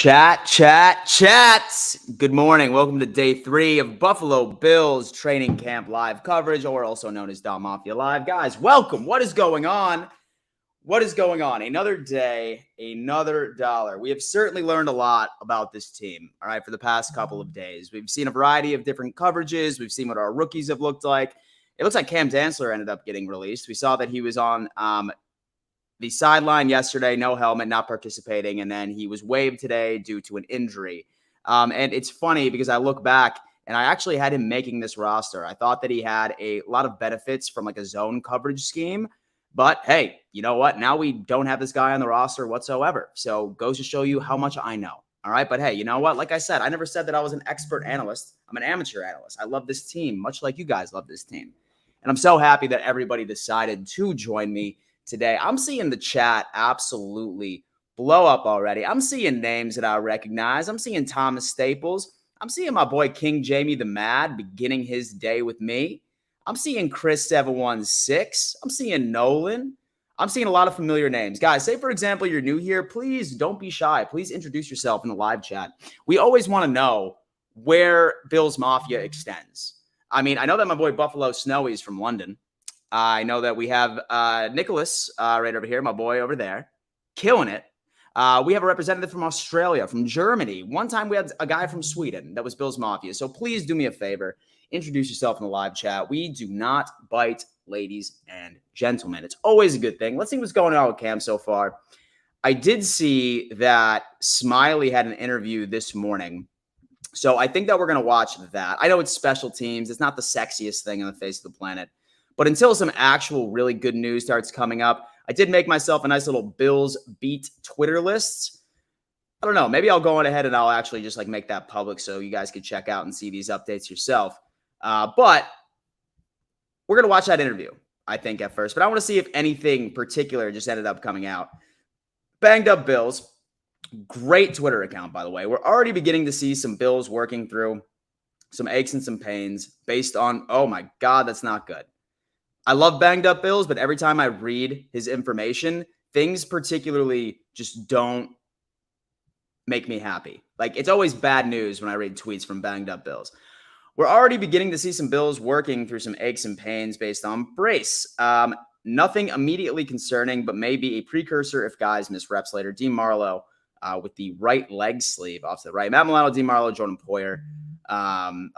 Chats. Good morning. Welcome to day 3 of Buffalo Bills training camp live coverage, or also known as Don Mafia Live. Guys, welcome. What is going on? Another day, another dollar. We have certainly learned a lot about this team, all right, for the past couple of days. We've seen a variety of different coverages. We've seen what our rookies have looked like. It looks like Cam Dantzler ended up getting released. We saw that he was on the sideline yesterday, no helmet, not participating, and then he was waived today due to an injury. And it's funny because I look back and I actually had him making this roster. I thought that he had a lot of benefits from like a zone coverage scheme. But hey, you know what? Now we don't have this guy on the roster whatsoever. So goes to show you how much I know. All right. But hey, you know what? Like I said, I never said that I was an expert analyst. I'm an amateur analyst. I love this team, much like you guys love this team. And I'm so happy that everybody decided to join me today. I'm seeing the chat absolutely blow up already. I'm seeing names that I recognize. I'm seeing Thomas Staples. I'm seeing my boy King Jamie the Mad beginning his day with me. I'm seeing Chris 716. I'm seeing Nolan. I'm seeing a lot of familiar names. Guys, say, for example, you're new here. Please don't be shy. Please introduce yourself in the live chat. We always want to know where Bills Mafia extends. I mean, I know that my boy Buffalo Snowy is from London. I know that we have Nicholas right over here, my boy over there, killing it. We have a representative from Australia, from Germany. One time we had a guy from Sweden that was Bills Mafia. So please do me a favor. Introduce yourself in the live chat. We do not bite, ladies and gentlemen. It's always a good thing. Let's see what's going on with Cam so far. I did see that Smiley had an interview this morning. So I think that we're going to watch that. I know it's special teams. It's not the sexiest thing on the face of the planet. But until some actual really good news starts coming up, I did make myself a nice little Bills Beat Twitter list. I don't know. Maybe I'll go on ahead and I'll actually just like make that public so you guys could check out and see these updates yourself. But we're going to watch that interview, I think, at first. But I want to see if anything particular just ended up coming out. Banged Up Bills. Great Twitter account, by the way. We're already beginning to see some Bills working through some aches and some pains based on, oh my God, that's not good. I love Banged Up Bills, but every time I read his information, things particularly just don't make me happy. Like, it's always bad news when I read tweets from Banged Up Bills. We're already beginning to see some Bills working through some aches and pains based on brace. Nothing immediately concerning, but maybe a precursor if guys miss reps later. D. Marlowe with the right leg sleeve off to the right. Matt Milano, D. Marlowe, Jordan Poyer.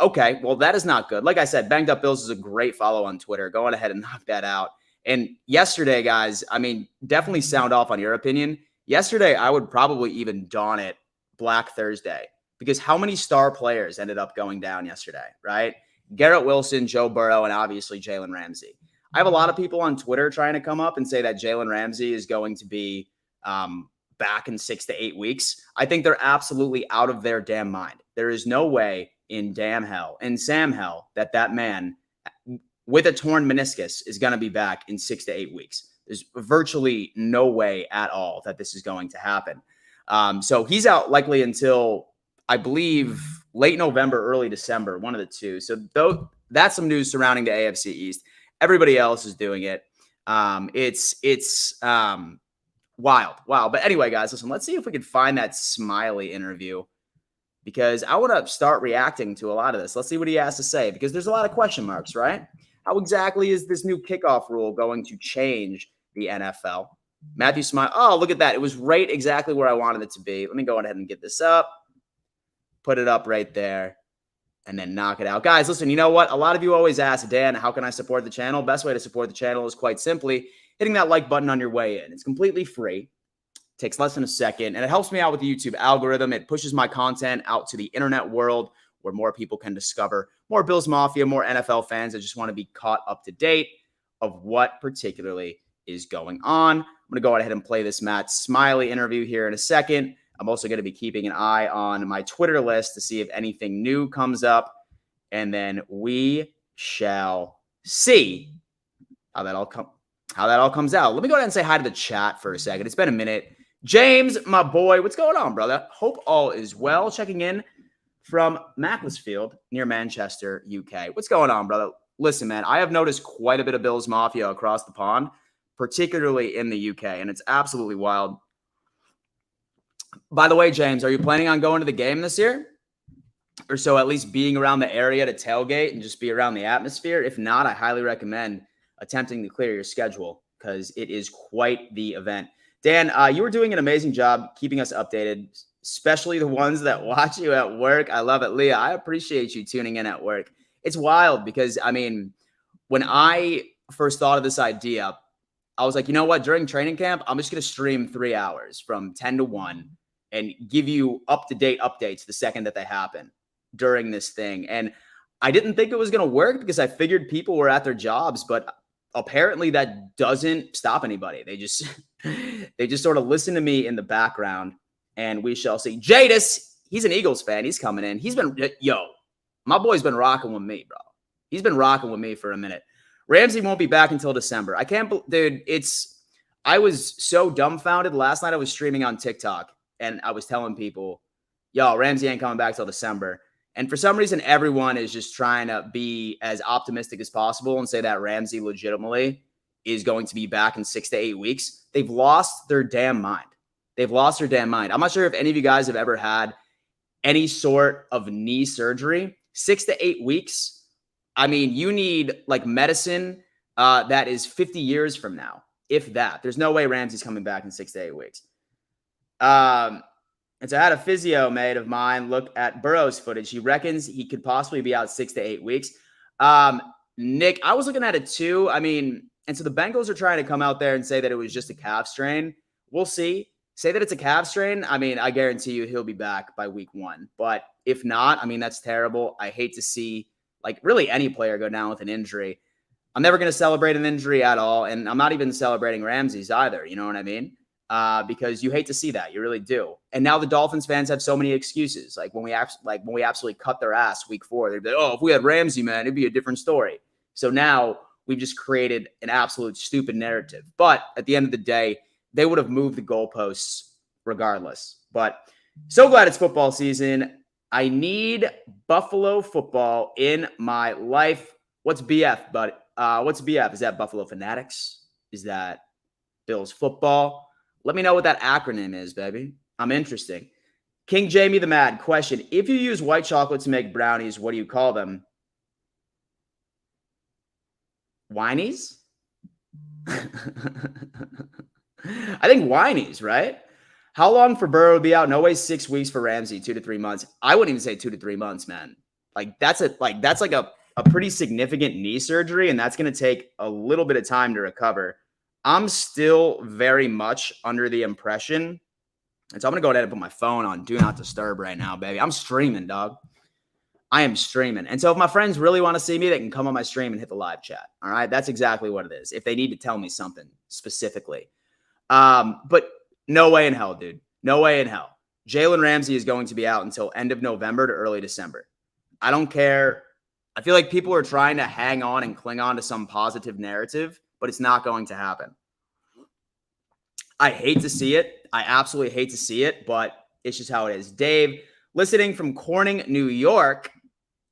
Okay, well, that is not good. Like I said, Banged Up Bills is a great follow on Twitter. Go on ahead and knock that out. And yesterday, guys, I mean, definitely sound off on your opinion. Yesterday, I would probably even dawn it Black Thursday because how many star players ended up going down yesterday, right? Garrett Wilson, Joe Burrow, and obviously Jalen Ramsey. I have a lot of people on Twitter trying to come up and say that Jalen Ramsey is going to be back in 6 to 8 weeks. I think they're absolutely out of their damn mind. There is no way in damn hell, in Sam hell, that man with a torn meniscus is going to be back in 6 to 8 weeks. There's virtually no way at all that this is going to happen. So he's out likely until, I believe, late November, early December, one of the two. So that's some news surrounding the AFC East. Everybody else is doing it. It's wild. But anyway, guys, listen, let's see if we can find that Smiley interview because I want to start reacting to a lot of this. Let's see what he has to say because there's a lot of question marks, right? How exactly is this new kickoff rule going to change the NFL? Matthew Smiley. Oh, look at that. It was right exactly where I wanted it to be. Let me go ahead and get this up. Put it up right there. And then knock it out. Guys, listen, you know what? A lot of you always ask, Dan, how can I support the channel? Best way to support the channel is quite simply hitting that like button on your way in. It's completely free. Takes less than a second, and it helps me out with the YouTube algorithm. It pushes my content out to the internet world where more people can discover more Bills Mafia, more NFL fans that just want to be caught up to date of what particularly is going on. I'm going to go ahead and play this Matt Smiley interview here in a second. I'm also going to be keeping an eye on my Twitter list to see if anything new comes up, and then we shall see how that all comes out. Let me go ahead and say hi to the chat for a second. It's been a minute. James, my boy, what's going on, brother? Hope all is well. Checking in from Macclesfield near Manchester, UK. What's going on, brother? Listen, man, I have noticed quite a bit of Bills Mafia across the pond, particularly in the UK, and it's absolutely wild. By the way, James, are you planning on going to the game this year? Or so at least being around the area to tailgate and just be around the atmosphere? If not, I highly recommend attempting to clear your schedule because it is quite the event. Dan, you were doing an amazing job keeping us updated, especially the ones that watch you at work. I love it. Leah, I appreciate you tuning in at work. It's wild because, I mean, when I first thought of this idea, I was like, you know what? During training camp, I'm just going to stream 3 hours from 10 to 1 and give you up-to-date updates the second that they happen during this thing. And I didn't think it was going to work because I figured people were at their jobs, but apparently that doesn't stop anybody. They just they just sort of listen to me in the background, and we shall see. Jadis, he's an Eagles fan. He's coming in. He's been, my boy's been rocking with me, bro. He's been rocking with me for a minute. Ramsey won't be back until December. I can't, dude, I was so dumbfounded. Last night I was streaming on TikTok, and I was telling people, Ramsey ain't coming back till December. And for some reason, everyone is just trying to be as optimistic as possible and say that Ramsey legitimately is going to be back in 6 to 8 weeks. They've lost their damn mind. I'm not sure if any of you guys have ever had any sort of knee surgery. 6 to 8 weeks. I mean, you need like medicine that is 50 years from now, if that. There's no way Ramsey's coming back in 6 to 8 weeks. And so I had a physio mate of mine look at Burrow's footage. He reckons he could possibly be out 6 to 8 weeks. Nick, I was looking at it too. I mean, and so the Bengals are trying to come out there and say that it was just a calf strain. We'll see. Say that it's a calf strain. I mean, I guarantee you he'll be back by week 1. But if not, I mean, that's terrible. I hate to see like really any player go down with an injury. I'm never going to celebrate an injury at all. And I'm not even celebrating Ramsey's either. You know what I mean? Because you hate to see that. You really do. And now the Dolphins fans have so many excuses. Like when we absolutely cut their ass week 4, they'd be like, oh, if we had Ramsey, man, it'd be a different story. So now we've just created an absolute stupid narrative. But at the end of the day, they would have moved the goalposts regardless. But so glad it's football season. I need Buffalo football in my life. What's BF, buddy? What's BF? Is that Buffalo Fanatics? Is that Bills football? Let me know what that acronym is, baby. I'm interested. King Jamie the Mad, question. If you use white chocolate to make brownies, what do you call them? Whinies? I think whinies, right? How long for Burrow to be out? No way 6 weeks for Ramsey, 2 to 3 months. I wouldn't even say 2 to 3 months, man. Like that's a pretty significant knee surgery, and that's going to take a little bit of time to recover. I'm still very much under the impression, and so I'm going to go ahead and put my phone on Do Not Disturb right now, baby. I'm streaming, dog. I am streaming. And so if my friends really want to see me, they can come on my stream and hit the live chat. All right? That's exactly what it is. If they need to tell me something specifically. But no way in hell, dude. No way in hell. Jalen Ramsey is going to be out until end of November to early December. I don't care. I feel like people are trying to hang on and cling on to some positive narrative, but it's not going to happen. I hate to see it. I absolutely hate to see it, but it's just how it is. Dave, listening from Corning, New York.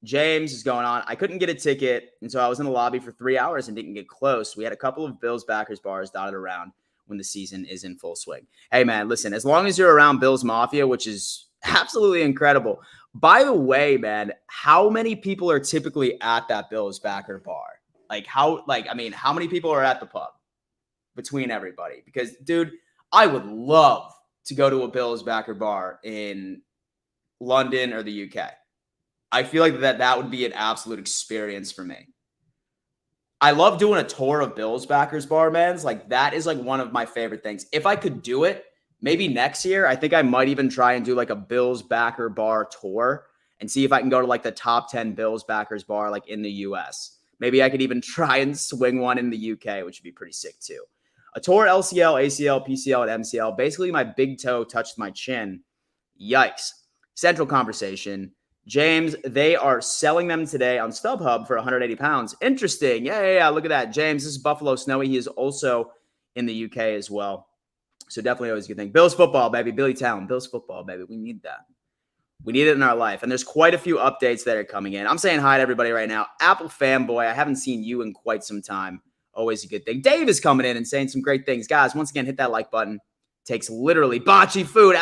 James is going on. I couldn't get a ticket, and so I was in the lobby for 3 hours and didn't get close. We had a couple of Bills backers bars dotted around when the season is in full swing. Hey, man, listen, as long as you're around Bills Mafia, which is absolutely incredible. By the way, man, how many people are typically at that Bills backer bar? How many people are at the pub between everybody? Because, dude, I would love to go to a Bills backer bar in London or the UK. I feel like that would be an absolute experience for me. I love doing a tour of Bills backers bar, man. That is one of my favorite things. If I could do it, maybe next year, I think I might even try and do a Bills backer bar tour and see if I can go to the top 10 Bills backers bar in the US. Maybe I could even try and swing one in the UK, which would be pretty sick too. A tour LCL, ACL, PCL, and MCL. Basically, my big toe touched my chin. Yikes. Central conversation. James, they are selling them today on StubHub for 180 pounds. Interesting. Yeah. Look at that. James, this is Buffalo Snowy. He is also in the UK as well. So definitely always a good thing. Bills football, baby. Billy Talon. Bills football, baby. We need that. We need it in our life. And there's quite a few updates that are coming in. I'm saying hi to everybody right now. Apple fanboy, I haven't seen you in quite some time. Always a good thing. Dave is coming in and saying some great things. Guys, once again, hit that like button. Takes literally bocce food.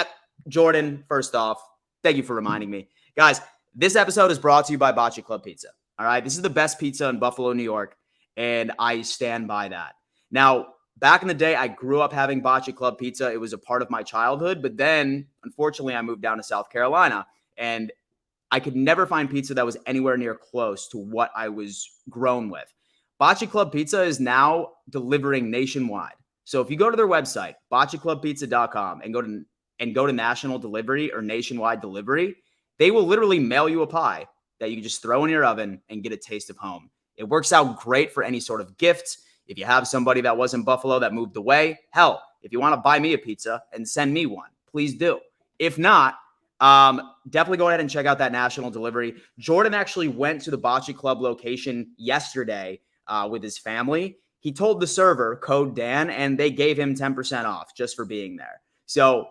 Jordan, first off, thank you for reminding me. Guys, this episode is brought to you by Bocce Club Pizza. All right. This is the best pizza in Buffalo, New York, and I stand by that. Now, back in the day, I grew up having Bocce Club Pizza. It was a part of my childhood, but then, unfortunately, I moved down to South Carolina, and I could never find pizza that was anywhere near close to what I was grown with. Bocce Club Pizza is now delivering nationwide. So if you go to their website, botchaclubpizza.com, and go to national delivery or nationwide delivery, they will literally mail you a pie that you can just throw in your oven and get a taste of home. It works out great for any sort of gift. If you have somebody that was in Buffalo that moved away, hell, if you want to buy me a pizza and send me one, please do. If not, definitely go ahead and check out that national delivery. Jordan actually went to the Bocce Club location yesterday with his family. He told the server, code Dan, and they gave him 10% off just for being there. So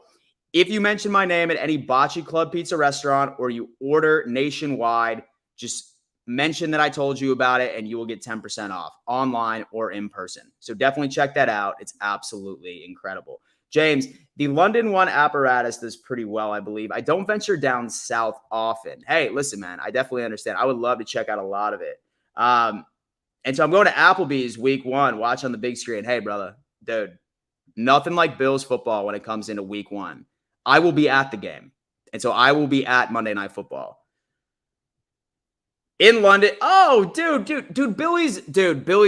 if you mention my name at any Bocce Club Pizza restaurant or you order nationwide, just mention that I told you about it and you will get 10% off online or in person. So definitely check that out. It's absolutely incredible. James, the London One apparatus does pretty well, I believe. I don't venture down south often. Hey, listen, man, I definitely understand. I would love to check out a lot of it. And so I'm going to Applebee's week 1, watch on the big screen. Hey, brother, dude, nothing like Bills football when it comes into week 1. I will be at the game. And so I will be at Monday Night Football. In London. Oh, dude, Billy's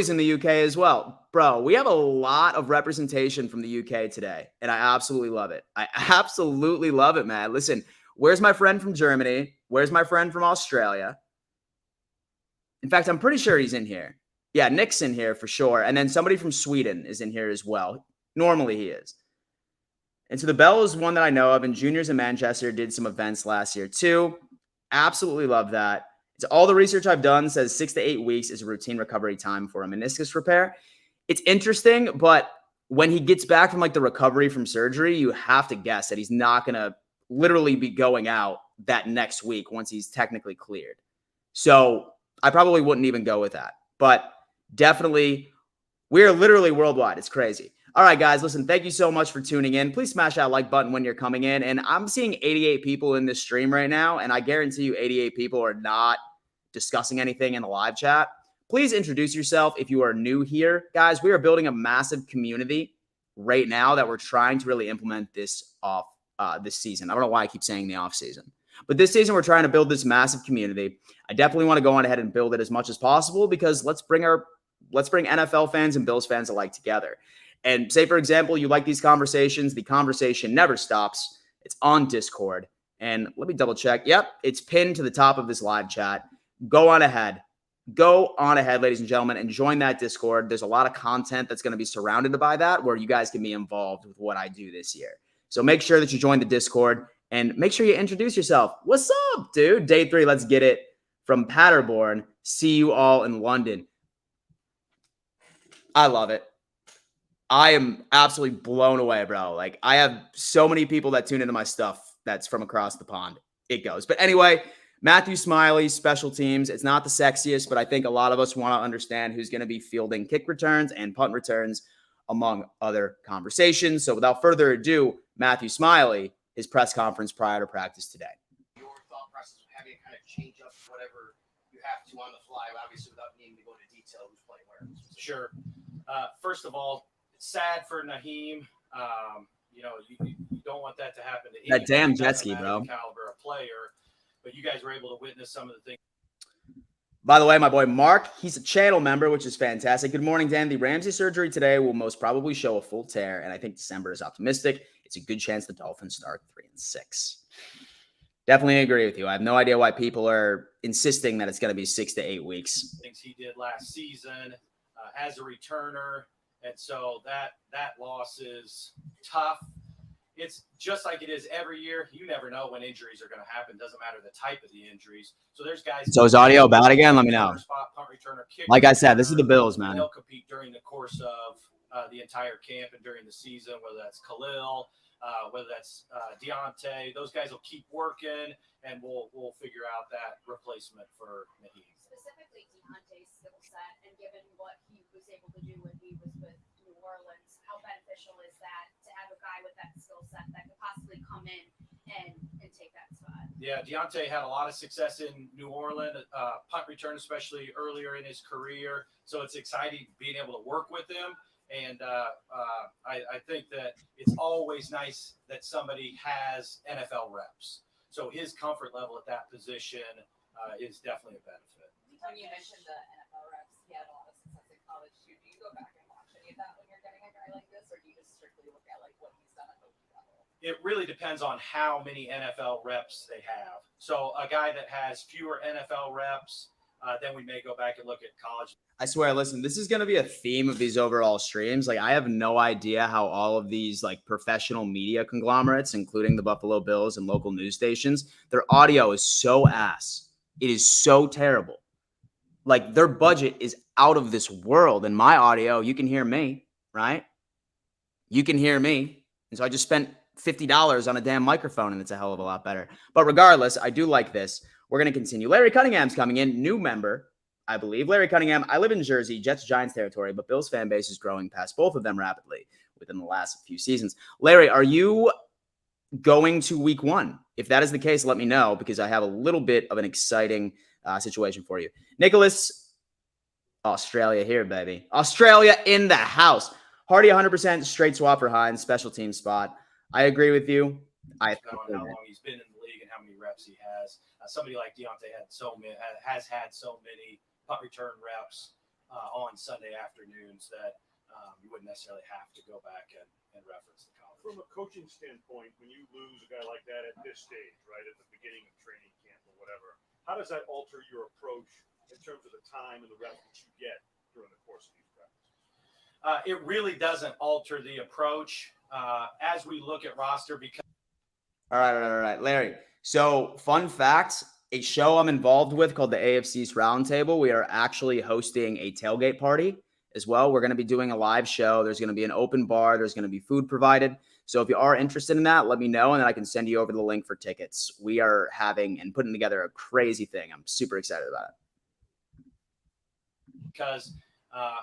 in the UK as well. Bro, we have a lot of representation from the UK today, and I absolutely love it. I absolutely love it, man. Listen, where's my friend from Germany? Where's my friend from Australia? In fact, I'm pretty sure he's in here. Yeah, Nick's in here for sure. And then somebody from Sweden is in here as well. Normally he is. And so the Bell is one that I know of, and Juniors in Manchester did some events last year too. Absolutely love that. It's all the research I've done says 6 to 8 weeks is a routine recovery time for a meniscus repair. It's interesting, but when he gets back from like the recovery from surgery, you have to guess that he's not going to literally be going out that next week once he's technically cleared. So I probably wouldn't even go with that. But definitely, we're literally worldwide. It's crazy. All right, guys, listen, thank you so much for tuning in. Please smash that like button when you're coming in. And I'm seeing 88 people in this stream right now, and I guarantee you 88 people are not discussing anything in the live chat. Please introduce yourself if you are new here. Guys, we are building a massive community right now that we're trying to really implement this season. I don't know why I keep saying the off season. But this season, we're trying to build this massive community. I definitely want to go on ahead and build it as much as possible because let's bring NFL fans and Bills fans alike together. And say, for example, you like these conversations. The conversation never stops. It's on Discord. And let me double check. Yep, it's pinned to the top of this live chat. Go on ahead, ladies and gentlemen, and join that Discord. There's a lot of content that's going to be surrounded by that where you guys can be involved with what I do this year. So make sure that you join the Discord and make sure you introduce yourself. What's up, dude? Day 3, let's get it. From Paderborn, see you all in London. I love it. I am absolutely blown away, bro. Like, I have so many people that tune into my stuff that's from across the pond. It goes. But anyway, Matthew Smiley, special teams. It's not the sexiest, but I think a lot of us want to understand who's going to be fielding kick returns and punt returns, among other conversations. So without further ado, Matthew Smiley, his press conference prior to practice today. Your thought process of having to kind of change up whatever you have to on the fly, obviously without needing to go into detail who's playing where. Sure. First of all, it's sad for Naheem. You don't want that to happen to that damn jet ski, bro. Caliber of player, but you guys were able to witness some of the things. By the way, my boy Mark, he's a channel member, which is fantastic. Good morning, Dan. The Ramsey surgery today will most probably show a full tear, and I think December is optimistic. It's a good chance the Dolphins start 3-6. Definitely agree with you. I have no idea why people are insisting that it's going to be 6 to 8 weeks. Things he did last season as a returner, and so that loss is tough. It's just like it is every year. You never know when injuries are going to happen. Doesn't matter the type of the injuries. So there's guys. So is audio bad again? Let me know. Spot, punt returner, kick like I said, this is the Bills, man. They'll compete during the course of the entire camp and during the season, whether that's Khalil, whether that's Deontay. Those guys will keep working, and we'll figure out that replacement for Naheem. Specifically, Deontay's skill set, and given what he was able to do when he was with New Orleans, how beneficial is that to have a guy with that skill set that could possibly come in and take that spot. Yeah, Deontay had a lot of success in New Orleans, punt return, especially earlier in his career. So it's exciting being able to work with him. And I think that it's always nice that somebody has NFL reps. So his comfort level at that position is definitely a benefit. When you mentioned the NFL reps, he had a lot of success in college too. Do you go back and watch any of that when you're getting a guy like this, or do you just strictly look at like what he's done at the level? It really depends on how many NFL reps they have. So a guy that has fewer NFL reps, then we may go back and look at college. I swear, listen, this is going to be a theme of these overall streams. Like, I have no idea how all of these like professional media conglomerates, including the Buffalo Bills and local news stations, their audio is so ass. It is so terrible. Like, their budget is out of this world. And my audio, you can hear me, right? You can hear me. And so I just spent $50 on a damn microphone, and it's a hell of a lot better. But regardless, I do like this. We're going to continue. Larry Cunningham's coming in, new member, I believe. Larry Cunningham, I live in Jersey, Jets-Giants territory, but Bills fan base is growing past both of them rapidly within the last few seasons. Larry, are you going to week 1? If that is the case, let me know, because I have a little bit of an exciting situation for you. Nicholas, Australia here, baby. Australia in the house. Hardy 100% straight swap for Hines, special team spot. I agree with you. I don't know how long he's been in the league and how many reps he has. Somebody like Deontay has had so many punt return reps on Sunday afternoons that you wouldn't necessarily have to go back and reference the college. From a coaching standpoint, when you lose a guy like that at this stage, right, at the beginning of training camp or whatever, how does that alter your approach in terms of the time and the reps that you get during the course of these practices? It really doesn't alter the approach as we look at roster because. All right, Larry. So, fun fact, a show I'm involved with called the AFC's Roundtable. We are actually hosting a tailgate party as well. We're going to be doing a live show. There's going to be an open bar. There's going to be food provided. So if you are interested in that, let me know, and then I can send you over the link for tickets. We are having and putting together a crazy thing. I'm super excited about it. Because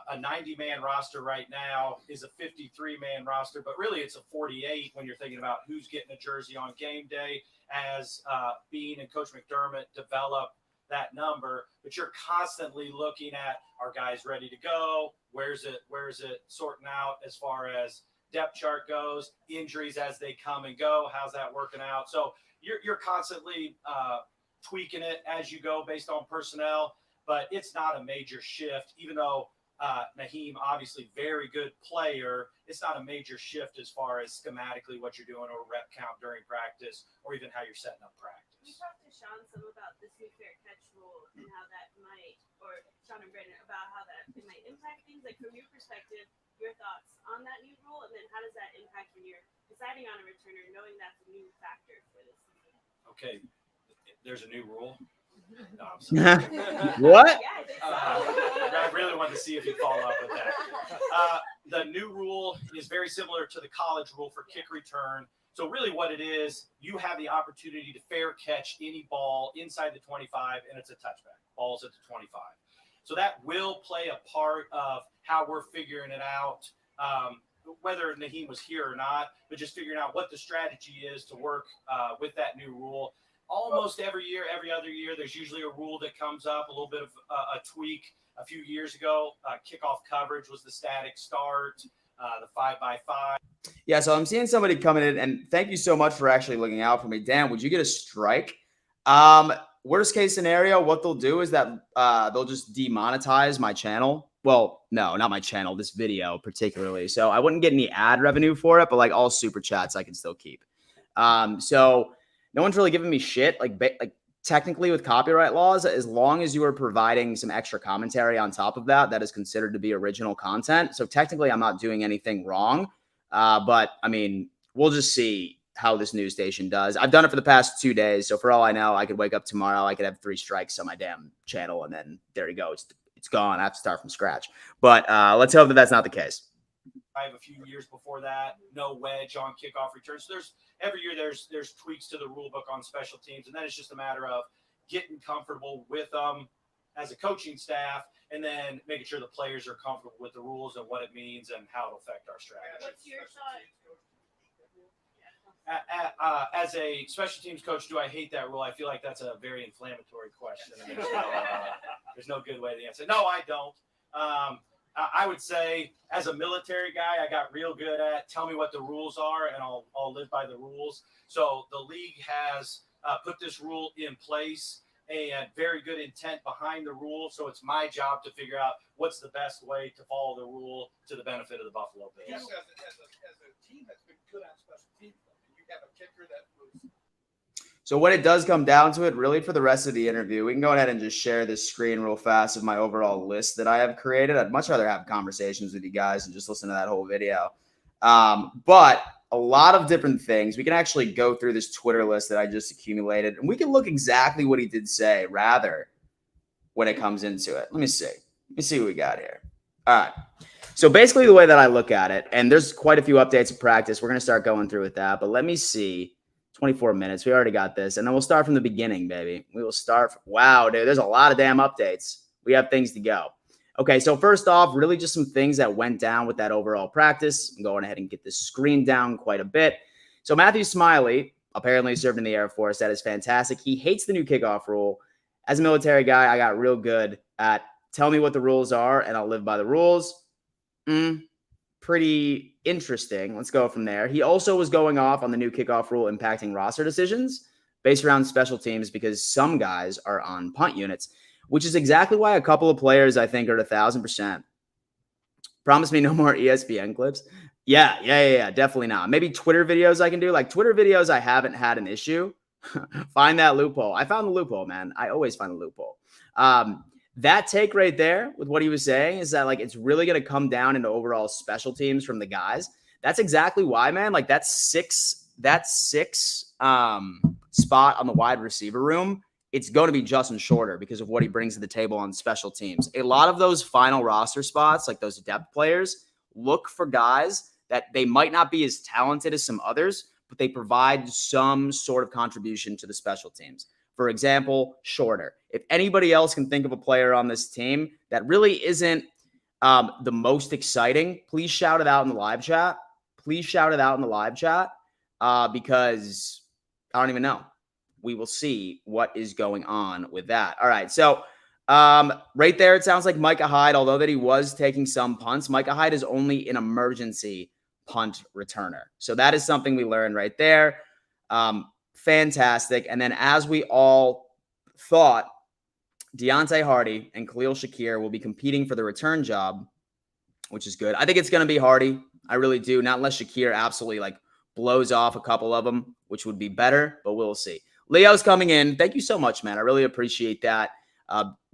a 90-man roster right now is a 53-man roster, but really it's a 48 when you're thinking about who's getting a jersey on game day as Bean and Coach McDermott develop that number. But you're constantly looking at, are guys ready to go? Where's it sorting out as far as depth chart goes, injuries as they come and go? How's that working out? So you're constantly tweaking it as you go based on personnel, but it's not a major shift, even though Naheem, obviously very good player. It's not a major shift as far as schematically what you're doing or rep count during practice or even how you're setting up practice. We talked to Sean some about this new fair catch rule and how that might, or Sean and Brandon, about how that it might impact things. Like from your perspective, your thoughts on that new rule, and then how does that impact when you're deciding on a returner, knowing that's a new factor for this season? Okay, there's a new rule. No, I'm sorry. What? Yeah, I think so. I really wanted to see if you'd follow up with that. The new rule is very similar to the college rule for kick return. So really what it is, you have the opportunity to fair catch any ball inside the 25, and it's a touchback. Ball's at the 25. So that will play a part of how we're figuring it out, whether Naheem was here or not, but just figuring out what the strategy is to work with that new rule. Almost every year, every other year, there's usually a rule that comes up, a little bit of a tweak. A few years ago, kickoff coverage was the static start, the 5x5. Yeah, so I'm seeing somebody coming in, and thank you so much for actually looking out for me. Dan, would you get a strike? Worst case scenario, what they'll do is that they'll just demonetize my channel. Well, no, not my channel, this video particularly. So I wouldn't get any ad revenue for it, but like all super chats I can still keep. So no one's really giving me shit. Like technically with copyright laws, as long as you are providing some extra commentary on top of that, that is considered to be original content. So technically I'm not doing anything wrong. But I mean, we'll just see how this news station does. I've done it for the past 2 days. So for all I know, I could wake up tomorrow. I could have 3 strikes on my damn channel. And then there you go. It's gone. I have to start from scratch. But let's hope that that's not the case. I have a few years before that, no wedge on kickoff returns. So every year there's tweaks to the rule book on special teams, and then it's just a matter of getting comfortable with them as a coaching staff, and then making sure the players are comfortable with the rules and what it means and how it'll affect our strategy. What's your thought? As a special teams coach, do I hate that rule? I feel like that's a very inflammatory question. And there's no good way to answer. No, I don't. I would say, as a military guy, I got real good at tell me what the rules are, and I'll live by the rules. So the league has put this rule in place and very good intent behind the rule. So it's my job to figure out what's the best way to follow the rule to the benefit of the Buffalo Bills. You as a team that's been good at special teams, you have a kicker that was. So when it does come down to it, really for the rest of the interview, we can go ahead and just share this screen real fast of my overall list that I have created. I'd much rather have conversations with you guys and just listen to that whole video. But a lot of different things. We can actually go through this Twitter list that I just accumulated, and we can look exactly what he did say, rather, when it comes into it. Let me see. Let me see what we got here. All right. So basically the way that I look at it, and there's quite a few updates of practice. We're going to start going through with that, but let me see. 24 minutes. We already got this. And then we'll start from the beginning, baby. We will start. Wow, dude, there's a lot of damn updates. We have things to go. Okay, so first off, really just some things that went down with that overall practice. I'm going ahead and get this screen down quite a bit. So Matthew Smiley apparently served in the Air Force. That is fantastic. He hates the new kickoff rule. As a military guy, I got real good at tell me what the rules are, and I'll live by the rules. Pretty interesting. Let's go from there. He also was going off on the new kickoff rule impacting roster decisions based around special teams because some guys are on punt units, which is exactly why a couple of players I think are 1,000%. Promise me no more ESPN clips. Yeah, definitely not. Maybe Twitter videos I can do. Like Twitter videos, I haven't had an issue. Find that loophole. I found the loophole, man. I always find the loophole. That take right there with what he was saying is that like it's really going to come down into overall special teams from the guys. That's exactly why, man. Like that six spot on the wide receiver room, it's going to be Justin Shorter because of what he brings to the table on special teams. A lot of those final roster spots, like those depth players, look for guys that they might not be as talented as some others, but they provide some sort of contribution to the special teams. For example, Shorter. If anybody else can think of a player on this team that really isn't the most exciting, please shout it out in the live chat. Please shout it out in the live chat because I don't even know. We will see what is going on with that. All right, so right there, it sounds like Micah Hyde, although that he was taking some punts, Micah Hyde is only an emergency punt returner. So that is something we learned right there. Fantastic. And then as we all thought, Deontay Hardy and Khalil Shakir will be competing for the return job, which is good. I think it's going to be Hardy. I really do. Not unless Shakir absolutely like blows off a couple of them, which would be better, but we'll see. Leo's coming in. Thank you so much, man. I really appreciate that.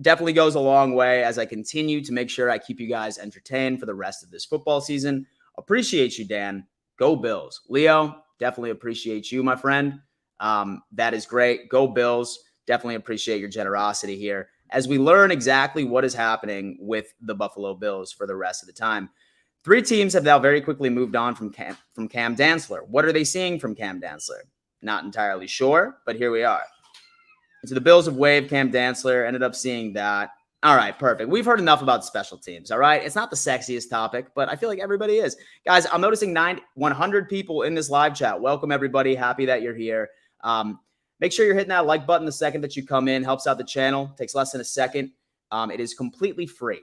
Definitely goes a long way as I continue to make sure I keep you guys entertained for the rest of this football season. Appreciate you, Dan. Go Bills. Leo, definitely appreciate you, my friend. That is great. Go Bills. Definitely appreciate your generosity here as we learn exactly what is happening with the Buffalo Bills for the rest of the time. 3 teams have now very quickly moved on from Cam Dantzler. What are they seeing from Cam Dantzler? Not entirely sure, but here we are. So the Bills have waived Cam Dantzler, ended up seeing that. All right, perfect. We've heard enough about special teams, all right? It's not the sexiest topic, but I feel like everybody is. Guys, I'm noticing 100 people in this live chat. Welcome, everybody. Happy that you're here. Make sure you're hitting that like button the second that you come in. Helps out the channel. Takes less than a second. It is completely free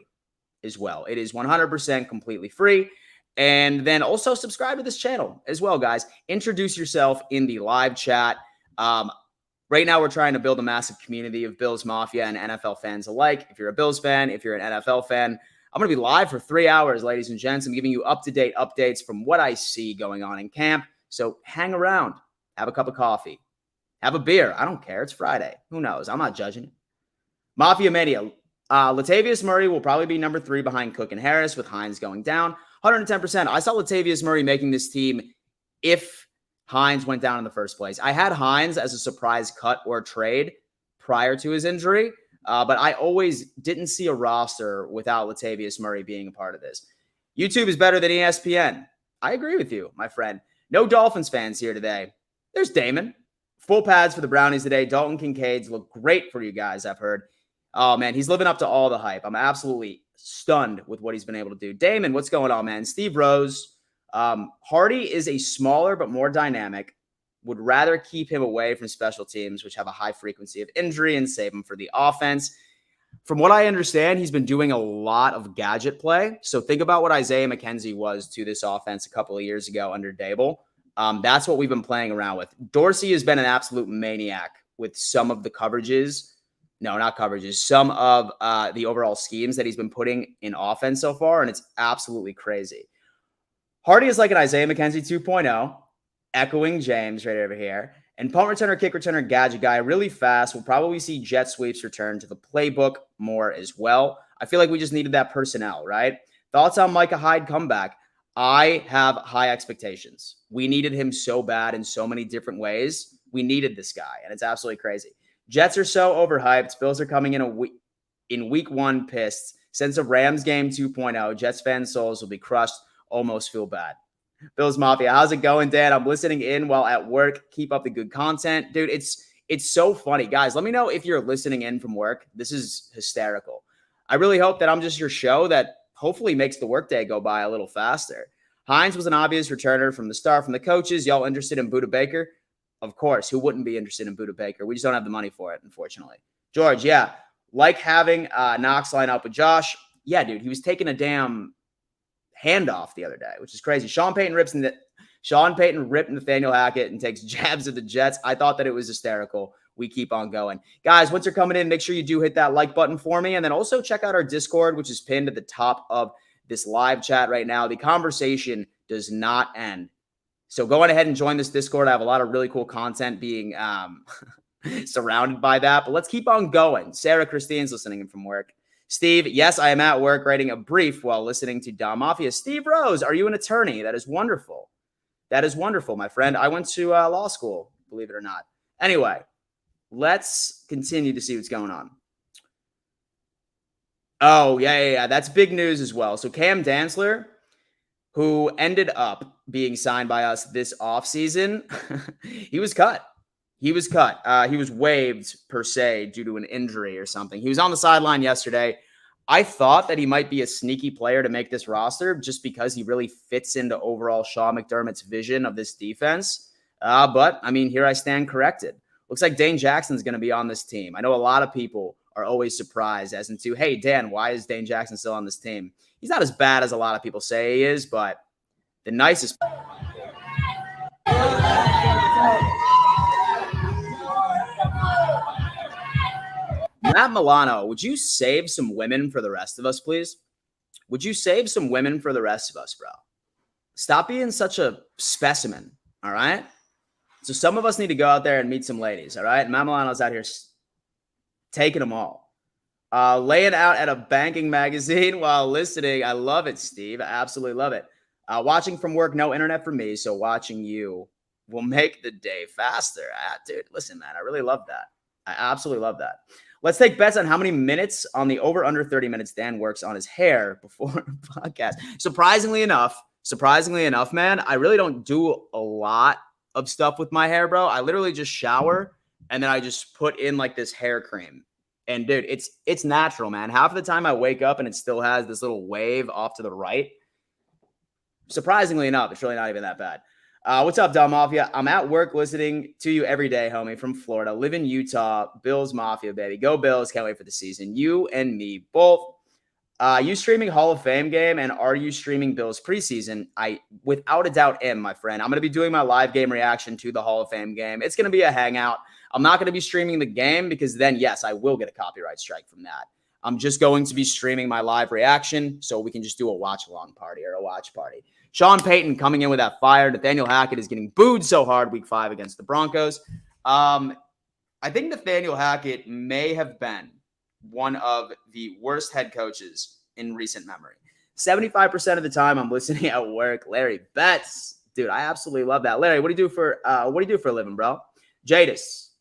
as well. It is 100% completely free. And then also subscribe to this channel as well, guys. Introduce yourself in the live chat. Right now, we're trying to build a massive community of Bills Mafia and NFL fans alike. If you're a Bills fan, if you're an NFL fan, I'm going to be live for 3 hours, ladies and gents. I'm giving you up-to-date updates from what I see going on in camp. So hang around. Have a cup of coffee. Have a beer. I don't care. It's Friday. Who knows? I'm not judging it. Mafia Mania. Latavius Murray will probably be number 3 behind Cook and Harris with Hines going down. 110%. I saw Latavius Murray making this team if Hines went down in the first place. I had Hines as a surprise cut or trade prior to his injury, but I always didn't see a roster without Latavius Murray being a part of this. YouTube is better than ESPN. I agree with you, my friend. No Dolphins fans here today. There's Damon. Full pads for the Brownies today. Dalton Kincaid's look great for you guys, I've heard. Oh, man, he's living up to all the hype. I'm absolutely stunned with what he's been able to do. Damon, what's going on, man? Steve Rose. Hardy is a smaller but more dynamic would rather keep him away from special teams, which have a high frequency of injury, and save him for the offense. From what I understand, he's been doing a lot of gadget play. So think about what Isaiah McKenzie was to this offense a couple of years ago under Dable. That's what we've been playing around with. Dorsey has been an absolute maniac with some of the coverages. No, not coverages. Some of the overall schemes that he's been putting in offense so far, and it's absolutely crazy. Hardy is like an Isaiah McKenzie 2.0, echoing James right over here. And punt returner, kick returner, gadget guy, really fast. We'll probably see jet sweeps return to the playbook more as well. I feel like we just needed that personnel, right? Thoughts on Micah Hyde comeback? I have high expectations. We needed him so bad in so many different ways. We needed this guy, and it's absolutely crazy. Jets are so overhyped. Bills are coming in week one pissed. Since a Rams game 2.0, Jets fans' souls will be crushed. Almost feel bad. Bills Mafia, how's it going, Dan? I'm listening in while at work. Keep up the good content. Dude, it's so funny. Guys, let me know if you're listening in from work. This is hysterical. I really hope that I'm just your show that hopefully makes the workday go by a little faster. Hines was an obvious returner from the start from the coaches. Y'all interested in Budda Baker? Of course. Who wouldn't be interested in Budda Baker? We just don't have the money for it, unfortunately. George, yeah. Like having Knox line up with Josh. Yeah, dude, he was taking a damn handoff the other day, which is crazy. Sean Payton ripped Nathaniel Hackett and takes jabs at the Jets. I thought that it was hysterical. We keep on going. Guys, once you're coming in, make sure you do hit that like button for me. And then also check out our Discord, which is pinned at the top of this live chat right now. The conversation does not end. So go on ahead and join this Discord. I have a lot of really cool content being surrounded by that. But let's keep on going. Sarah Christine's listening in from work. Steve, yes, I am at work writing a brief while listening to Don Mafia. Steve Rose, are you an attorney? That is wonderful. That is wonderful, my friend. I went to law school, believe it or not. Anyway, let's continue to see what's going on. Oh, yeah. That's big news as well. So Cam Dantzler, who ended up being signed by us this offseason, he was cut. He was cut. He was waived, per se, due to an injury or something. He was on the sideline yesterday. I thought that he might be a sneaky player to make this roster just because he really fits into overall Sean McDermott's vision of this defense. But, I mean, here I stand corrected. Looks like Dane Jackson's going to be on this team. I know a lot of people are always surprised as into, hey, Dan, why is Dane Jackson still on this team? He's not as bad as a lot of people say he is, but the nicest... Matt Milano, would you save some women for the rest of us, please? Would you save some women for the rest of us, bro? Stop being such a specimen, all right? So some of us need to go out there and meet some ladies, all right? Matt Milano's out here taking them all. Laying out at a banking magazine while listening. I love it, Steve. I absolutely love it. Watching from work, no internet for me, so watching you will make the day faster. Dude, listen, man, I really love that. I absolutely love that. Let's take bets on how many minutes on the over under 30 minutes Dan works on his hair before the podcast. Surprisingly enough, man, I really don't do a lot of stuff with my hair, bro. I literally just shower and then I just put in like this hair cream. And dude, it's natural, man. Half of the time I wake up and it still has this little wave off to the right. Surprisingly enough, it's really not even that bad. What's up, Don Mafia? I'm at work listening to you every day, homie, from Florida. Live in Utah. Bills Mafia, baby. Go Bills. Can't wait for the season. You and me both. You streaming Hall of Fame game, and are you streaming Bills preseason? I, without a doubt, am, my friend. I'm going to be doing my live game reaction to the Hall of Fame game. It's going to be a hangout. I'm not going to be streaming the game because then, yes, I will get a copyright strike from that. I'm just going to be streaming my live reaction so we can just do a watch-along party or a watch party. Sean Payton coming in with that fire. Nathaniel Hackett is getting booed so hard week 5 against the Broncos. I think Nathaniel Hackett may have been one of the worst head coaches in recent memory. 75% of the time I'm listening at work. Larry Betts. Dude, I absolutely love that. Larry, what do you do for a living, bro? Jadis.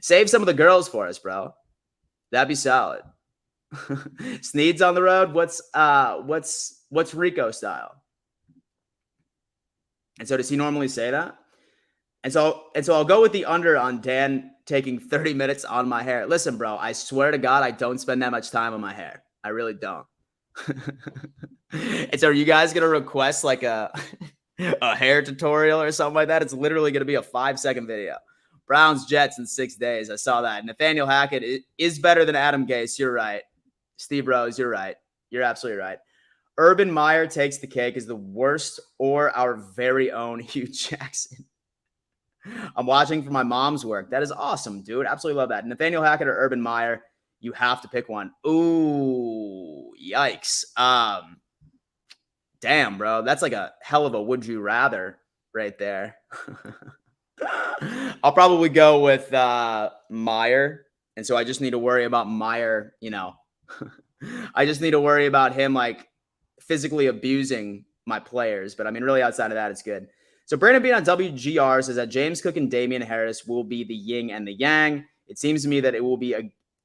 Save some of the girls for us, bro. That'd be solid. Sneed's on the road. What's Rico style? And so does he normally say that? And so I'll go with the under on Dan taking 30 minutes on my hair. Listen, bro, I swear to God, I don't spend that much time on my hair. I really don't. And so are you guys going to request like a a hair tutorial or something like that. It's literally going to be a 5-second video. Browns, Jets in 6 days. I saw that. Nathaniel Hackett is better than Adam Gase. You're right. Steve Rose, you're right. You're absolutely right. Urban Meyer takes the cake as the worst or our very own Hugh Jackson. I'm watching for my mom's work. That is awesome, dude. Absolutely love that. Nathaniel Hackett or Urban Meyer, you have to pick one. Ooh, yikes. Damn, bro. That's like a hell of a would you rather right there. I'll probably go with Meyer. And so I just need to worry about Meyer, I just need to worry about him like physically abusing my players. But I mean, really outside of that, it's good. So Brandon Bean on WGR says that James Cook and Damian Harris will be the yin and the yang. It seems to me that it will be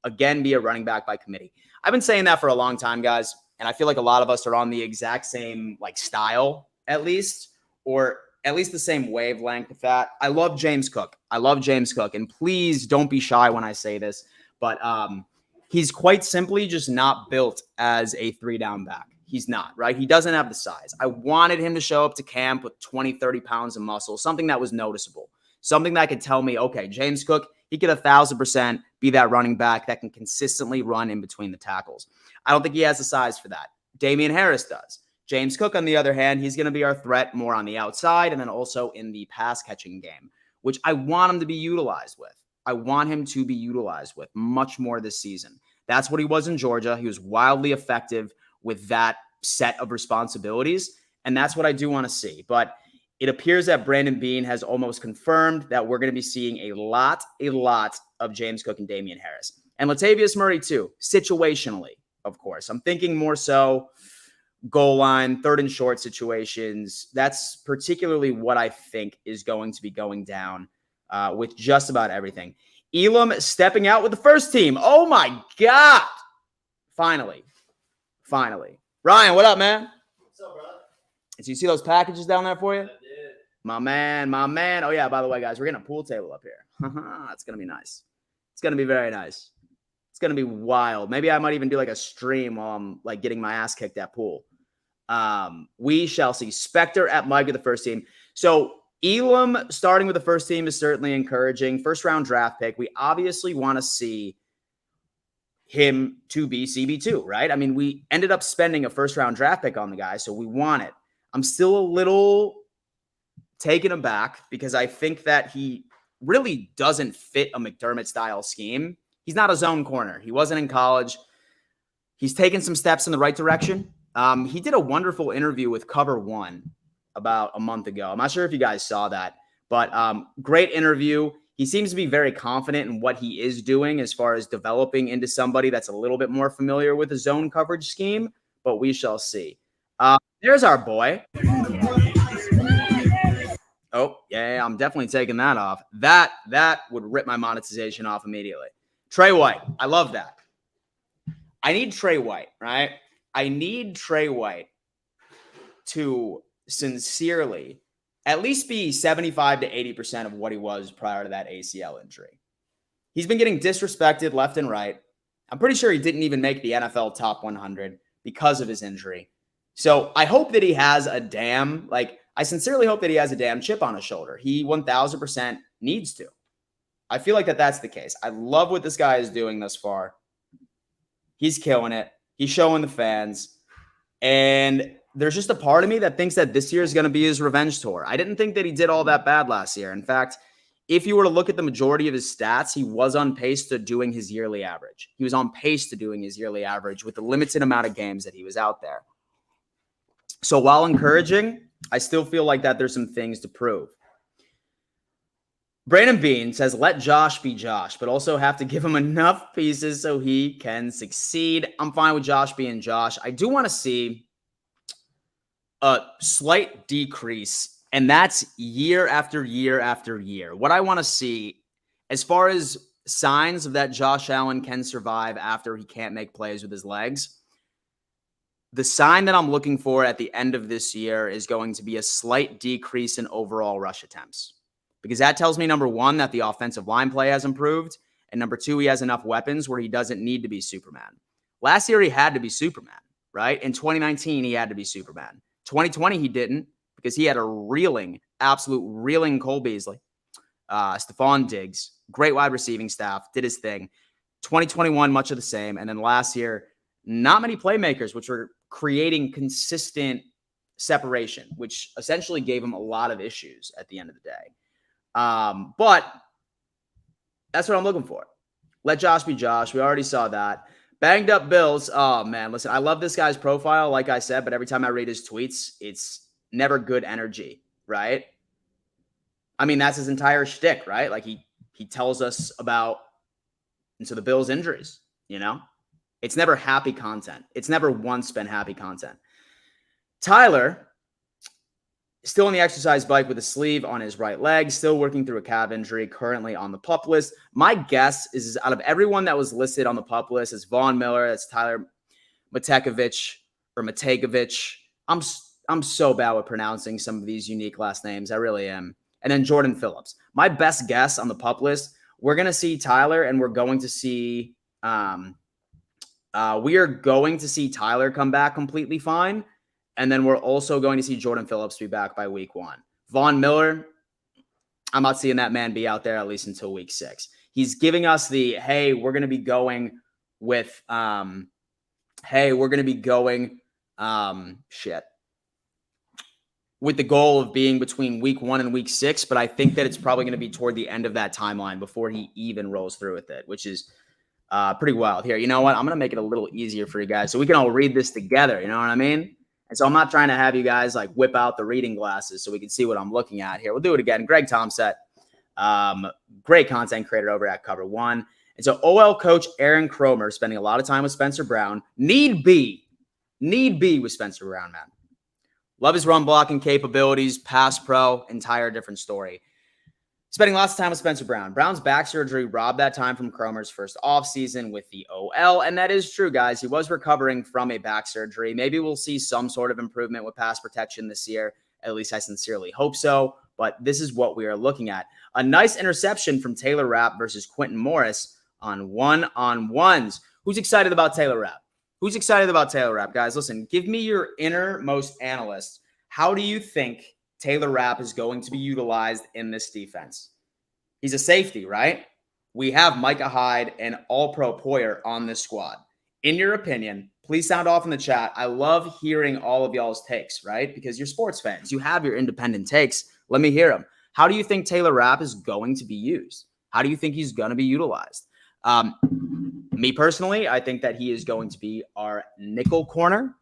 again be a running back by committee. I've been saying that for a long time, guys. And I feel like a lot of us are on the exact same like style, at least, or at least the same wavelength with that. I love James Cook. And please don't be shy when I say this, but he's quite simply just not built as a 3-down back. He's not, right? He doesn't have the size. I wanted him to show up to camp with 20, 30 pounds of muscle, something that was noticeable, something that could tell me, okay, James Cook, he could 1,000% be that running back that can consistently run in between the tackles. I don't think he has the size for that. Damian Harris does. James Cook, on the other hand, he's going to be our threat more on the outside and then also in the pass catching game, which I want him to be utilized with. I want him to be utilized with much more this season. That's what he was in Georgia. He was wildly effective with that set of responsibilities. And that's what I do want to see. But it appears that Brandon Bean has almost confirmed that we're going to be seeing a lot of James Cook and Damian Harris. And Latavius Murray too, situationally, of course. I'm thinking more so goal line, 3rd and short situations. That's particularly what I think is going to be going down with just about everything. Elam stepping out with the first team. Oh my God. Finally. Ryan, what up, man? What's up, brother? Did you see those packages down there for you? I did. My man. Oh, yeah, by the way, guys, we're getting a pool table up here. It's going to be nice. It's going to be very nice. It's going to be wild. Maybe I might even do like a stream while I'm like getting my ass kicked at pool. We shall see. Spectre at Mike with the first team. So Elam starting with the first team is certainly encouraging. 1st-round draft pick. We obviously want to see him to be CB2, right? I mean, we ended up spending a 1st-round draft pick on the guy, so we want it. I'm still a little taken aback because I think that he really doesn't fit a McDermott-style scheme. He's not a zone corner. He wasn't in college. He's taken some steps in the right direction. He did a wonderful interview with Cover One about a month ago. I'm not sure if you guys saw that, but great interview. He seems to be very confident in what he is doing as far as developing into somebody that's a little bit more familiar with the zone coverage scheme, but we shall see. There's our boy. Oh, yeah, I'm definitely taking that off. That would rip my monetization off immediately. Trey White. I love that. I need Trey White, right? I need Trey White to sincerely at least be 75 to 80% of what he was prior to that ACL injury. He's been getting disrespected left and right. I'm pretty sure he didn't even make the NFL top 100 because of his injury. So I hope that he has I sincerely hope that he has a damn chip on his shoulder. He 1000% needs to. I feel like that's the case. I love what this guy is doing thus far. He's killing it. He's showing the fans. And there's just a part of me that thinks that this year is going to be his revenge tour. I didn't think that he did all that bad last year. In fact, if you were to look at the majority of his stats, he was on pace to doing his yearly average. He was on pace to doing his yearly average with the limited amount of games that he was out there. So while encouraging, I still feel like that there's some things to prove. Brandon Bean says, let Josh be Josh, but also have to give him enough pieces so he can succeed. I'm fine with Josh being Josh. I do want to see a slight decrease, and that's year after year after year. What I want to see as far as signs of that Josh Allen can survive after he can't make plays with his legs, the sign that I'm looking for at the end of this year is going to be a slight decrease in overall rush attempts. Because that tells me, number one, that the offensive line play has improved. And number two, he has enough weapons where he doesn't need to be Superman. Last year, he had to be Superman, right? In 2019, he had to be Superman. 2020, he didn't because he had a absolute reeling Cole Beasley, Stephon Diggs, great wide receiving staff, did his thing. 2021, much of the same. And then last year, not many playmakers, which were creating consistent separation, which essentially gave him a lot of issues at the end of the day. But that's what I'm looking for. Let Josh be Josh. We already saw that. Banged up Bills. Oh, man, listen, I love this guy's profile, like I said, but every time I read his tweets, it's never good energy, right? I mean, that's his entire shtick, right? Like he tells us about the Bills' injuries, It's never happy content. It's never once been happy content. Tyler, still on the exercise bike with a sleeve on his right leg, still working through a calf injury, currently on the PUP list. My guess is out of everyone that was listed on the PUP list, it's Von Miller, that's Tyler Matekovich. I'm so bad with pronouncing some of these unique last names. I really am. And then Jordan Phillips. My best guess on the PUP list, we're going to see Tyler, and we're going to see Tyler come back completely fine. And then we're also going to see Jordan Phillips be back by week 1. Von Miller, I'm not seeing that man be out there at least until week 6. He's giving us the, hey, we're going to be going with, with the goal of being between week 1 and week 6. But I think that it's probably going to be toward the end of that timeline before he even rolls through with it, which is pretty wild. Here, you know what? I'm going to make it a little easier for you guys so we can all read this together. You know what I mean? And so I'm not trying to have you guys like whip out the reading glasses so we can see what I'm looking at here. We'll do it again. Greg Tomset, great content creator over at Cover One. And so OL coach Aaron Cromer spending a lot of time with Spencer Brown. Need be with Spencer Brown, man. Love his run blocking capabilities, pass pro, entire different story. Spending lots of time with Spencer Brown. Brown's back surgery robbed that time from Cromer's first offseason with the OL. And that is true, guys. He was recovering from a back surgery. Maybe we'll see some sort of improvement with pass protection this year. At least I sincerely hope so. But this is what we are looking at. A nice interception from Taylor Rapp versus Quentin Morris on one-on-ones. Who's excited about Taylor Rapp? Who's excited about Taylor Rapp, guys? Listen, give me your innermost analyst. How do you think Taylor Rapp is going to be utilized in this defense? He's a safety, right? We have Micah Hyde and All-Pro Poyer on this squad. In your opinion, please sound off in the chat. I love hearing all of y'all's takes, right? Because you're sports fans. You have your independent takes. Let me hear them. How do you think Taylor Rapp is going to be used? How do you think he's going to be utilized? Me personally, I think that he is going to be our nickel corner.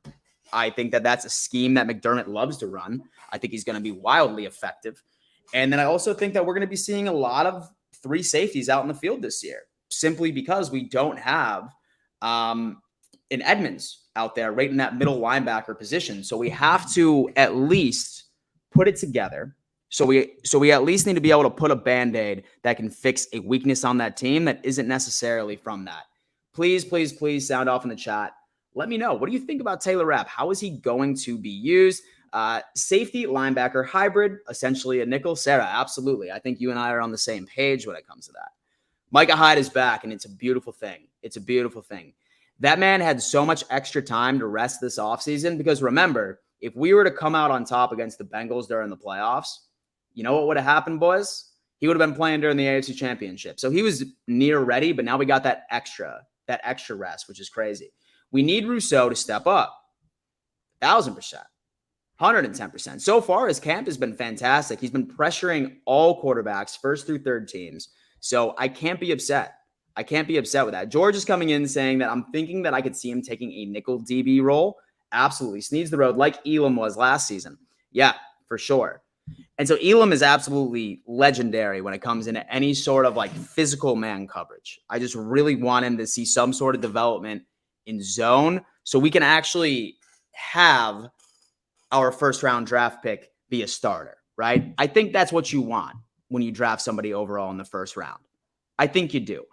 I think that that's a scheme that McDermott loves to run. I think he's going to be wildly effective. And then I also think that we're going to be seeing a lot of 3 safeties out in the field this year, simply because we don't have an Edmonds out there right in that middle linebacker position. So we have to at least put it together. So we at least need to be able to put a Band-Aid that can fix a weakness on that team that isn't necessarily from that. Please, please, please sound off in the chat. Let me know. What do you think about Taylor Rapp? How is he going to be used? Safety, linebacker, hybrid, essentially a nickel. Sarah, absolutely. I think you and I are on the same page when it comes to that. Micah Hyde is back, and it's a beautiful thing. It's a beautiful thing. That man had so much extra time to rest this offseason because remember, if we were to come out on top against the Bengals during the playoffs, you know what would have happened, boys? He would have been playing during the AFC Championship. So he was near ready, but now we got that extra rest, which is crazy. We need Rousseau to step up. 1,000%. 110%. So far, his camp has been fantastic. He's been pressuring all quarterbacks, first through third teams. So I can't be upset. I can't be upset with that. George is coming in saying that I'm thinking that I could see him taking a nickel DB role. Absolutely. Sneeds the road like Elam was last season. Yeah, for sure. And so Elam is absolutely legendary when it comes into any sort of like physical man coverage. I just really want him to see some sort of development in zone so we can actually have our first round draft pick be a starter, right? I think that's what you want when you draft somebody overall in the first round. I think you do.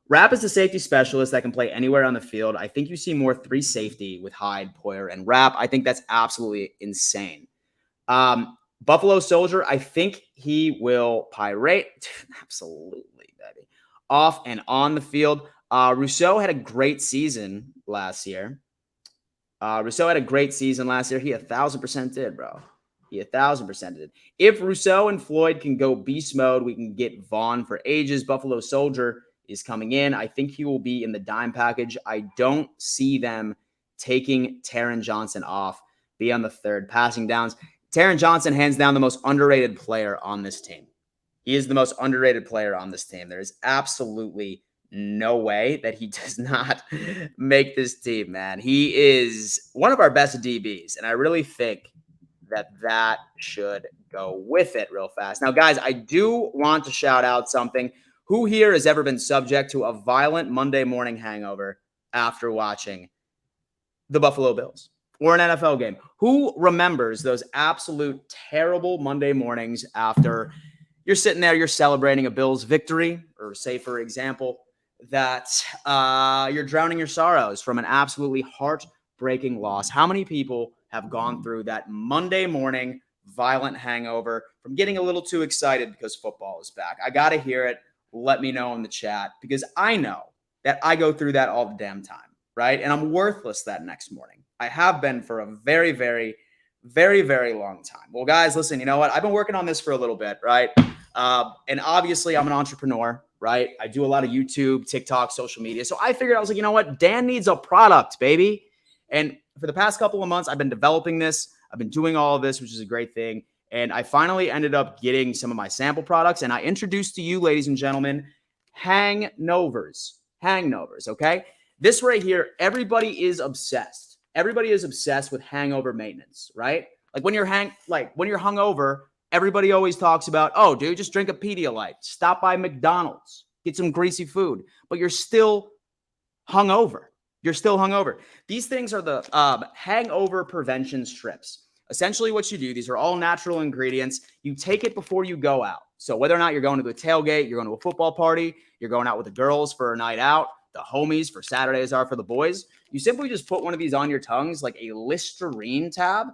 Rapp is a safety specialist that can play anywhere on the field. I think you see more 3 safety with Hyde, Poyer, and Rapp. I think that's absolutely insane. Buffalo Soldier, I think he will pyrate. Absolutely, baby. Off and on the field. Rousseau had a great season last year. He 1,000% did, bro. He 1,000% did. If Rousseau and Floyd can go beast mode, we can get Vaughn for ages. Buffalo Soldier is coming in. I think he will be in the dime package. I don't see them taking Taron Johnson off, be on the third passing downs. Taron Johnson, hands down, the most underrated player on this team. He is the most underrated player on this team. There is absolutely no way that he does not make this team, man. He is one of our best DBs, and I really think that should go with it real fast. Now, guys, I do want to shout out something. Who here has ever been subject to a violent Monday morning hangover after watching the Buffalo Bills or an NFL game? Who remembers those absolute terrible Monday mornings after you're sitting there, you're celebrating a Bills victory, or say, for example, that you're drowning your sorrows from an absolutely heartbreaking loss? How many people have gone through that Monday morning violent hangover from getting a little too excited because football is back? I got to hear it. Let me know in the chat, because I know that I go through that all the damn time, right? And I'm worthless that next morning. I have been for a very, very, very, very long time. Well, guys, listen, you know what? I've been working on this for a little bit, right? And obviously I'm an entrepreneur, right? I do a lot of YouTube, TikTok, social media. So I figured, I was like, you know what? Dan needs a product, baby. And for the past couple of months, I've been developing this. I've been doing all of this, which is a great thing. And I finally ended up getting some of my sample products. And I introduced to you, ladies and gentlemen, Hangnovers. Hangnovers, okay? This right here, everybody is obsessed. Everybody is obsessed with hangover maintenance, right? Like when you're hungover, everybody always talks about, oh, dude, just drink a Pedialyte. Stop by McDonald's. Get some greasy food. But you're still hungover. You're still hungover. These things are the hangover prevention strips. Essentially what you do, these are all natural ingredients. You take it before you go out. So whether or not you're going to a tailgate, you're going to a football party, you're going out with the girls for a night out, the homies for Saturdays are for the boys, you simply just put one of these on your tongues like a Listerine tab.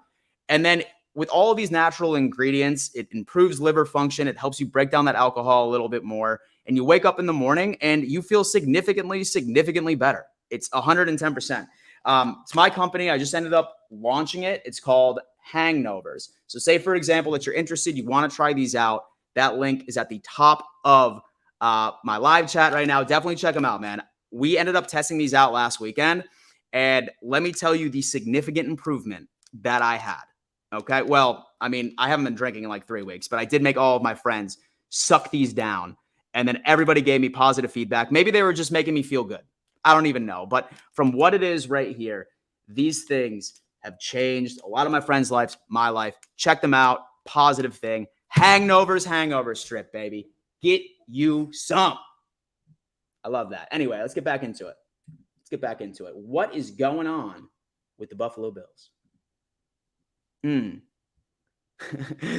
And then with all of these natural ingredients, it improves liver function. It helps you break down that alcohol a little bit more. And you wake up in the morning and you feel significantly, significantly better. It's 110%. It's my company. I just ended up launching it. It's called Hangnovers. So say, for example, that you're interested, you want to try these out. That link is at the top of my live chat right now. Definitely check them out, man. We ended up testing these out last weekend. And let me tell you the significant improvement that I had. Okay. Well, I mean, I haven't been drinking in like 3 weeks, but I did make all of my friends suck these down. And then everybody gave me positive feedback. Maybe they were just making me feel good. I don't even know. But from what it is right here, these things have changed a lot of my friends' lives, my life. Check them out. Positive thing. Hangnovers, hangover strip, baby. Get you some. I love that. Anyway, let's get back into it. What is going on with the Buffalo Bills?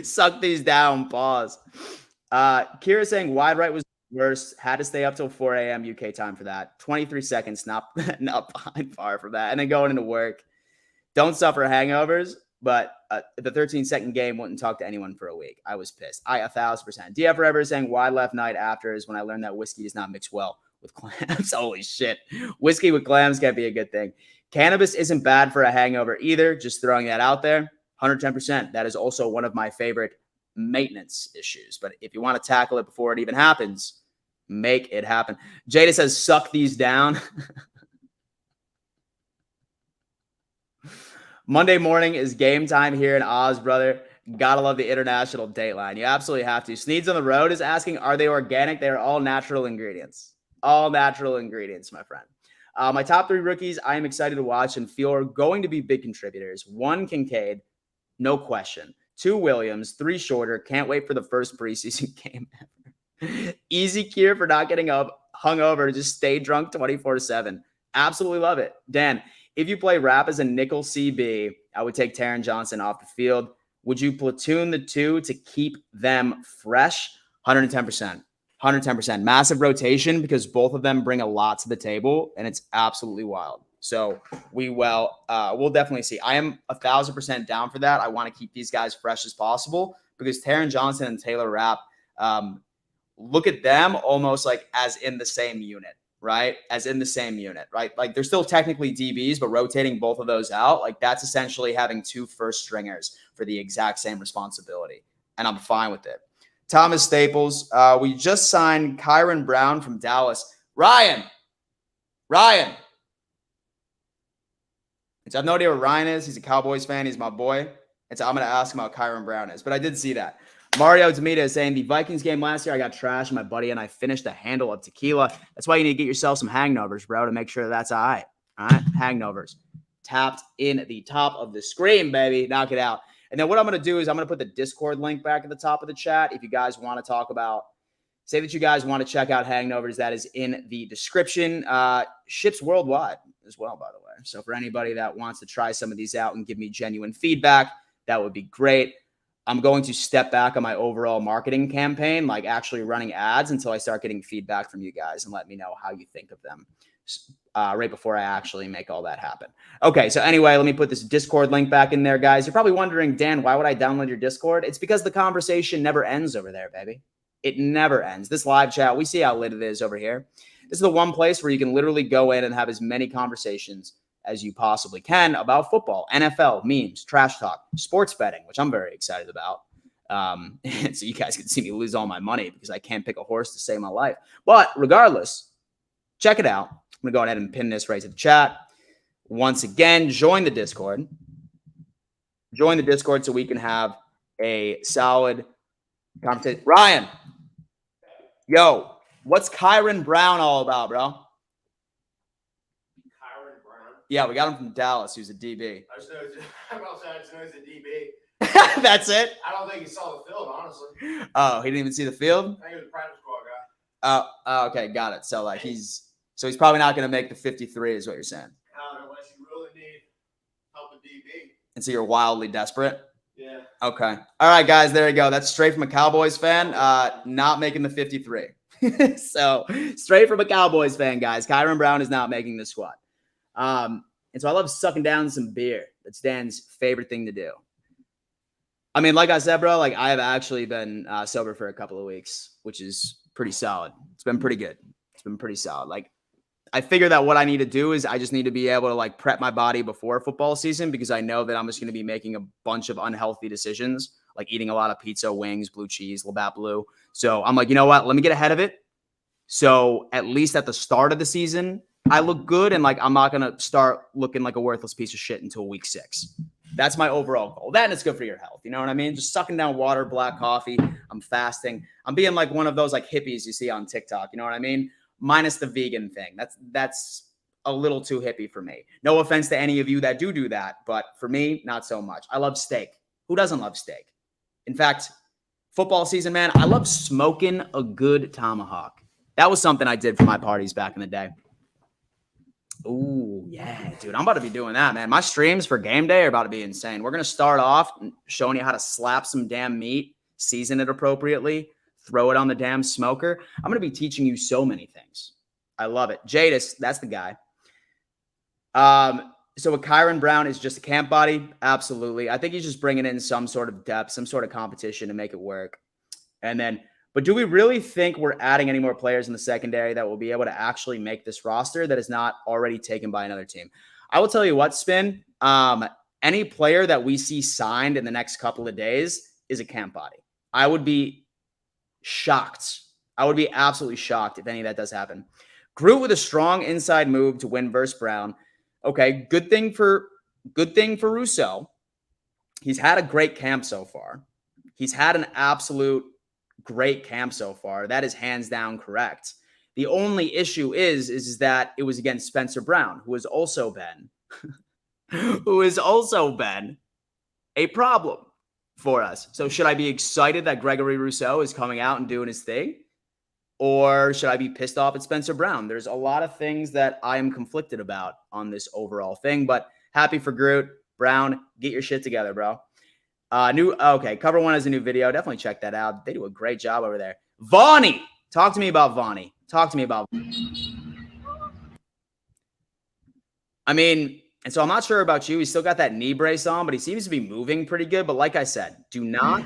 Suck these down. Pause. Kira saying wide right was worse. Had to stay up till 4 a.m. UK time for that. 23 seconds, not behind far from that. And then going into work. Don't suffer hangovers, but the 13-second game wouldn't talk to anyone for a week. I was pissed. 1,000%. DF Forever is saying wide left night after is when I learned that whiskey does not mix well with clams. Holy shit. Whiskey with clams can't be a good thing. Cannabis isn't bad for a hangover either. Just throwing that out there. 110%. That is also one of my favorite maintenance issues. But if you want to tackle it before it even happens, make it happen. Jada says, suck these down. Monday morning is game time here in Oz, brother. Gotta love the international dateline. You absolutely have to. Sneeds on the Road is asking, are they organic? They are all natural ingredients. All natural ingredients, my friend. My top 3 rookies I am excited to watch and feel are going to be big contributors. 1, Kincaid, no question. 2, Williams. 3, Shorter. Can't wait for the first preseason game ever. Easy cure for not getting up hungover. Just stay drunk 24/7. Absolutely love it. Dan, if you play Rap as a nickel CB, I would take Taron Johnson off the field. Would you platoon the 2 to keep them fresh? 110%. 110%. Massive rotation because both of them bring a lot to the table, and it's absolutely wild. So we'll definitely see. I am 1,000% down for that. I want to keep these guys fresh as possible because Taron Johnson and Taylor Rapp, look at them almost like as in the same unit. right, as in the same unit, right? Like they're still technically DBs, but rotating both of those out, like that's essentially having 2 first stringers for the exact same responsibility. And I'm fine with it. Thomas Staples, we just signed Kyron Brown from Dallas. Ryan. I have no idea where Ryan is. He's a Cowboys fan. He's my boy. And so I'm going to ask him how Kyron Brown is. But I did see that. Mario Demita is saying the Vikings game last year, I got trashed. My buddy and I finished a handle of tequila. That's why you need to get yourself some hangovers, bro, to make sure that's all right. All right? Hangovers. Tapped in the top of the screen, baby. Knock it out. And then what I'm going to do is I'm going to put the Discord link back at the top of the chat. If you guys want to talk about, say that you guys want to check out hangovers, that is in the description. Ships worldwide as well, by the way. So for anybody that wants to try some of these out and give me genuine feedback, that would be great. I'm going to step back on my overall marketing campaign, like actually running ads, until I start getting feedback from you guys and let me know how you think of them right before I actually make all that happen. Okay, so anyway, let me put this Discord link back in there, guys. You're probably wondering, Dan, why would I download your Discord? It's because the conversation never ends over there, baby. It never ends. This live chat, we see how lit it is over here. This is the one place where you can literally go in and have as many conversations as you possibly can about football, NFL, memes, trash talk, sports betting, which I'm very excited about. So you guys can see me lose all my money because I can't pick a horse to save my life. But regardless, check it out. I'm going to go ahead and pin this right to the chat. Once again, join the Discord. Join the Discord so we can have a solid conversation. Ryan, yo, what's Kyron Brown all about, bro? Kyron Brown. Yeah, we got him from Dallas. He was a DB. I just know he's a DB. That's it? I don't think he saw the field, honestly. Oh, he didn't even see the field? I think he was a practice squad guy. Oh, okay, got it. So like he's probably not going to make the 53 is what you're saying. Unless you really need help with DB. And so you're wildly desperate? Yeah. Okay. All right, guys, there you go. That's straight from a Cowboys fan, not making the 53. So straight from a Cowboys fan, guys. Kyron Brown is not making the squad. And so I love sucking down some beer. That's Dan's favorite thing to do. I mean, like I said, bro, like I have actually been sober for a couple of weeks, which is pretty solid. It's been pretty good. It's been pretty solid. Like I figure that what I need to do is I just need to be able to like prep my body before football season, because I know that I'm just going to be making a bunch of unhealthy decisions, like eating a lot of pizza, wings, blue cheese, Labatt Blue. So I'm like, you know what? Let me get ahead of it. So at least at the start of the season, I look good, and like I'm not going to start looking like a worthless piece of shit until week 6. That's my overall goal. That and it's good for your health. You know what I mean? Just sucking down water, black coffee. I'm fasting. I'm being like one of those like hippies you see on TikTok. You know what I mean? Minus the vegan thing. That's a little too hippie for me. No offense to any of you that do that, but for me, not so much. I love steak. Who doesn't love steak? In fact, football season, man, I love smoking a good tomahawk. That was something I did for my parties back in the day. Ooh, yeah, dude. I'm about to be doing that, man. My streams for game day are about to be insane. We're going to start off showing you how to slap some damn meat, season it appropriately, throw it on the damn smoker. I'm going to be teaching you so many things. I love it. Jadis, that's the guy. So with Kyron Brown is just a camp body. Absolutely. I think he's just bringing in some sort of depth, some sort of competition to make it work. And then, but do we really think we're adding any more players in the secondary that will be able to actually make this roster that is not already taken by another team? I will tell you what, Spin, any player that we see signed in the next couple of days is a camp body. I would be shocked. I would be absolutely shocked if any of that does happen. Groot with a strong inside move to win versus Brown. Okay, good thing for Rousseau. He's had a great camp so far. He's had an absolute great camp so far. That is hands down correct. The only issue is that it was against Spencer Brown, who has also been a problem for us. So should I be excited that Gregory Rousseau is coming out and doing his thing? Or should I be pissed off at Spencer Brown? There's a lot of things that I am conflicted about on this overall thing, but happy for Groot. Brown, get your shit together, bro. Cover One has a new video. Definitely check that out. They do a great job over there. Vaughnie, talk to me about Vaughnie. I mean, and so I'm not sure about you. He's still got that knee brace on, but he seems to be moving pretty good. But like I said, do not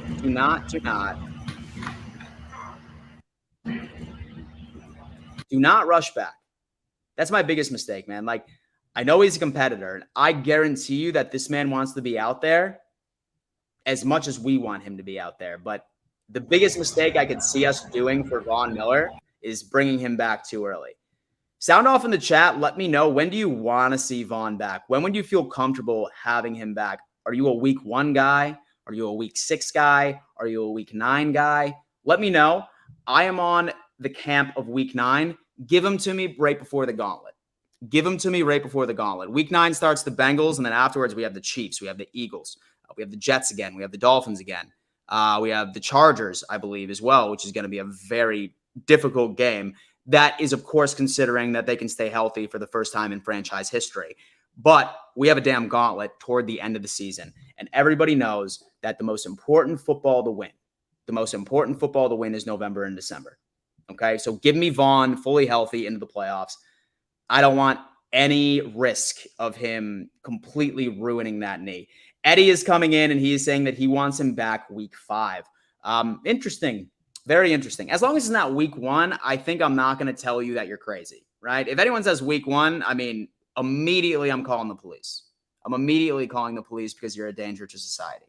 rush back. That's my biggest mistake, man. Like, I know he's a competitor, and I guarantee you that this man wants to be out there as much as we want him to be out there. But the biggest mistake I could see us doing for Von Miller is bringing him back too early. Sound off in the chat. Let me know, when do you want to see Von back? When would you feel comfortable having him back? Are you a week 1 guy? Are you a week 6 guy? Are you a week 9 guy? Let me know. I am on the camp of week 9. Give him to me right before the gauntlet. Give him to me right before the gauntlet. Week 9 starts the Bengals, and then afterwards we have the Chiefs. We have the Eagles. We have the Jets again. We have the Dolphins again. We have the Chargers, I believe, as well, which is going to be a very difficult game. That is, of course, considering that they can stay healthy for the first time in franchise history. But we have a damn gauntlet toward the end of the season. And everybody knows that the most important football to win is November and December. Okay, so give me Vaughn fully healthy into the playoffs. I don't want any risk of him completely ruining that knee. Eddie is coming in and he is saying that he wants him back week 5. Interesting. Very interesting. As long as it's not week 1, I think I'm not going to tell you that you're crazy, right? If anyone says week 1, I mean, immediately I'm calling the police. I'm immediately calling the police because you're a danger to society.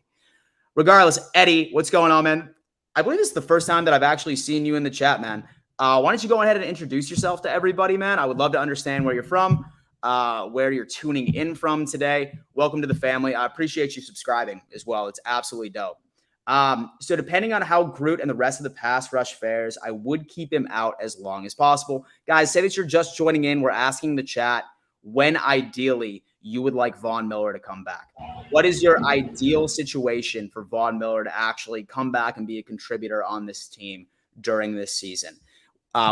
Regardless, Eddie, what's going on, man? I believe this is the first time that I've actually seen you in the chat, man. Why don't you go ahead and introduce yourself to everybody, man? I would love to understand where you're from, where you're tuning in from today. Welcome to the family. I appreciate you subscribing as well. It's absolutely dope. So depending on how Groot and the rest of the pass rush fares, I would keep him out as long as possible. Guys, say that you're just joining in. We're asking the chat when ideally you would like Von Miller to come back. What is your ideal situation for Von Miller to actually come back and be a contributor on this team during this season?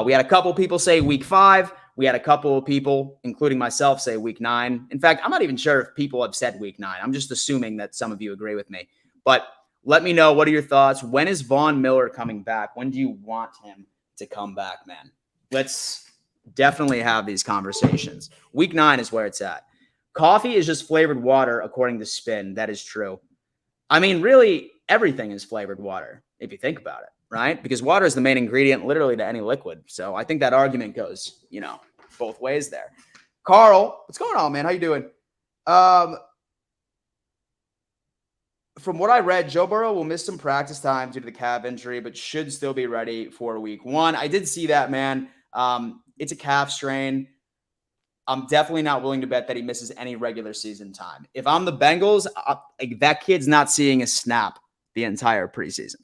We had a couple people say week 5. We had a couple of people, including myself, say week 9. In fact, I'm not even sure if people have said week 9. I'm just assuming that some of you agree with me. But let me know, what are your thoughts? When is Von Miller coming back? When do you want him to come back, man? Let's definitely have these conversations. Week 9 is where it's at. Coffee is just flavored water, according to Spin. That is true. I mean, really, everything is flavored water, if you think about it, right? Because water is the main ingredient literally to any liquid. So I think that argument goes, both ways there. Carl, what's going on, man? How you doing? From what I read, Joe Burrow will miss some practice time due to the calf injury, but should still be ready for week 1. I did see that, man. It's a calf strain. I'm definitely not willing to bet that he misses any regular season time. If I'm the Bengals, that kid's not seeing a snap the entire preseason.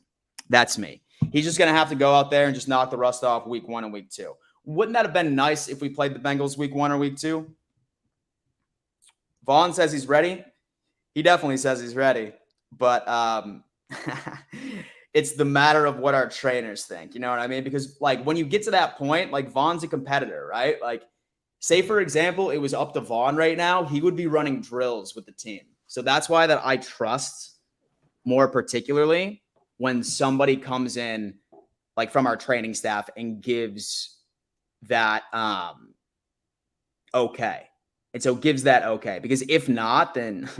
That's me. He's just going to have to go out there and just knock the rust off week 1 and week 2. Wouldn't that have been nice if we played the Bengals week 1 or week 2? Vaughn says he's ready. He definitely says he's ready. But it's the matter of what our trainers think. You know what I mean? Because, when you get to that point, Vaughn's a competitor, right? Say, for example, it was up to Vaughn right now, he would be running drills with the team. So that's why that I trust more particularly when somebody comes in, from our training staff and gives that okay. And so gives that okay. Because if not, then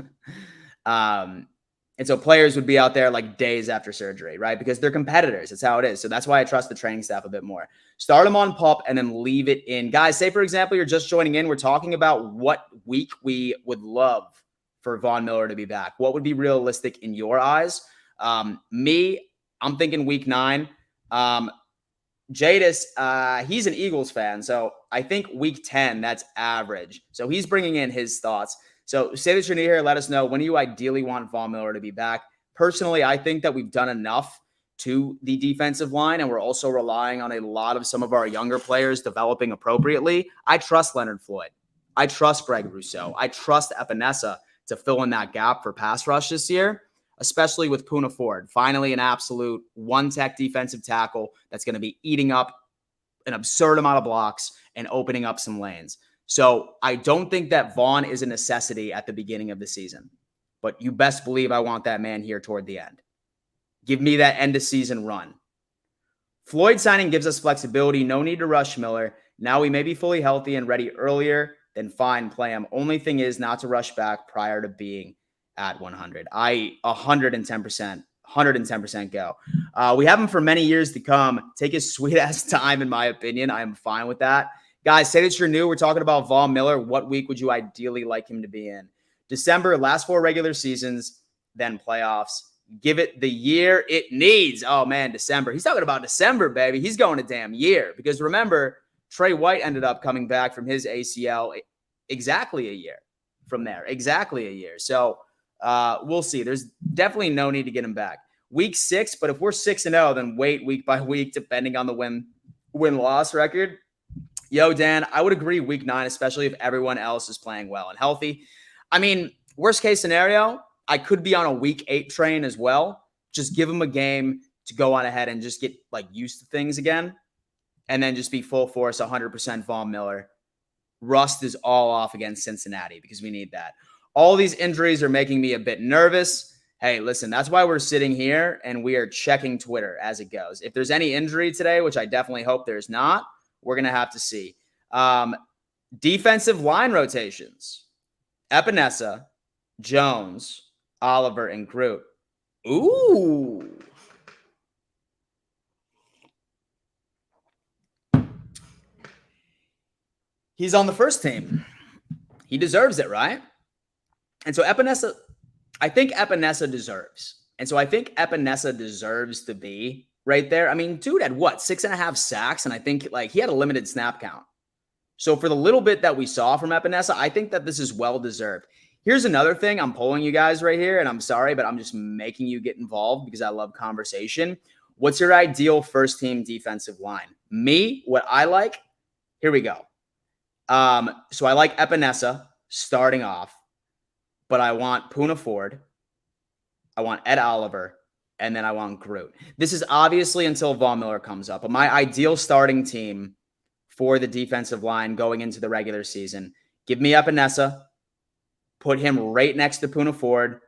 and so players would be out there days after surgery, right? Because they're competitors. That's how it is. So that's why I trust the training staff a bit more. Start them on PUP and then leave it in. Guys, say, for example, you're just joining in. We're talking about what week we would love for Von Miller to be back. What would be realistic in your eyes? Me, I'm thinking week 9. Jadis, he's an Eagles fan. So I think week 10, that's average. So he's bringing in his thoughts. So say that you're new here. Let us know, when do you ideally want Von Miller to be back? Personally, I think that we've done enough to the defensive line, and we're also relying on a lot of some of our younger players developing appropriately. I trust Leonard Floyd. I trust Greg Rousseau. I trust Epinesa to fill in that gap for pass rush this year, especially with Poona Ford. Finally, an absolute one-tech defensive tackle that's going to be eating up an absurd amount of blocks and opening up some lanes. So I don't think that Vaughn is a necessity at the beginning of the season, but you best believe I want that man here toward the end. Give me that end of season run. Floyd signing gives us flexibility. No need to rush Miller. Now we may be fully healthy and ready earlier, then fine, play him. Only thing is not to rush back prior to being at 100. I 110% go. We have him for many years to come. Take his sweet ass time, in my opinion. I am fine with that. Guys, say that you're new. We're talking about Von Miller. What week would you ideally like him to be in? December, last 4 regular seasons, then playoffs. Give it the year it needs. Oh, man, December. He's talking about December, baby. He's going a damn year. Because remember, Trey White ended up coming back from his ACL exactly a year from there. Exactly a year. So we'll see. There's definitely no need to get him back. Week 6, but if we're 6-0, then wait week by week, depending on the win-loss record. Yo, Dan, I would agree week 9, especially if everyone else is playing well and healthy. I mean, worst case scenario, I could be on a week 8 train as well. Just give him a game to go on ahead and just get like used to things again. And then just be full force, 100% Von Miller. Rust is all off against Cincinnati because we need that. All these injuries are making me a bit nervous. Hey, listen, that's why we're sitting here and we are checking Twitter as it goes. If there's any injury today, which I definitely hope there's not, we're going to have to see. Defensive line rotations. Epinesa, Jones, Oliver, and Groot. Ooh. He's on the first team. He deserves it, right? And so Epinesa, I think Epinesa deserves. And so I think Epinesa deserves to be right there. I mean, dude had what, 6.5 sacks? And I think like he had a limited snap count. So for the little bit that we saw from Epinesa, I think that this is well-deserved. Here's another thing. I'm polling you guys right here, and I'm sorry, but I'm just making you get involved because I love conversation. What's your ideal first-team defensive line? Me, what I like, here we go. So I like Epinesa starting off, but I want Poona Ford, I want Ed Oliver, and then I want Groot. This is obviously until Von Miller comes up, but my ideal starting team for the defensive line going into the regular season, give me Epinesa, put him right next to Poona Ford,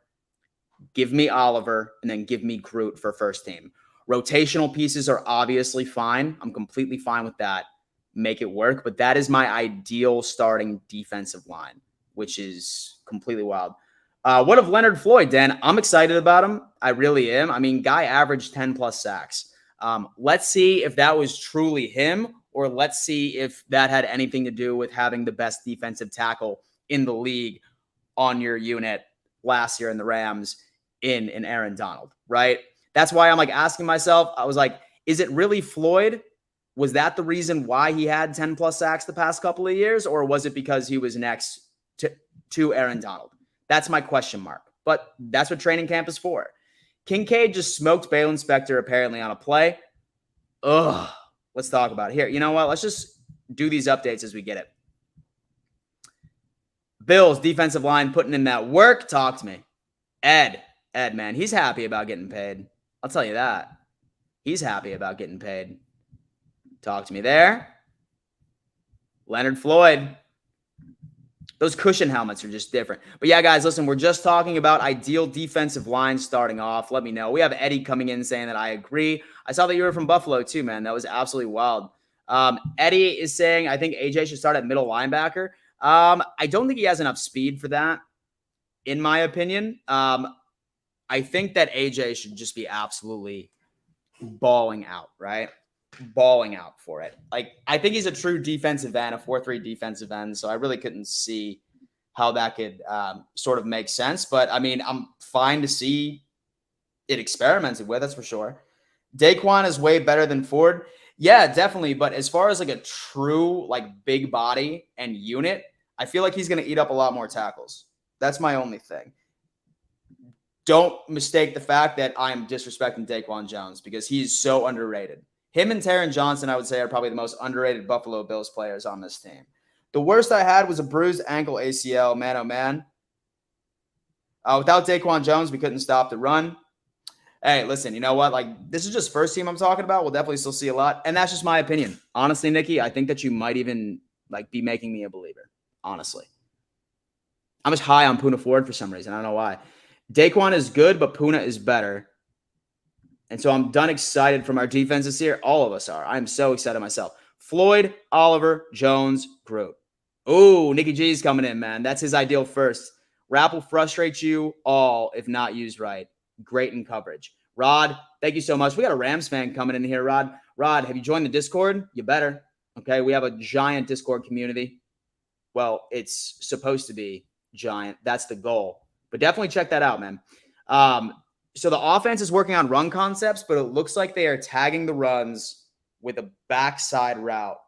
give me Oliver, and then give me Groot for first team. Rotational pieces are obviously fine. I'm completely fine with that. Make it work, but that is my ideal starting defensive line, which is completely wild. What of Leonard Floyd, Dan? I'm excited about him. I really am. I mean, guy averaged 10+ sacks. Let's see if that was truly him, or let's see if that had anything to do with having the best defensive tackle in the league on your unit last year in the Rams in Aaron Donald, right? That's why I'm like asking myself, I was like, is it really Floyd? Was that the reason why he had 10+ sacks the past couple of years? Or was it because he was next to Aaron Donald? That's my question mark. But that's what training camp is for. Kincaid just smoked Balen Spector apparently on a play. Ugh. Let's talk about it. Here, you know what? Let's just do these updates as we get it. Bills defensive line putting in that work. Talk to me. Ed, man, he's happy about getting paid. I'll tell you that. He's happy about getting paid. Talk to me there. Leonard Floyd. Those cushion helmets are just different. But yeah, guys, listen, we're just talking about ideal defensive lines starting off. Let me know. We have Eddie coming in saying that I agree. I saw that you were from Buffalo too, man. That was absolutely wild. Eddie is saying, I think AJ should start at middle linebacker. I don't think he has enough speed for that, in my opinion. I think that AJ should just be absolutely balling out, right? Balling out for it. Like, I think he's a true defensive end, a 4-3 defensive end. So I really couldn't see how that could sort of make sense. But I mean, I'm fine to see it experimented with, that's for sure. Daquan is way better than Ford. Yeah, definitely. But as far as like a true, like big body and unit, I feel like he's going to eat up a lot more tackles. That's my only thing. Don't mistake the fact that I'm disrespecting Daquan Jones because he's so underrated. Him and Taron Johnson, I would say, are probably the most underrated Buffalo Bills players on this team. The worst I had was a bruised ankle ACL. Man, oh, man. Without Daquan Jones, we couldn't stop the run. Hey, listen, you know what? Like, this is just first team I'm talking about. We'll definitely still see a lot. And that's just my opinion. Honestly, Nikki, I think that you might even like be making me a believer. Honestly. I'm just high on Poona Ford for some reason. I don't know why. Daquan is good, but Poona is better. And so I'm done excited from our defenses here. All of us are. I'm so excited myself. Floyd, Oliver, Jones, Groot. Ooh, Nikki G's coming in, man. That's his ideal first. Rap will frustrate you all if not used right. Great in coverage. Rod, thank you so much. We got a Rams fan coming in here, Rod. Rod, have you joined the Discord? You better. Okay. We have a giant Discord community. Well, it's supposed to be giant. That's the goal. But definitely check that out, man. So the offense is working on run concepts, but it looks like they are tagging the runs with a backside route,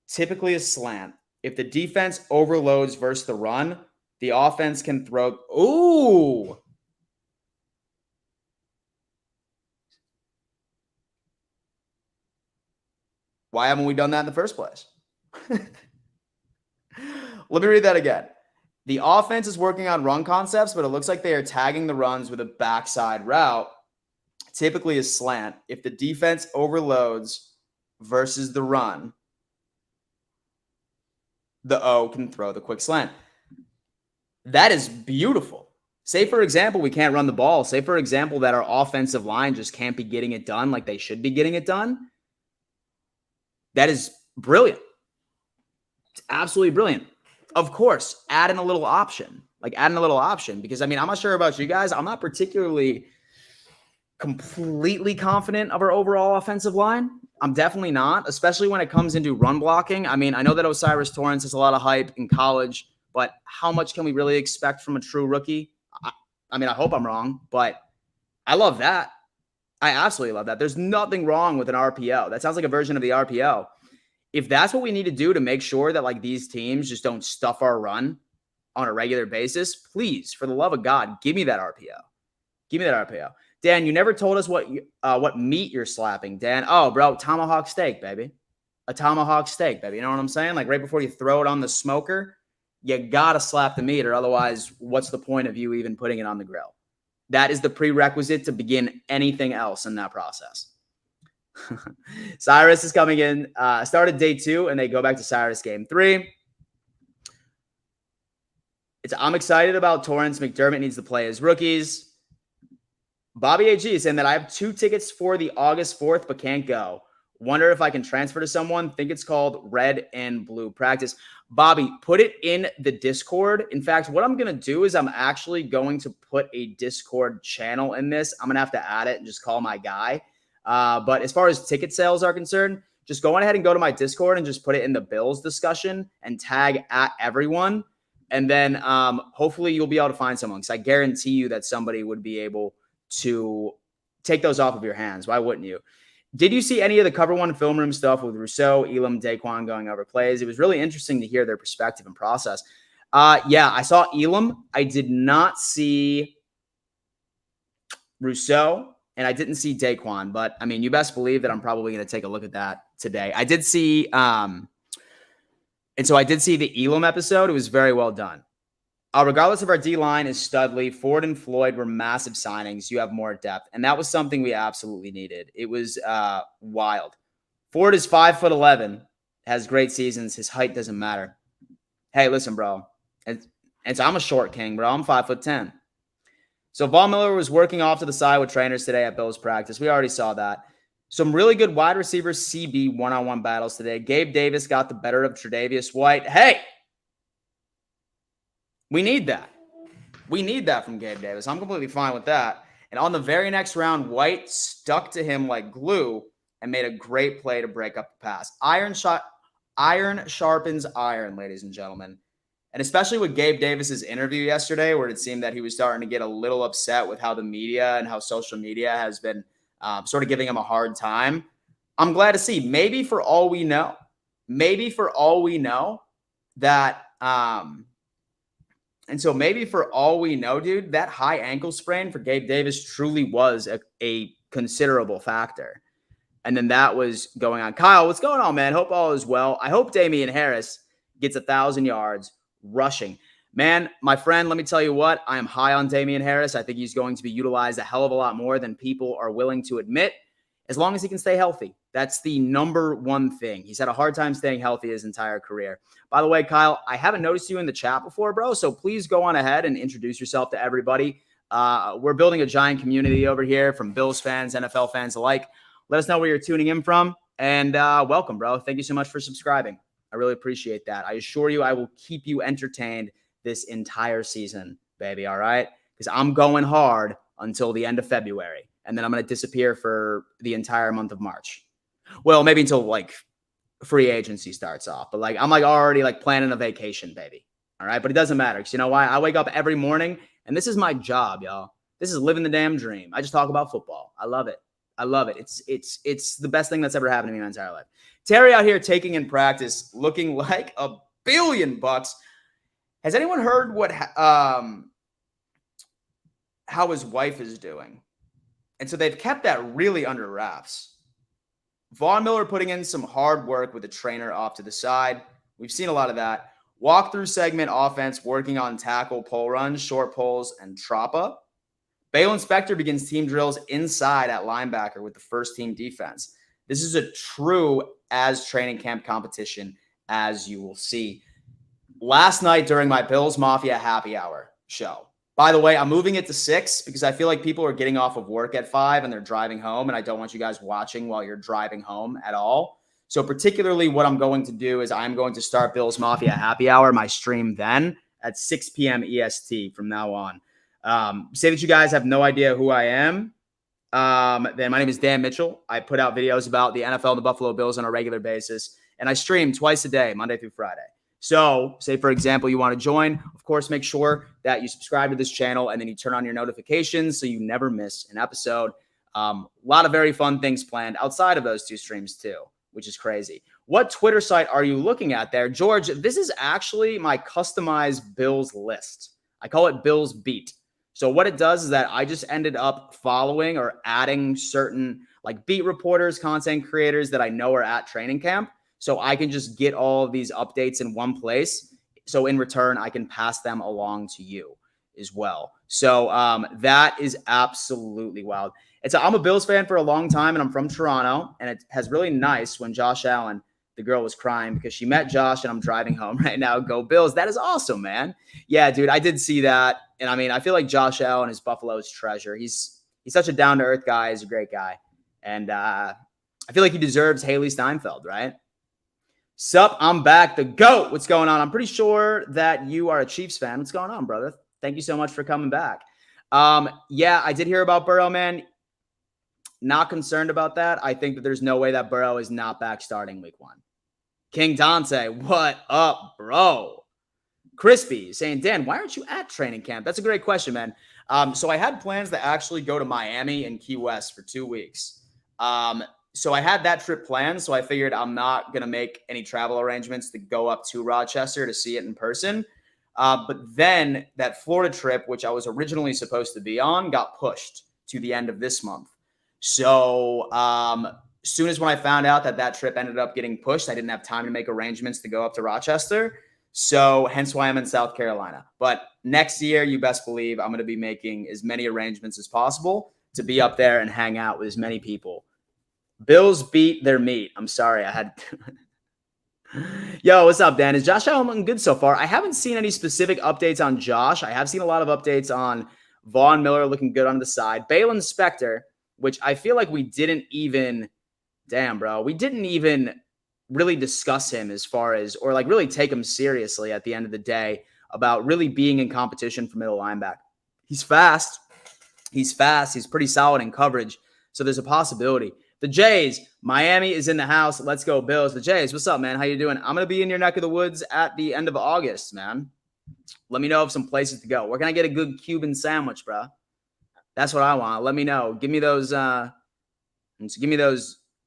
typically a slant. If the defense overloads versus the run, the offense can throw. Ooh. Why haven't we done that in the first place? Let me read that again. The offense is working on run concepts, but it looks like they are tagging the runs with a backside route, typically a slant. If the defense overloads versus the run, the O can throw the quick slant. That is beautiful. Say, for example, we can't run the ball. Say, for example, that our offensive line just can't be getting it done like they should be getting it done. That is brilliant. It's absolutely brilliant. Of course, add in a little option. Because, I mean, I'm not sure about you guys. I'm not particularly completely confident of our overall offensive line. I'm definitely not, especially when it comes into run blocking. I mean, I know that Osiris Torrance has a lot of hype in college, but how much can we really expect from a true rookie? I mean, I hope I'm wrong, but I love that. I absolutely love that. There's nothing wrong with an RPO. That sounds like a version of the RPO. If that's what we need to do to make sure that like these teams just don't stuff our run on a regular basis, please, for the love of God, give me that RPO. Give me that RPO. Dan, you never told us what meat you're slapping, Dan. Oh, bro, tomahawk steak, baby. A tomahawk steak, baby. You know what I'm saying? Like right before you throw it on the smoker, you got to slap the meat, or otherwise, what's the point of you even putting it on the grill? That is the prerequisite to begin anything else in that process. Cyrus is coming in. Started day 2, and they go back to Cyrus game 3. I'm excited about Torrance. McDermott needs to play as rookies. Bobby AG is saying that I have 2 tickets for the August 4th, but can't go. Wonder if I can transfer to someone. Think it's called Red and Blue Practice. Bobby, put it in the Discord. In fact, what I'm going to do is I'm actually going to put a Discord channel in this. I'm going to have to add it and just call my guy. But as far as ticket sales are concerned, just go on ahead and go to my Discord and just put it in the Bills discussion and tag at everyone. And then hopefully you'll be able to find someone, because I guarantee you that somebody would be able to take those off of your hands. Why wouldn't you? Did you see any of the Cover One film room stuff with Rousseau, Elam, Daquan going over plays? It was really interesting to hear their perspective and process. Yeah, I saw Elam. I did not see Rousseau, and I didn't see Daquan. But, I mean, you best believe that I'm probably going to take a look at that today. I did see and so I did see the Elam episode. It was very well done. Regardless of our D-line is Studley, Ford and Floyd were massive signings. You have more depth. And that was something we absolutely needed. It was wild. Ford is 5'11", has great seasons. His height doesn't matter. Hey, listen, bro. And so I'm a short king, bro. I'm 5'10". So Von Miller was working off to the side with trainers today at Bills practice. We already saw that. Some really good wide receiver CB one-on-one battles today. Gabe Davis got the better of Tre'Davious White. Hey! We need that. We need that from Gabe Davis. I'm completely fine with that. And on the very next round, White stuck to him like glue and made a great play to break up the pass. Iron sharpens iron, ladies and gentlemen. And especially with Gabe Davis's interview yesterday, where it seemed that he was starting to get a little upset with how the media and how social media has been sort of giving him a hard time. I'm glad to see. Maybe for all we know that and so maybe for all we know, dude, that high ankle sprain for Gabe Davis truly was a considerable factor. And then that was going on. Kyle, what's going on, man? Hope all is well. I hope Damian Harris gets 1,000 yards rushing. Man, my friend, let me tell you what. I am high on Damian Harris. I think he's going to be utilized a hell of a lot more than people are willing to admit, as long as he can stay healthy. That's the number one thing. He's had a hard time staying healthy his entire career. By the way, Kyle, I haven't noticed you in the chat before, bro, so please go on ahead and introduce yourself to everybody. We're building a giant community over here from Bills fans, NFL fans alike. Let us know where you're tuning in from, and welcome, bro. Thank you so much for subscribing. I really appreciate that. I assure you I will keep you entertained this entire season, baby, all right? Because I'm going hard until the end of February, and then I'm going to disappear for the entire month of March. Well, maybe until like free agency starts off. But like, I'm like already like planning a vacation, baby. All right. But it doesn't matter. Because you know why? I wake up every morning and this is my job, y'all. This is living the damn dream. I just talk about football. I love it. I love it. It's the best thing that's ever happened to me in my entire life. Terry out here taking in practice, looking like $1 billion. Has anyone heard what how his wife is doing? And so they've kept that really under wraps. Von Miller putting in some hard work with the trainer off to the side. We've seen a lot of that. Walkthrough segment offense working on tackle, pull runs, short pulls, and troppa. Balin Spector begins team drills inside at linebacker with the first team defense. This is a true as training camp competition, as you will see. Last night during my Bills Mafia happy hour show. By the way, I'm moving it to 6 because I feel like people are getting off of work at 5 and they're driving home, and I don't want you guys watching while you're driving home at all. So particularly what I'm going to do is I'm going to start Bills Mafia happy hour, my stream then at 6 p.m. EST from now on. Say that you guys have no idea who I am. Then my name is Dan Mitchell. I put out videos about the NFL and the Buffalo Bills on a regular basis, and I stream twice a day, Monday through Friday. So say, for example, you want to join, of course, make sure that you subscribe to this channel and then you turn on your notifications so you never miss an episode. A lot of very fun things planned outside of those 2 streams too, which is crazy. What Twitter site are you looking at there? George, this is actually my customized Bills list. I call it Bills Beat. So what it does is that I just ended up following or adding certain like beat reporters, content creators that I know are at training camp. So I can just get all of these updates in one place. So in return, I can pass them along to you as well. So that is absolutely wild. I'm a Bills fan for a long time, and I'm from Toronto. And it has really nice when Josh Allen, the girl, was crying because she met Josh, and I'm driving home right now. Go Bills. That is awesome, man. Yeah, dude, I did see that. And I mean, I feel like Josh Allen is Buffalo's treasure. He's such a down-to-earth guy. He's a great guy. And I feel like he deserves Haley Steinfeld, right? Sup, I'm back. The GOAT. What's going on? I'm pretty sure that you are a Chiefs fan. What's going on, brother? Thank you so much for coming back. Yeah, I did hear about Burrow, man. Not concerned about that. I think that there's no way that Burrow is not back starting week 1. King Dante, what up, bro? Crispy saying, Dan, why aren't you at training camp? That's a great question, man. So I had plans to actually go to Miami and Key West for 2 weeks. So I had that trip planned. So I figured I'm not going to make any travel arrangements to go up to Rochester to see it in person. But then that Florida trip, which I was originally supposed to be on, got pushed to the end of this month. So as soon as when I found out that that trip ended up getting pushed, I didn't have time to make arrangements to go up to Rochester. So hence why I'm in South Carolina. But next year, you best believe I'm going to be making as many arrangements as possible to be up there and hang out with as many people. Bills beat their meat. I'm sorry. I had Yo, what's up, Dan? Is Josh Allen looking good so far? I haven't seen any specific updates on Josh. I have seen a lot of updates on Von Miller looking good on the side. Balin Spector, which I feel like we didn't even really discuss him as far as, or like really take him seriously at the end of the day about really being in competition for middle linebacker. He's fast. He's pretty solid in coverage. So there's a possibility. The Jays, Miami is in the house. Let's go Bills. The Jays, what's up, man? How you doing? I'm going to be in your neck of the woods at the end of August, man. Let me know of some places to go. Where can I get a good Cuban sandwich, bro? That's what I want. Let me know. Give me those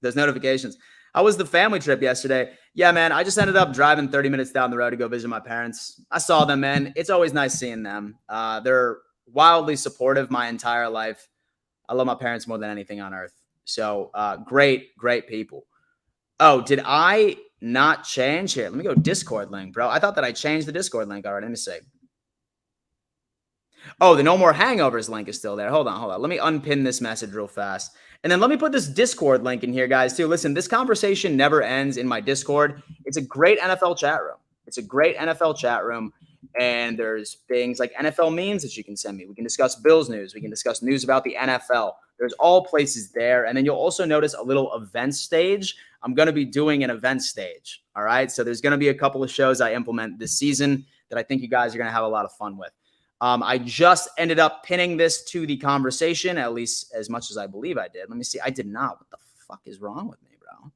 notifications. How was the family trip yesterday? Yeah, man, I just ended up driving 30 minutes down the road to go visit my parents. I saw them, man. It's always nice seeing them. They're wildly supportive my entire life. I love my parents more than anything on earth. So great people. Oh, did I not change here? Let me go Discord link, bro. I thought that I changed the Discord link already. Let me see. Oh, the No More Hangovers link is still there. Hold on. Let me unpin this message real fast. And then let me put this Discord link in here, guys, too. Listen, this conversation never ends in my Discord. It's a great NFL chat room. And there's things like NFL memes that you can send me. We can discuss Bills news. We can discuss news about the NFL. There's all places there. And then you'll also notice a little event stage. I'm going to be doing an event stage. All right. So there's going to be a couple of shows I implement this season that I think you guys are going to have a lot of fun with. I just ended up pinning this to the conversation, at least as much as I believe I did. Let me see. I did not. What the fuck is wrong with me, bro?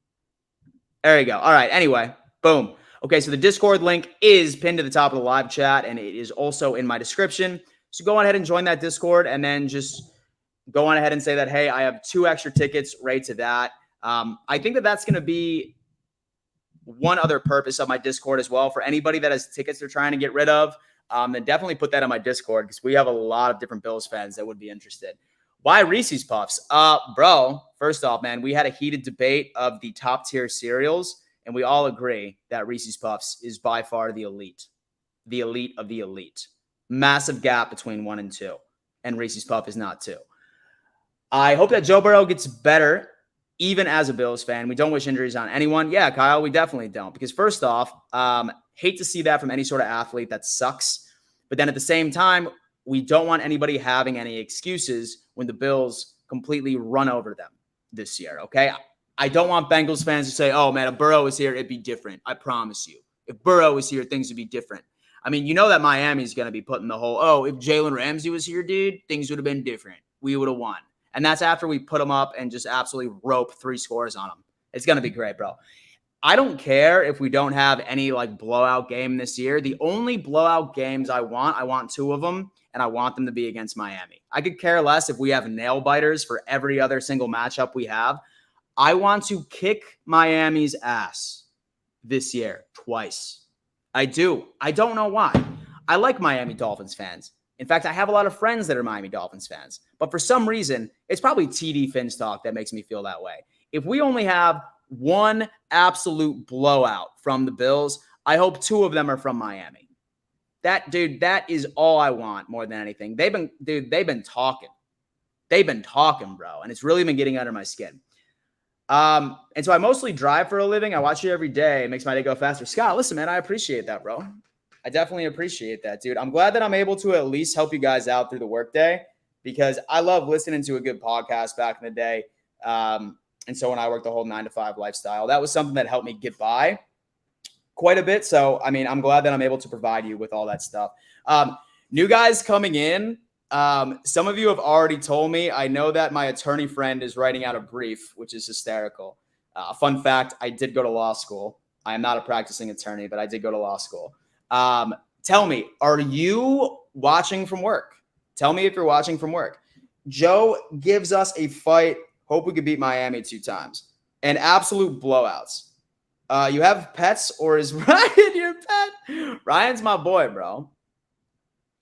There you go. All right. Anyway, boom. Okay, so the Discord link is pinned to the top of the live chat, and it is also in my description. So go on ahead and join that Discord, and then just go on ahead and say that, hey, I have 2 extra tickets right to that. I think that that's going to be one other purpose of my Discord as well. For anybody that has tickets they're trying to get rid of, then definitely put that on my Discord, because we have a lot of different Bills fans that would be interested. Why Reese's Puffs? Bro, first off, man, we had a heated debate of the top tier cereals, and we all agree that Reese's Puffs is by far the elite of the elite. Massive gap between 1 and 2, and Reese's Puff is not 2. I hope that Joe Burrow gets better, even as a Bills fan. We don't wish injuries on anyone. Yeah, Kyle, we definitely don't, because first off, hate to see that from any sort of athlete. That sucks. But then at the same time, we don't want anybody having any excuses when the Bills completely run over them this year, okay? I don't want Bengals fans to say, oh, man, if Burrow was here, it'd be different. I promise you. If Burrow was here, things would be different. I mean, you know that Miami's going to be putting the whole, oh, if Jalen Ramsey was here, dude, things would have been different. We would have won. And that's after we put them up and just absolutely rope 3 scores on them. It's going to be great, bro. I don't care if we don't have any like blowout game this year. The only blowout games I want 2 of them, and I want them to be against Miami. I could care less if we have nail biters for every other single matchup we have. I want to kick Miami's ass this year twice. I do. I don't know why. I like Miami Dolphins fans. In fact, I have a lot of friends that are Miami Dolphins fans. But for some reason, it's probably TD Finstock that makes me feel that way. If we only have one absolute blowout from the Bills, I hope 2 of them are from Miami. That is all I want more than anything. They've been talking. They've been talking, bro. And it's really been getting under my skin. And so I mostly drive for a living. I watch you every day. It makes my day go faster. Scott, listen, man, I appreciate that, bro. I definitely appreciate that, dude. I'm glad that I'm able to at least help you guys out through the workday, because I love listening to a good podcast back in the day. And so when I worked the whole 9-to-5 lifestyle, that was something that helped me get by quite a bit. So, I mean, I'm glad that I'm able to provide you with all that stuff. New guys coming in. Some of you have already told me. I know that my attorney friend is writing out a brief, which is hysterical. Fun fact, I did go to law school. I am not a practicing attorney, but I did go to law school. Tell me, are you watching from work? Tell me if you're watching from work. Joe gives us a fight. Hope we could beat Miami 2 times. And absolute blowouts. You have pets, or is Ryan your pet? Ryan's my boy, bro.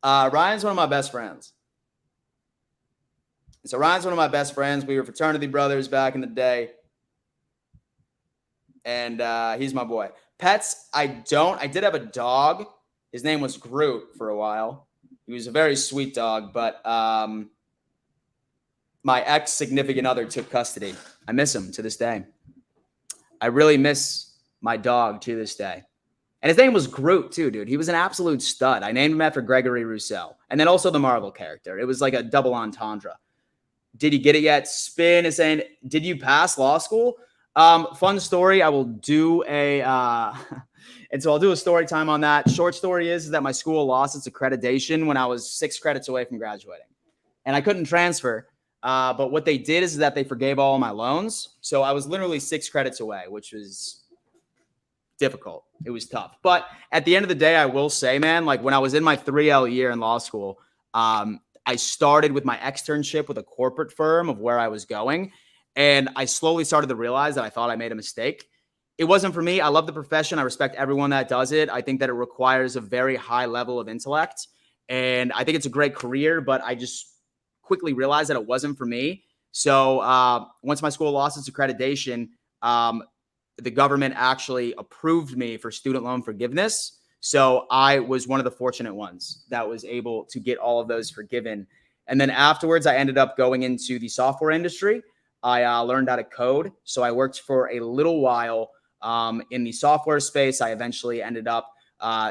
Ryan's one of my best friends. So Ryan's one of my best friends. We were fraternity brothers back in the day. And he's my boy. Pets, I did have a dog. His name was Groot for a while. He was a very sweet dog, but my ex-significant other took custody. I miss him to this day. I really miss my dog to this day. And his name was Groot too, dude. He was an absolute stud. I named him after Gregory Rousseau. And then also the Marvel character. It was like a double entendre. Did you get it yet? Spin is saying, did you pass law school? Fun story. I will do and so I'll do a story time on that. Short story is that my school lost its accreditation when I was 6 credits away from graduating. And I couldn't transfer. But what they did is that they forgave all my loans. So I was literally 6 credits away, which was difficult. It was tough. But at the end of the day, I will say, man, like when I was in my 3L year in law school, I started with my externship with a corporate firm of where I was going. And I slowly started to realize that I thought I made a mistake. It wasn't for me. I love the profession. I respect everyone that does it. I think that it requires a very high level of intellect. And I think it's a great career, but I just quickly realized that it wasn't for me. So once my school lost its accreditation, the government actually approved me for student loan forgiveness. So I was one of the fortunate ones that was able to get all of those forgiven. And then afterwards, I ended up going into the software industry. I learned how to code. So I worked for a little while in the software space. I eventually ended up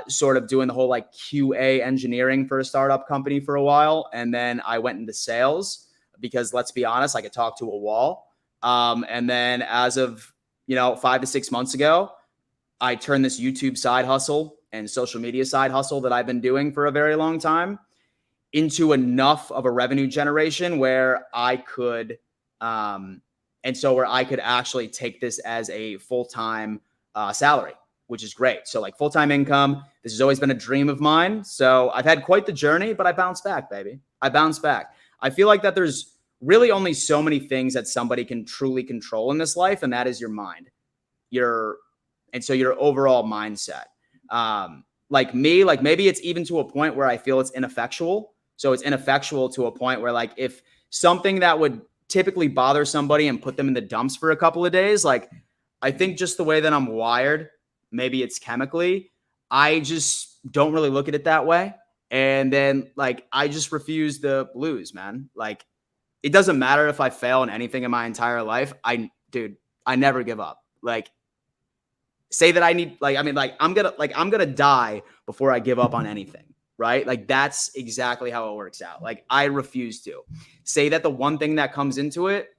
sort of doing the whole like QA engineering for a startup company for a while. And then I went into sales because, let's be honest, I could talk to a wall. And then as of 5 to 6 months ago, I turned this YouTube side hustle and social media side hustle that I've been doing for a very long time into enough of a revenue generation where I could And so where I could actually take this as a full-time salary, which is great. So like full-time income, this has always been a dream of mine. So I've had quite the journey, but I bounced back, baby. I bounced back. I feel like that there's really only so many things that somebody can truly control in this life, and that is your mind, your overall mindset. Like me, like maybe it's even to a point where I feel it's ineffectual. So it's ineffectual to a point where like if something that would typically bother somebody and put them in the dumps for a couple of days, like I think just the way that I'm wired, maybe it's chemically, I just don't really look at it that way. And then like I just refuse to lose, man. Like it doesn't matter if I fail in anything in my entire life. I never give up. Like say that I need, like, I mean, like I'm gonna die before I give up on anything, right? Like that's exactly how it works out. Like I refuse to say that the one thing that comes into it,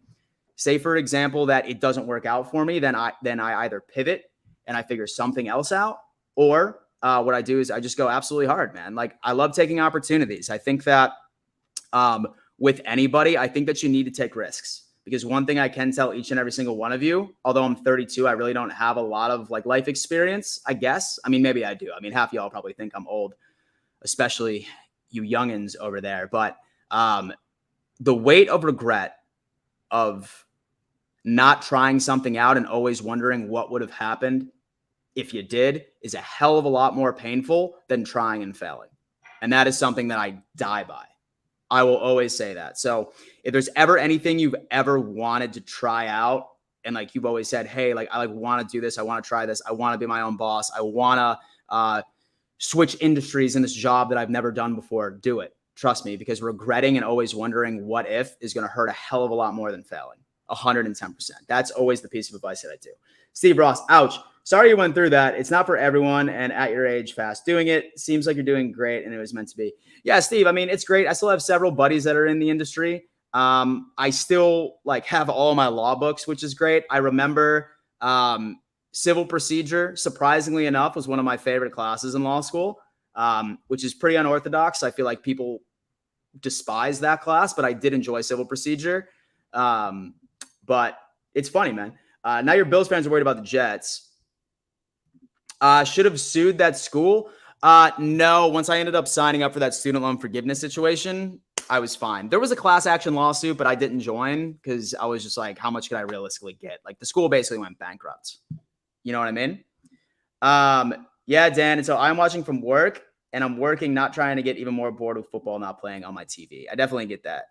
say for example, that it doesn't work out for me, then I either pivot and I figure something else out, or what I do is I just go absolutely hard, man. Like I love taking opportunities. I think that with anybody, I think that you need to take risks. Because one thing I can tell each and every single one of you, although I'm 32, I really don't have a lot of like life experience, I guess. I mean, maybe I do. I mean, half of y'all probably think I'm old, especially you youngins over there. But the weight of regret of not trying something out and always wondering what would have happened if you did is a hell of a lot more painful than trying and failing. And that is something that I die by. I will always say that. So if there's ever anything you've ever wanted to try out and like you've always said, hey, like I like want to do this, I want to try this, I want to be my own boss, I want to switch industries in this job that I've never done before, do it. Trust me, because regretting and always wondering what if is going to hurt a hell of a lot more than failing. 110%. That's always the piece of advice that I do. Steve Ross, ouch. Sorry you went through that. It's not for everyone. And at your age, fast doing it. Seems like you're doing great and it was meant to be. Yeah, Steve, I mean, it's great. I still have several buddies that are in the industry. I still like have all my law books, which is great. I remember civil procedure, surprisingly enough, was one of my favorite classes in law school, which is pretty unorthodox. I feel like people despise that class, but I did enjoy civil procedure. But it's funny, man. Now your Bills fans are worried about the Jets. Should have sued that school. No, once I ended up signing up for that student loan forgiveness situation, I was fine. There was a class action lawsuit, but I didn't join because I was just like, how much could I realistically get? Like the school basically went bankrupt. You know what I mean? Yeah, Dan. And so I'm watching from work and I'm working, not trying to get even more bored with football, not playing on my TV. I definitely get that.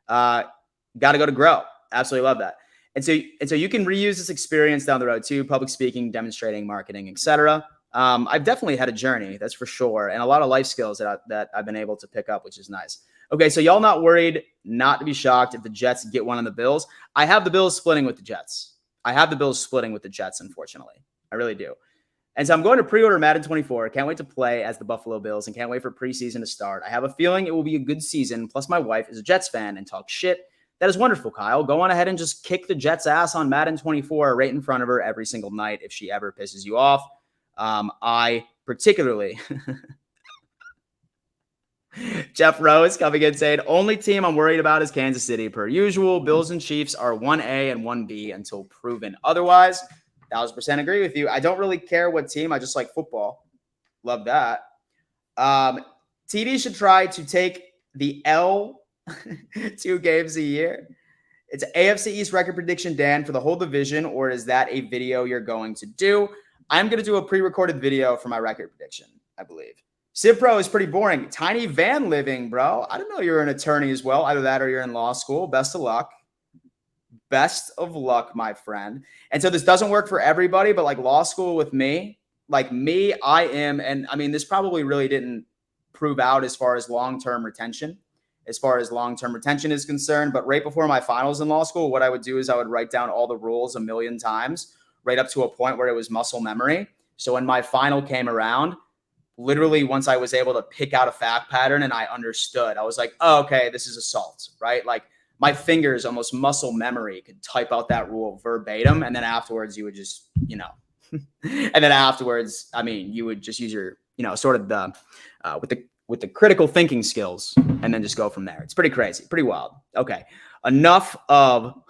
Got to go to grow. Absolutely love that. And so you can reuse this experience down the road too, public speaking, demonstrating, marketing, etc. I've definitely had a journey, that's for sure, and a lot of life skills that I've been able to pick up, which is nice. Okay, so y'all not worried, not to be shocked if the Jets get one of the Bills. I have the Bills splitting with the Jets. Unfortunately. I really do. And so I'm going to pre-order Madden 24. Can't wait to play as the Buffalo Bills and can't wait for preseason to start. I have a feeling it will be a good season. Plus, my wife is a Jets fan and talks shit. That is wonderful, Kyle. Go on ahead and just kick the Jets' ass on Madden 24 right in front of her every single night if she ever pisses you off. I particularly... Jeff Rose coming in saying, only team I'm worried about is Kansas City. Per usual, Bills and Chiefs are 1A and 1B until proven otherwise. 1,000% agree with you. I don't really care what team. I just like football. Love that. TD should try to take the L 2 games a year. It's AFC East record prediction, Dan, for the whole division, or is that a video you're going to do? I'm going to do a pre-recorded video for my record prediction, I believe. Civ Pro is pretty boring. Tiny van living, bro. I don't know you're an attorney as well. Either that or you're in law school. Best of luck. Best of luck, my friend. And so this doesn't work for everybody, but like law school with me, I am, and I mean, this probably really didn't prove out as far as long-term retention is concerned. But right before my finals in law school, what I would do is I would write down all the rules a million times, right up to a point where it was muscle memory. So when my final came around, literally once I was able to pick out a fact pattern and I understood, I was like, oh, okay, this is assault, right? Like my fingers, almost muscle memory, could type out that rule verbatim. And then afterwards you would just, and then afterwards, I mean, you would just use your, sort of the, with the critical thinking skills and then just go from there. It's pretty crazy, pretty wild. Okay. Enough of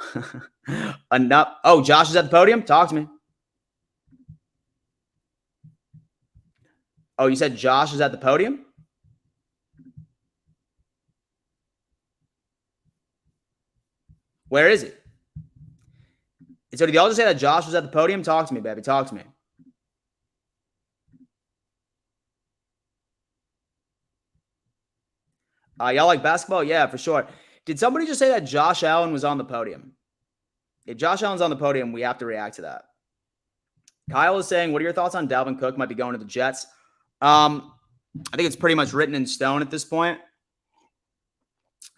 Enough. Oh, Josh is at the podium? Talk to me. Oh, you said Josh is at the podium? Where is he? So did y'all just say that Josh was at the podium? Talk to me, baby. Talk to me. Y'all like basketball? Yeah, for sure. Did somebody just say that Josh Allen was on the podium? If Josh Allen's on the podium, we have to react to that. Kyle is saying, what are your thoughts on Dalvin Cook might be going to the Jets? I think it's pretty much written in stone at this point.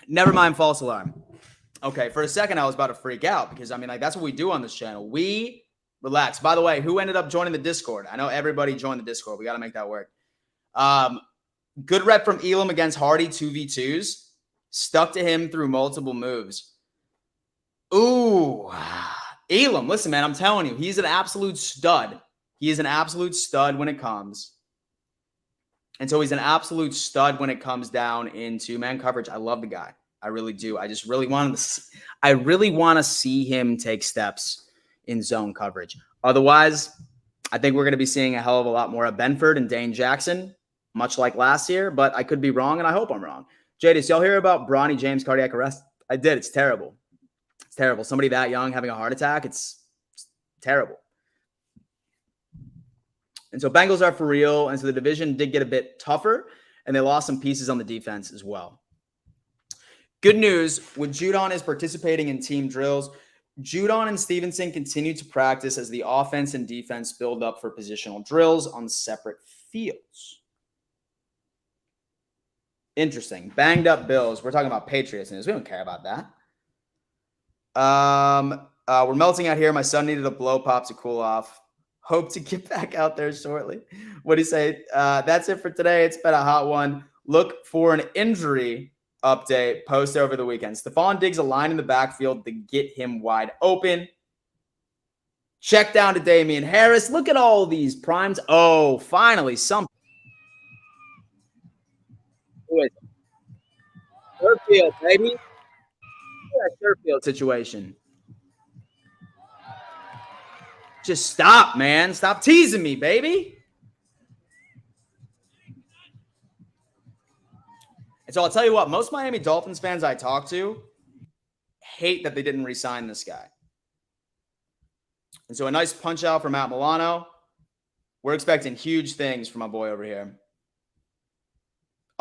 Never mind false alarm. Okay, for a second, I was about to freak out because, I mean, like, that's what we do on this channel. We relax. By the way, who ended up joining the Discord? I know everybody joined the Discord. We got to make that work. Good rep from Elam against Hardy, 2v2s. Stuck to him through multiple moves. Ooh. Elam, listen, man, I'm telling you, he's an absolute stud. He is an absolute stud when it comes. And so he's an absolute stud when it comes down into man coverage. I love the guy. I really do. I just really want to see him take steps in zone coverage. Otherwise, I think we're going to be seeing a hell of a lot more of Benford and Dane Jackson, much like last year, but I could be wrong, and I hope I'm wrong. Jadis, y'all hear about Bronny James cardiac arrest? I did. It's terrible. It's terrible. Somebody that young having a heart attack, it's terrible. And so Bengals are for real, and so the division did get a bit tougher, and they lost some pieces on the defense as well. Good news, when Judon is participating in team drills, Judon and Stevenson continue to practice as the offense and defense build up for positional drills on separate fields. Interesting. Banged up Bills. We're talking about Patriots news. We don't care about that. We're melting out here. My son needed a blow pop to cool off. Hope to get back out there shortly. What do you say? That's it for today. It's been a hot one. Look for an injury update post over the weekend. Stephon Diggs a line in the backfield to get him wide open. Check down to Damian Harris. Look at all these primes. Oh, finally something. Who is it? Sherfield, baby. Look at that Sherfield situation. Just stop, man. Stop teasing me, baby. And so I'll tell you what, most Miami Dolphins fans I talk to hate that they didn't re-sign this guy. And so a nice punch out from Matt Milano. We're expecting huge things from my boy over here.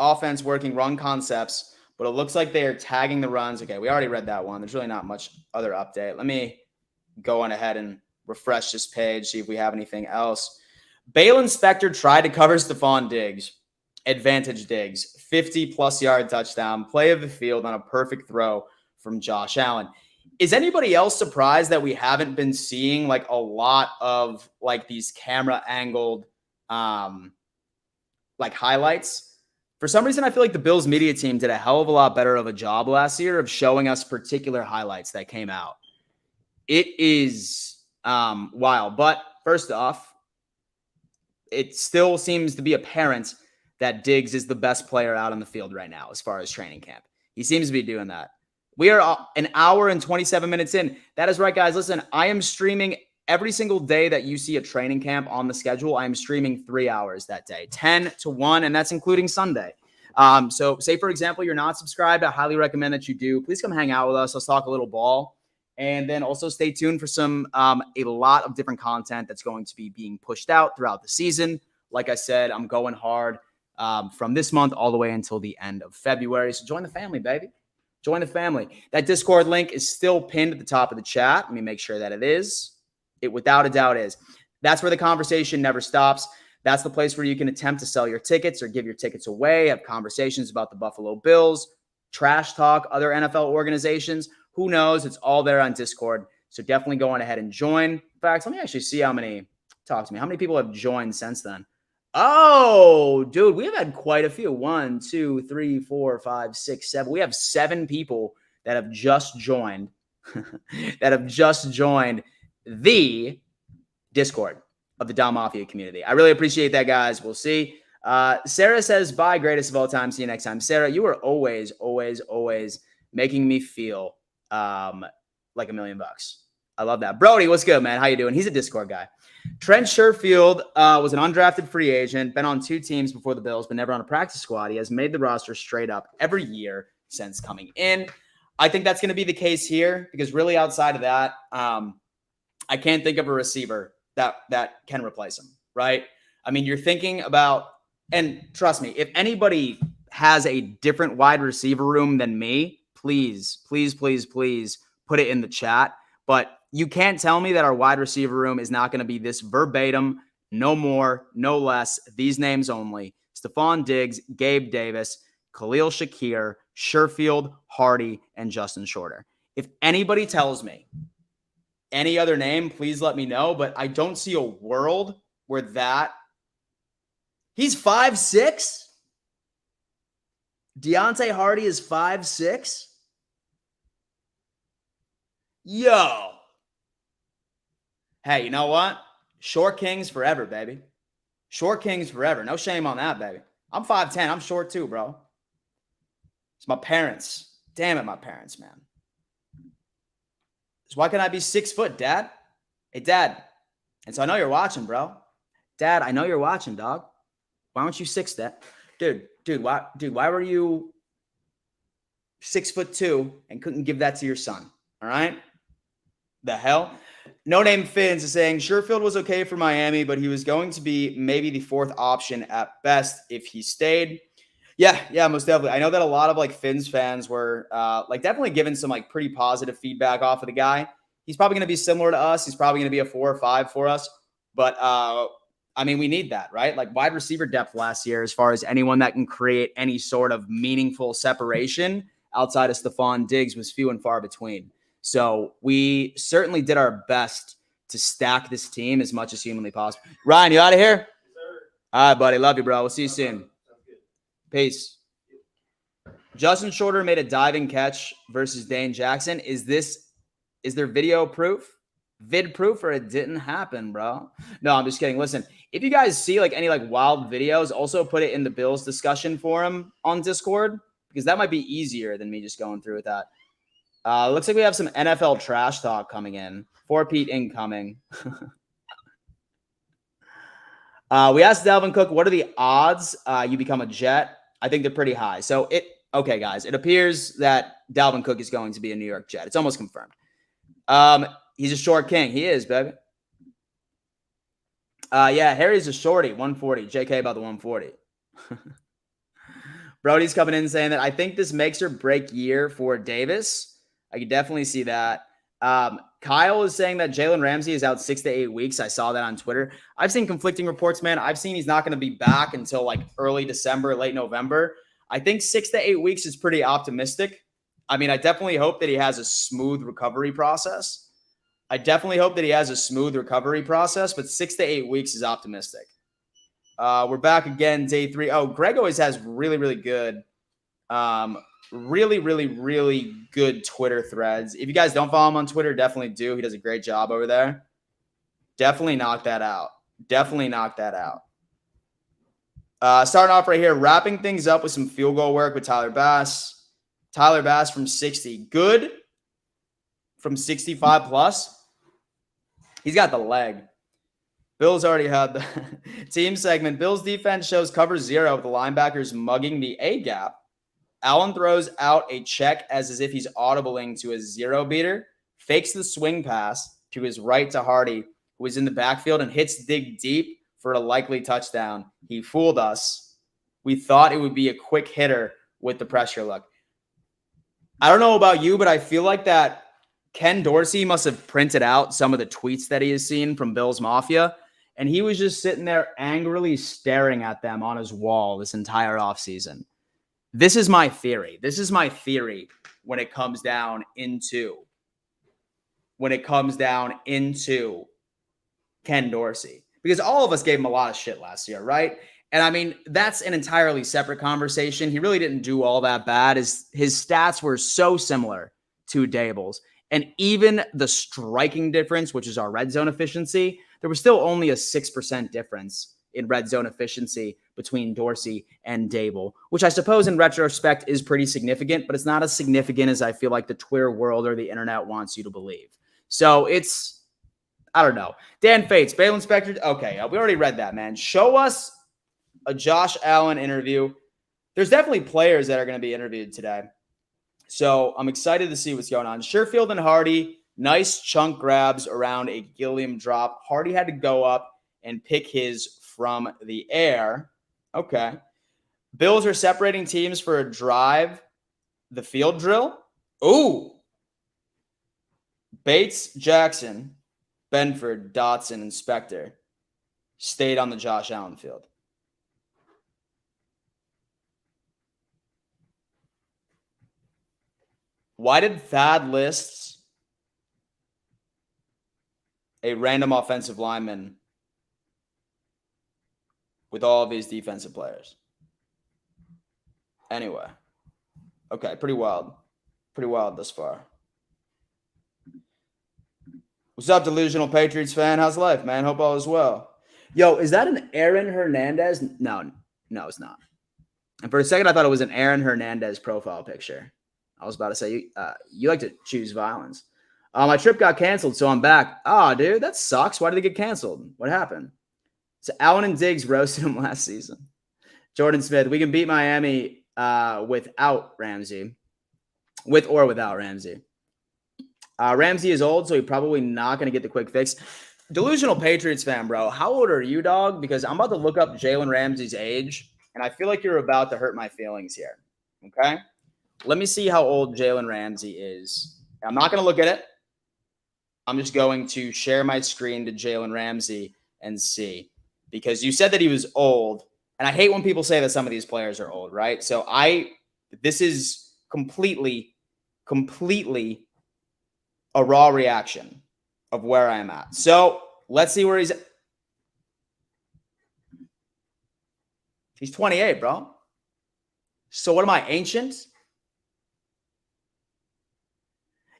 Offense working run concepts, but it looks like they are tagging the runs. Okay, we already read that one. There's really not much other update. Let me go on ahead and refresh this page, see if we have anything else. Balen Spector tried to cover Stephon Diggs. Advantage Diggs, 50-plus yard touchdown, play of the field on a perfect throw from Josh Allen. Is anybody else surprised that we haven't been seeing like a lot of like these camera angled like highlights? For some reason, I feel like the Bills media team did a hell of a lot better of a job last year of showing us particular highlights that came out. It is wild. But first off, it still seems to be apparent that Diggs is the best player out on the field right now as far as training camp. He seems to be doing that. We are an hour and 27 minutes in. That is right, guys. Listen, I am streaming every single day that you see a training camp on the schedule. I am streaming 3 hours that day, 10 to 1, and that's including Sunday. So say, for example, you're not subscribed. I highly recommend that you do. Please come hang out with us. Let's talk a little ball. And then also stay tuned for some a lot of different content that's going to be being pushed out throughout the season. Like I said, I'm going hard from this month all the way until the end of February. So join the family, baby. Join the family. That Discord link is still pinned at the top of the chat. Let me make sure that it is. It without a doubt is. That's where the conversation never stops. That's the place where you can attempt to sell your tickets or give your tickets away, have conversations about the Buffalo Bills, trash talk other NFL organizations. Who knows? It's all there on Discord. So definitely go on ahead and join. In fact, let me actually see how many people have joined since then. Oh, dude, we have had quite a few. 1, 2, 3, 4, 5, 6, 7. We have 7 people that have just joined, the Discord of the Don Mafia community. I really appreciate that, guys. We'll see. Sarah says, bye, greatest of all time. See you next time. Sarah, you are always, always, always making me feel like $1 million. I love that. Brody, what's good, man? How you doing? He's a Discord guy. Trent Sherfield was an undrafted free agent, been on 2 teams before the Bills, but never on a practice squad. He has made the roster straight up every year since coming in. I think that's going to be the case here because really outside of that, I can't think of a receiver that can replace him, right? I mean, you're thinking about, and trust me, if anybody has a different wide receiver room than me, please put it in the chat. But you can't tell me that our wide receiver room is not going to be this verbatim, no more, no less, these names only. Stephon Diggs, Gabe Davis, Khalil Shakir, Sherfield, Hardy, and Justin Shorter. If anybody tells me any other name, please let me know. But I don't see a world where that. He's 5'6". Deontay Hardy is 5'6". Yo. Hey, you know what? Short kings forever, baby. Short kings forever. No shame on that, baby. I'm 5'10". I'm short too, bro. It's my parents. Damn it, my parents, man. So why can't I be 6 foot, Dad? Hey, Dad. And so I know you're watching, bro. Dad, I know you're watching, dog. Why aren't you 6 that? Dude, why were you 6'2" and couldn't give that to your son? All right? The hell? No Name Fins is saying Sherfield was okay for Miami, but he was going to be maybe the 4th option at best if he stayed. Yeah, most definitely. I know that a lot of like Fins fans were like definitely giving some like pretty positive feedback off of the guy. He's probably going to be similar to us. He's probably going to be a 4 or 5 for us. But I mean, we need that, right? Like wide receiver depth last year, as far as anyone that can create any sort of meaningful separation outside of Stephon Diggs was few and far between. So we certainly did our best to stack this team as much as humanly possible. Ryan, you out of here? All right, buddy. Love you, bro. We'll see you soon. Peace. Justin Shorter made a diving catch versus Dane Jackson. Is there video proof? Vid proof, or it didn't happen, bro? No, I'm just kidding. Listen, if you guys see like any like wild videos, also put it in the Bills discussion forum on Discord, because that might be easier than me just going through with that. Looks like we have some NFL trash talk coming in. 4-Pete incoming. We asked Dalvin Cook, what are the odds you become a Jet? I think they're pretty high. So okay, guys, it appears that Dalvin Cook is going to be a New York Jet. It's almost confirmed. He's a short king. He is, baby. Yeah, Harry's a shorty, 140. JK about the 140. Brody's coming in saying that I think this makes or break year for Davis. I could definitely see that. Kyle is saying that Jalen Ramsey is out 6 to 8 weeks. I saw that on Twitter. I've seen conflicting reports, man. I've seen he's not going to be back until like early December, late November. I think 6 to 8 weeks is pretty optimistic. I mean, I definitely hope that he has a smooth recovery process. But 6 to 8 weeks is optimistic. We're back again, day 3. Oh, Greg always has really, really good, really good Twitter threads. If you guys don't follow him on Twitter, definitely do. He does a great job over there. Definitely knock that out. Starting off right here, wrapping things up with some field goal work with Tyler Bass. Tyler Bass from 60. Good from 65 plus. He's got the leg. Bills already had the team segment. Bills defense shows cover 0 with the linebackers mugging the A-gap. Allen throws out a check as if he's audibling to a 0 beater, fakes the swing pass to his right to Hardy, who is in the backfield, and hits Dig deep for a likely touchdown. He fooled us. We thought it would be a quick hitter with the pressure look. I don't know about you, but I feel like that Ken Dorsey must have printed out some of the tweets that he has seen from Bills Mafia, and he was just sitting there angrily staring at them on his wall this entire offseason. This is my theory. When it comes down into Ken Dorsey. Because all of us gave him a lot of shit last year, right? And I mean, that's an entirely separate conversation. He really didn't do all that bad. His stats were so similar to Dable's. And even the striking difference, which is our red zone efficiency, there was still only a 6% difference in red zone efficiency between Dorsey and Dable, which I suppose in retrospect is pretty significant, but it's not as significant as I feel like the Twitter world or the internet wants you to believe. So it's, I don't know. Dan Fates, Bail Inspector. Okay, we already read that, man. Show us a Josh Allen interview. There's definitely players that are going to be interviewed today. So I'm excited to see what's going on. Sherfield and Hardy, nice chunk grabs around a Gilliam drop. Hardy had to go up and pick his from the air. Okay. Bills are separating teams for a drive. The field drill. Ooh. Bates, Jackson, Benford, Dotson, and Spector stayed on the Josh Allen field. Why did Thad list a random offensive lineman with all of these defensive players? Anyway. Okay, pretty wild. Pretty wild thus far. What's up, delusional Patriots fan? How's life, man? Hope all is well. Yo, is that an Aaron Hernandez? No, it's not. And for a second, I thought it was an Aaron Hernandez profile picture. I was about to say, you like to choose violence. My trip got canceled, so I'm back. Oh, dude, that sucks. Why did it get canceled? What happened? So Allen and Diggs roasted him last season. Jordan Smith, we can beat Miami without Ramsey. With or without Ramsey. Ramsey is old, so he's probably not going to get the quick fix. Delusional Patriots fan, bro. How old are you, dog? Because I'm about to look up Jalen Ramsey's age, and I feel like you're about to hurt my feelings here. Okay? Let me see how old Jalen Ramsey is. I'm not going to look at it. I'm just going to share my screen to Jalen Ramsey and see. Because you said that he was old, and I hate when people say that some of these players are old, right? So this is completely a raw reaction of where I am at. So let's see where he's at. He's 28, bro. So what am I, ancient?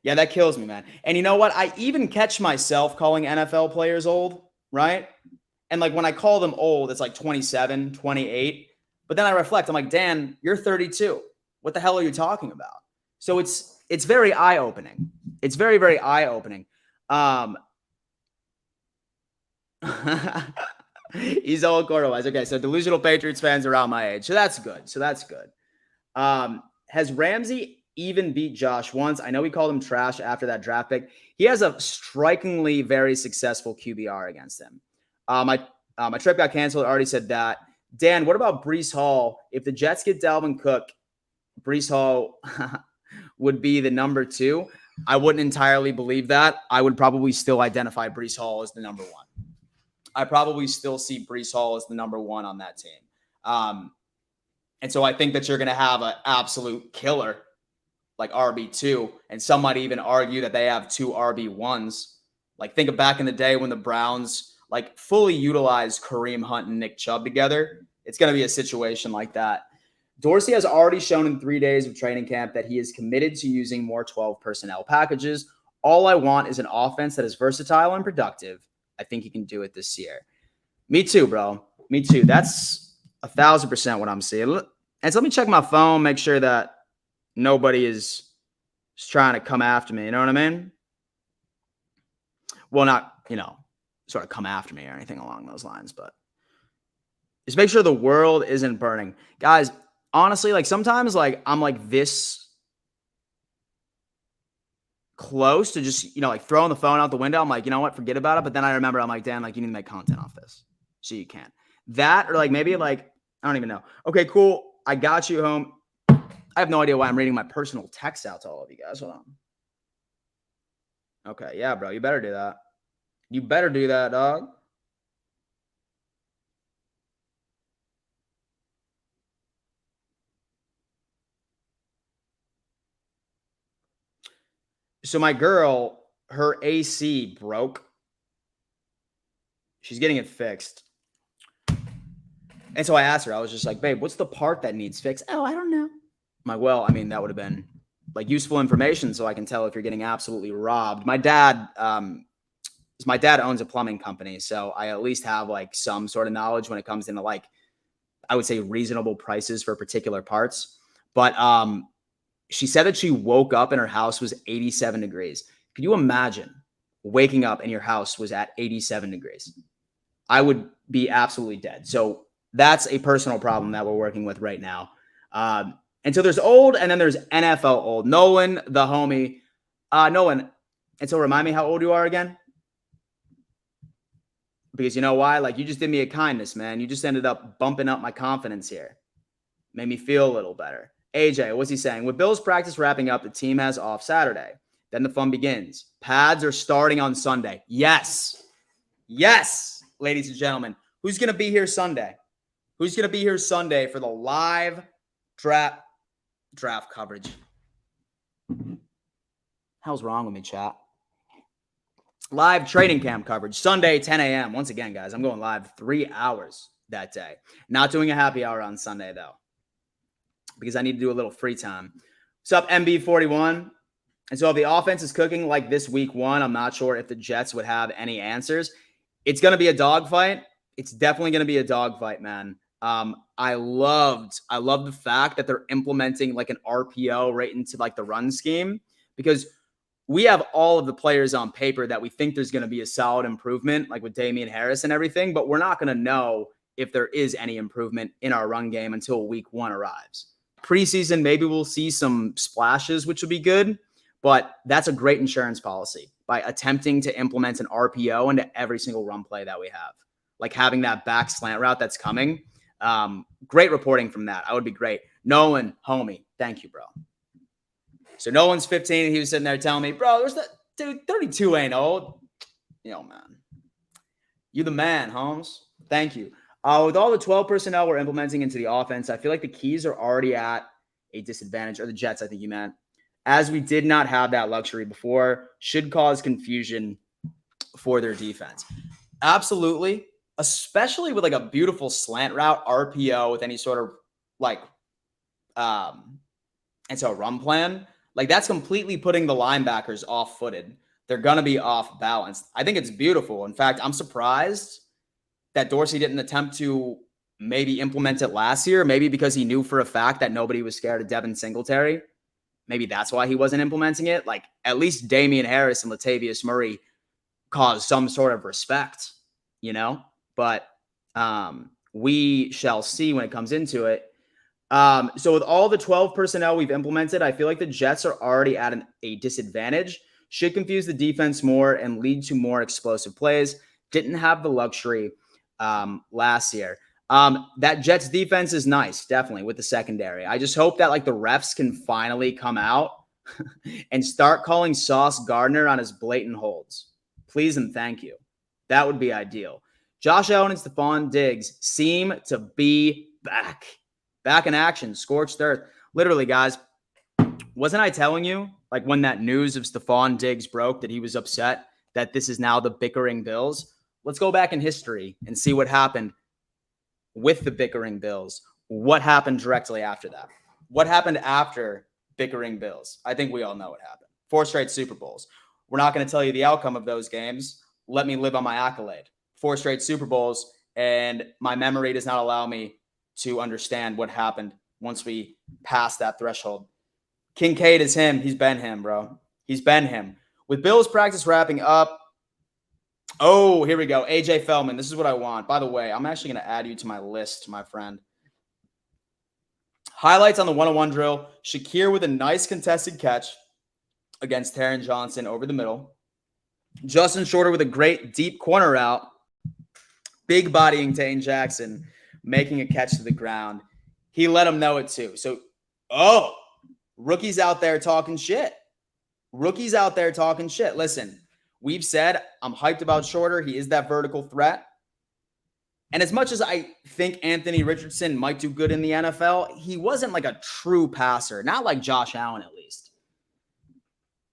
Yeah, that kills me, man. And you know what? I even catch myself calling NFL players old, right? And like when I call them old, it's like 27, 28. But then I reflect. I'm like, Dan, you're 32. What the hell are you talking about? So it's very eye-opening. It's very, very eye-opening. He's old quarter-wise. Okay, so delusional Patriots fans around my age. So that's good. Has Ramsey even beat Josh once? I know we called him trash after that draft pick. He has a strikingly very successful QBR against him. My trip got canceled. I already said that. Dan, what about Breece Hall? If the Jets get Dalvin Cook, Breece Hall would be the number 2. I wouldn't entirely believe that. I would probably still identify Breece Hall as the number 1. I probably still see Breece Hall as the number 1 on that team. And so I think that you're going to have an absolute killer like RB2. And some might even argue that they have 2 RB1s. Like think of back in the day when the Browns like fully utilized Kareem Hunt and Nick Chubb together. It's going to be a situation like that. Dorsey has already shown in 3 days of training camp that he is committed to using more 12 personnel packages. All I want is an offense that is versatile and productive. I think he can do it this year. Me too, bro. Me too. That's 1,000% what I'm seeing. And so let me check my phone, make sure that nobody is trying to come after me. You know what I mean? Well, not, sort of come after me or anything along those lines, but just make sure the world isn't burning. Guys, honestly, like sometimes like I'm like this close to just, like throwing the phone out the window. I'm like, you know what, forget about it. But then I remember I'm like, Dan, like you need to make content off this. So you can't. That or like maybe like, I don't even know. Okay, cool. I got you home. I have no idea why I'm reading my personal text out to all of you guys. Hold on. Okay, yeah, bro. You better do that. You better do that, dog. So my girl, her AC broke. She's getting it fixed. And so I asked her, I was just like, babe, what's the part that needs fixed? Oh, I don't know. I'm like, well, I mean, that would have been like useful information so I can tell if you're getting absolutely robbed. My dad owns a plumbing company, so I at least have like some sort of knowledge when it comes into like, I would say reasonable prices for particular parts. But she said that she woke up and her house was 87 degrees. Could you imagine waking up and your house was at 87 degrees. I would be absolutely dead. So that's a personal problem that we're working with right now. And so there's old, and then there's NFL old. Nolan, the homie. Nolan, and so remind me how old you are again? Because you know why? Like, you just did me a kindness, man. You just ended up bumping up my confidence here. Made me feel a little better. AJ, what's he saying? With Bills practice wrapping up, the team has off Saturday. Then the fun begins. Pads are starting on Sunday. Yes. Yes, ladies and gentlemen. Who's going to be here Sunday? Who's going to be here Sunday for the live draft coverage? Hell's wrong with me, chat? Live training camp coverage, Sunday, 10 a.m. Once again, guys, I'm going live 3 hours that day. Not doing a happy hour on Sunday, though, because I need to do a little free time. What's up, MB41? And so if the offense is cooking like this week one, I'm not sure if the Jets would have any answers. It's going to be a dogfight. It's definitely going to be a dogfight, man. I love the fact that they're implementing like an RPO right into like the run scheme, because we have all of the players on paper that we think there's going to be a solid improvement, like with Damian Harris and everything, but we're not going to know if there is any improvement in our run game until week one arrives. Preseason, maybe we'll see some splashes, which would be good, but that's a great insurance policy by attempting to implement an RPO into every single run play that we have. Like having that back slant route that's coming. Great reporting from that. I would be great. Nolan, homie, thank you, bro. So Nolan's 15, and he was sitting there telling me, bro, there's that dude, 32 ain't old. Yo, man. You the man, Holmes. Thank you. With all the 12 personnel we're implementing into the offense, I feel like the keys are already at a disadvantage, or the Jets, I think you meant, as we did not have that luxury before, should cause confusion for their defense. Absolutely. Especially with like a beautiful slant route, RPO with any sort of like, and so a run plan. Like, that's completely putting the linebackers off-footed. They're going to be off-balanced. I think it's beautiful. In fact, I'm surprised that Dorsey didn't attempt to maybe implement it last year, maybe because he knew for a fact that nobody was scared of Devin Singletary. Maybe that's why he wasn't implementing it. Like, at least Damian Harris and Latavius Murray caused some sort of respect, you know? But we shall see when it comes into it. So with all the 12 personnel we've implemented, I feel like the Jets are already at a disadvantage. Should confuse the defense more and lead to more explosive plays. Didn't have the luxury last year. That Jets defense is nice, definitely, with the secondary. I just hope that like the refs can finally come out and start calling Sauce Gardner on his blatant holds. Please and thank you. That would be ideal. Josh Allen and Stephon Diggs seem to be back. Back in action, scorched earth. Literally, guys, wasn't I telling you, like when that news of Stephon Diggs broke, that he was upset that this is now the bickering Bills? Let's go back in history and see what happened with the bickering Bills. What happened directly after that? What happened after bickering Bills? I think we all know what happened. 4 straight Super Bowls. We're not going to tell you the outcome of those games. Let me live on my accolade. 4 straight Super Bowls, and my memory does not allow me to understand what happened once we passed that threshold. Kincaid is him. He's been him, bro. He's been him. With Bills practice wrapping up. Oh, here we go. AJ Feldman. This is what I want. By the way, I'm actually going to add you to my list, my friend. Highlights on the 101 drill. Shakir with a nice contested catch against Taron Johnson over the middle. Justin Shorter with a great deep corner route. Big bodying Dane Jackson, making a catch to the ground. He let him know it too. So, rookies out there talking shit. Rookies out there talking shit. Listen, we've said I'm hyped about Shorter. He is that vertical threat. And as much as I think Anthony Richardson might do good in the NFL, he wasn't like a true passer, not like Josh Allen at least.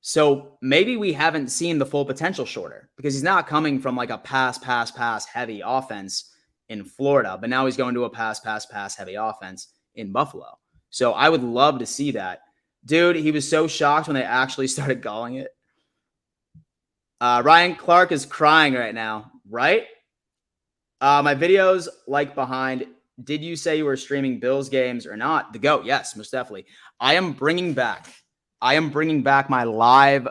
So maybe we haven't seen the full potential Shorter because he's not coming from like a pass heavy offense in Florida, but now he's going to a pass heavy offense in Buffalo. So I would love to see that. Dude, he was so shocked when they actually started calling it. Ryan Clark is crying right now, right? My videos like behind. Did you say you were streaming Bills games or not? The GOAT, yes, most definitely. I am bringing back my live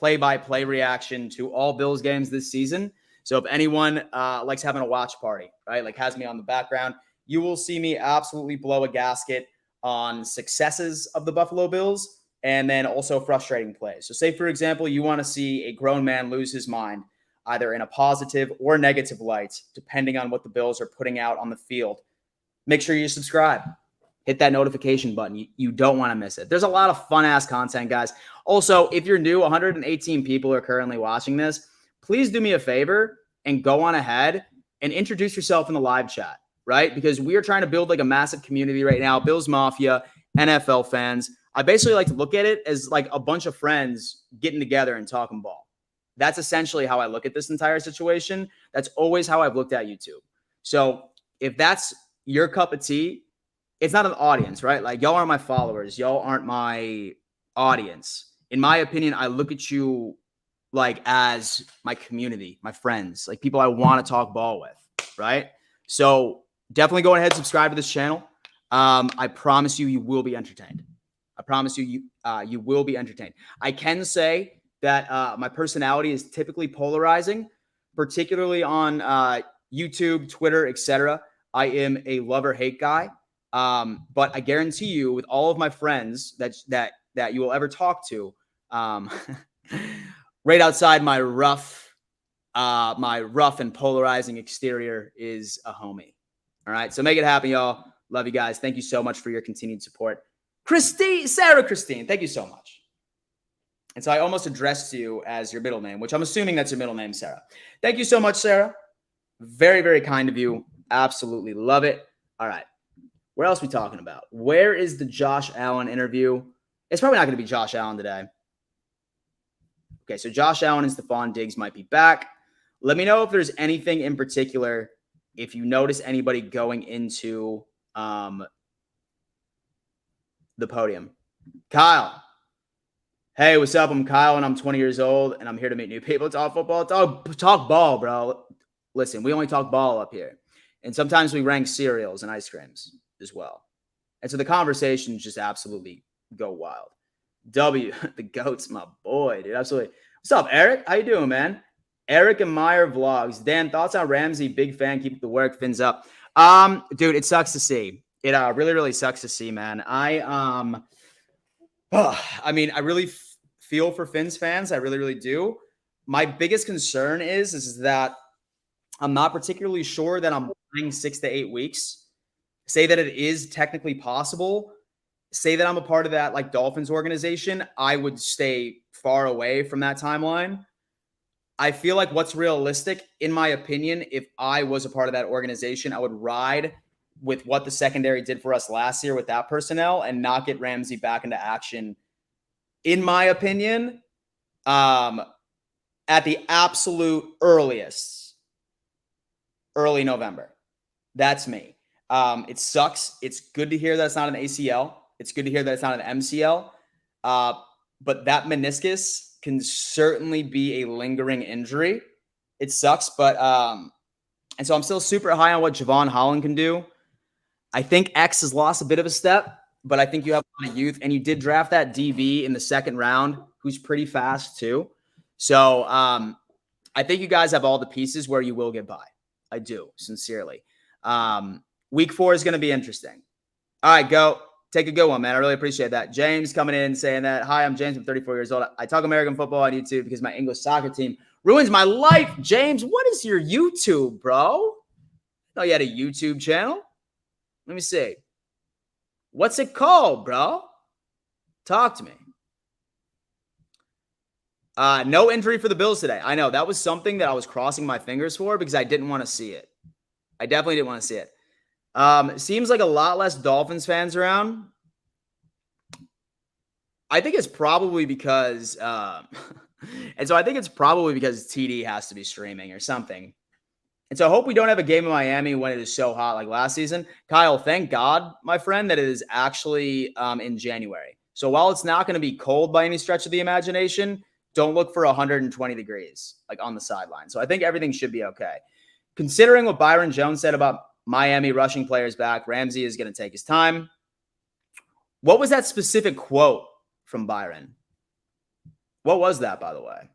play-by-play reaction to all Bills games this season. So if anyone likes having a watch party, right, like has me on the background, you will see me absolutely blow a gasket on successes of the Buffalo Bills and then also frustrating plays. So say, for example, you want to see a grown man lose his mind, either in a positive or negative light, depending on what the Bills are putting out on the field. Make sure you subscribe. Hit that notification button. You don't want to miss it. There's a lot of fun-ass content, guys. Also, if you're new, 118 people are currently watching this. Please do me a favor and go on ahead and introduce yourself in the live chat, right? Because we are trying to build like a massive community right now. Bills Mafia, NFL fans. I basically like to look at it as like a bunch of friends getting together and talking ball. That's essentially how I look at this entire situation. That's always how I've looked at YouTube. So if that's your cup of tea, it's not an audience, right? Like y'all aren't my followers. Y'all aren't my audience. In my opinion, I look at you like as my community, my friends, like people I want to talk ball with, right? So definitely go ahead and subscribe to this channel. I promise you, you will be entertained. I promise you, you will be entertained. I can say that my personality is typically polarizing, particularly on YouTube, Twitter, etc. I am a love-or-hate guy. But I guarantee you, with all of my friends that you will ever talk to, right outside my rough and polarizing exterior is a homie. All right, so make it happen, y'all. Love you guys. Thank you so much for your continued support. Sarah Christine, thank you so much. And so I almost addressed you as your middle name, which I'm assuming that's your middle name, Sarah. Thank you so much, Sarah. Very, very kind of you. Absolutely love it. All right. What else are we talking about? Where is the Josh Allen interview? It's probably not going to be Josh Allen today. Okay, so Josh Allen and Stephon Diggs might be back. Let me know if there's anything in particular, if you notice anybody going into the podium. Kyle. Hey, what's up? I'm Kyle, and I'm 20 years old, and I'm here to meet new people. Talk football. Talk ball, bro. Listen, we only talk ball up here. And sometimes we rank cereals and ice creams as well. And so the conversations just absolutely go wild. W, the GOAT's my boy, dude. Absolutely. What's up, Eric? How you doing, man? Eric and Meyer Vlogs. Dan, thoughts on Ramsey? Big fan. Keep the work. Fins up. Dude, it sucks to see. It really, really sucks to see, man. I mean, I really feel for Fins fans. I really, really do. My biggest concern is that I'm not particularly sure that I'm buying 6 to 8 weeks. Say that it is technically possible. Say that I'm a part of that like Dolphins organization. I would stay far away from that timeline. I feel like what's realistic, in my opinion, if I was a part of that organization, I would ride with what the secondary did for us last year with that personnel and not get Ramsey back into action, in my opinion, at the absolute earliest, early November. That's me. It sucks. It's good to hear that it's not an ACL. It's good to hear that it's not an MCL. But that meniscus can certainly be a lingering injury. It sucks, but and so I'm still super high on what Javon Holland can do. I think X has lost a bit of a step, but I think you have a lot of youth, and you did draft that DB in the second round, who's pretty fast too. So I think you guys have all the pieces where you will get by. I do, sincerely. Week 4 is going to be interesting. All right, go. Take a good one, man. I really appreciate that. James coming in saying that, hi, I'm James. I'm 34 years old. I talk American football on YouTube because my English soccer team ruins my life. James, what is your YouTube, bro? Oh, you had a YouTube channel? Let me see. What's it called, bro? Talk to me. No injury for the Bills today. I know. That was something that I was crossing my fingers for because I didn't want to see it. I definitely didn't want to see it. Seems like a lot less Dolphins fans around. I think it's probably because, and so I think it's probably because TD has to be streaming or something. And so I hope we don't have a game in Miami when it is so hot like last season. Kyle, thank God, my friend, that it is actually in January. So while it's not going to be cold by any stretch of the imagination, don't look for 120 degrees like on the sideline. So I think everything should be okay. Considering what Byron Jones said about Miami rushing players back, Ramsey is going to take his time. What was that specific quote from Byron? What was that, by the way?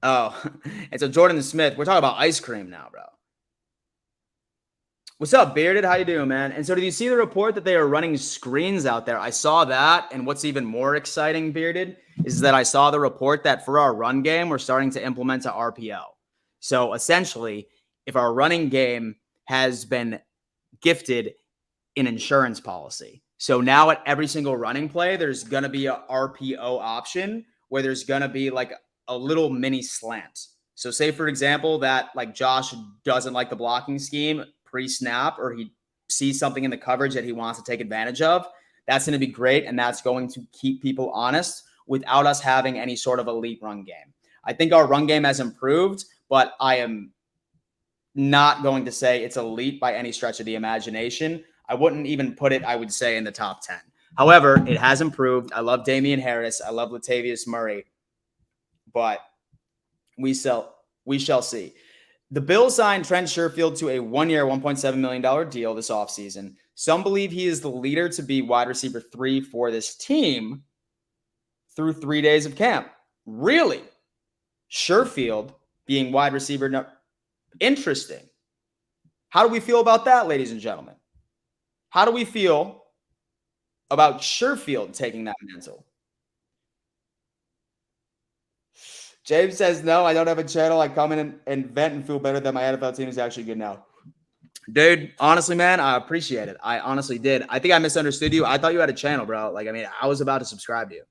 Oh, and so Jordan Smith, we're talking about ice cream now, bro. What's up, Bearded? How you doing, man? And so did you see the report that they are running screens out there? I saw that, and what's even more exciting, Bearded, is that I saw the report that for our run game, we're starting to implement a RPO. So essentially, if our running game has been gifted an insurance policy. So now at every single running play, there's going to be a RPO option where there's going to be like a little mini slant. So say, for example, that like Josh doesn't like the blocking scheme pre-snap, or he sees something in the coverage that he wants to take advantage of. That's going to be great. And that's going to keep people honest without us having any sort of elite run game. I think our run game has improved, but I am not going to say it's elite by any stretch of the imagination. I wouldn't even put it, I would say, in the top 10. However, it has improved. I love Damian Harris. I love Latavius Murray. But we shall see. The Bills signed Trent Sherfield to a one-year, $1.7 million deal this offseason. Some believe he is the leader to be wide receiver 3 for this team through 3 days of camp. Really? Sherfield being wide receiver number. Interesting. How do we feel about that, ladies and gentlemen? How do we feel about Sherfield taking that mantle? James says, no, I don't have a channel. I come in and vent and feel better that my NFL team is actually good now. Dude, honestly, man, I appreciate it. I honestly did. I think I misunderstood you. I thought you had a channel, bro. Like, I mean, I was about to subscribe to you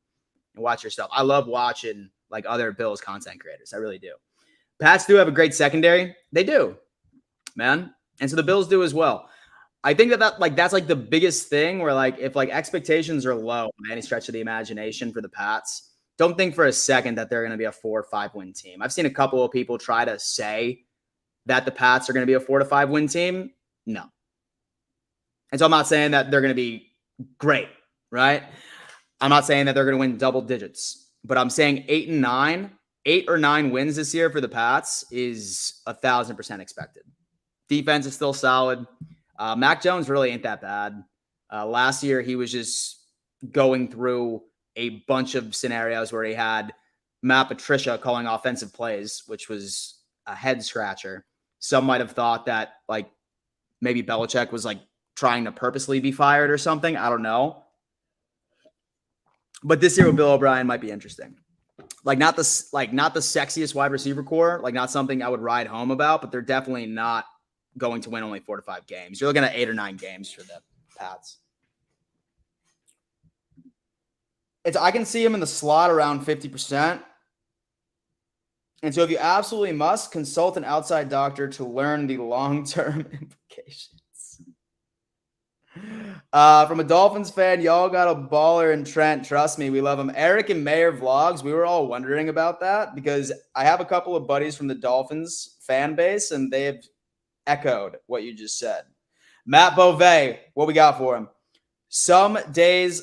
and watch your stuff. I love watching like other Bills content creators. I really do. Pats do have a great secondary. They do, man. And so the Bills do as well. I think that's like the biggest thing where like if like expectations are low by any stretch of the imagination for the Pats, don't think for a second that they're going to be a 4 or 5 win team. I've seen a couple of people try to say that the Pats are going to be a 4 to 5 win team. No. And so I'm not saying that they're going to be great, right? I'm not saying that they're going to win double digits, but I'm saying 8 or 9 wins this year for the Pats is 1,000% expected. Defense is still solid. Mac Jones really ain't that bad. Last year, he was just going through a bunch of scenarios where he had Matt Patricia calling offensive plays, which was a head scratcher. Some might have thought that like maybe Belichick was like trying to purposely be fired or something. I don't know. But this year with Bill O'Brien might be interesting. Like not the sexiest wide receiver core, like not something I would ride home about, but they're definitely not going to win only 4 to 5 games. You're looking at 8 or 9 games for the Pats. I can see him in the slot around 50%. And so if you absolutely must, consult an outside doctor to learn the long-term implications. From a Dolphins fan, y'all got a baller in Trent. Trust me, we love him. Eric and Mayor Vlogs, we were all wondering about that because I have a couple of buddies from the Dolphins fan base, and they have echoed what you just said. Matt Beauvais, what we got for him? Someday,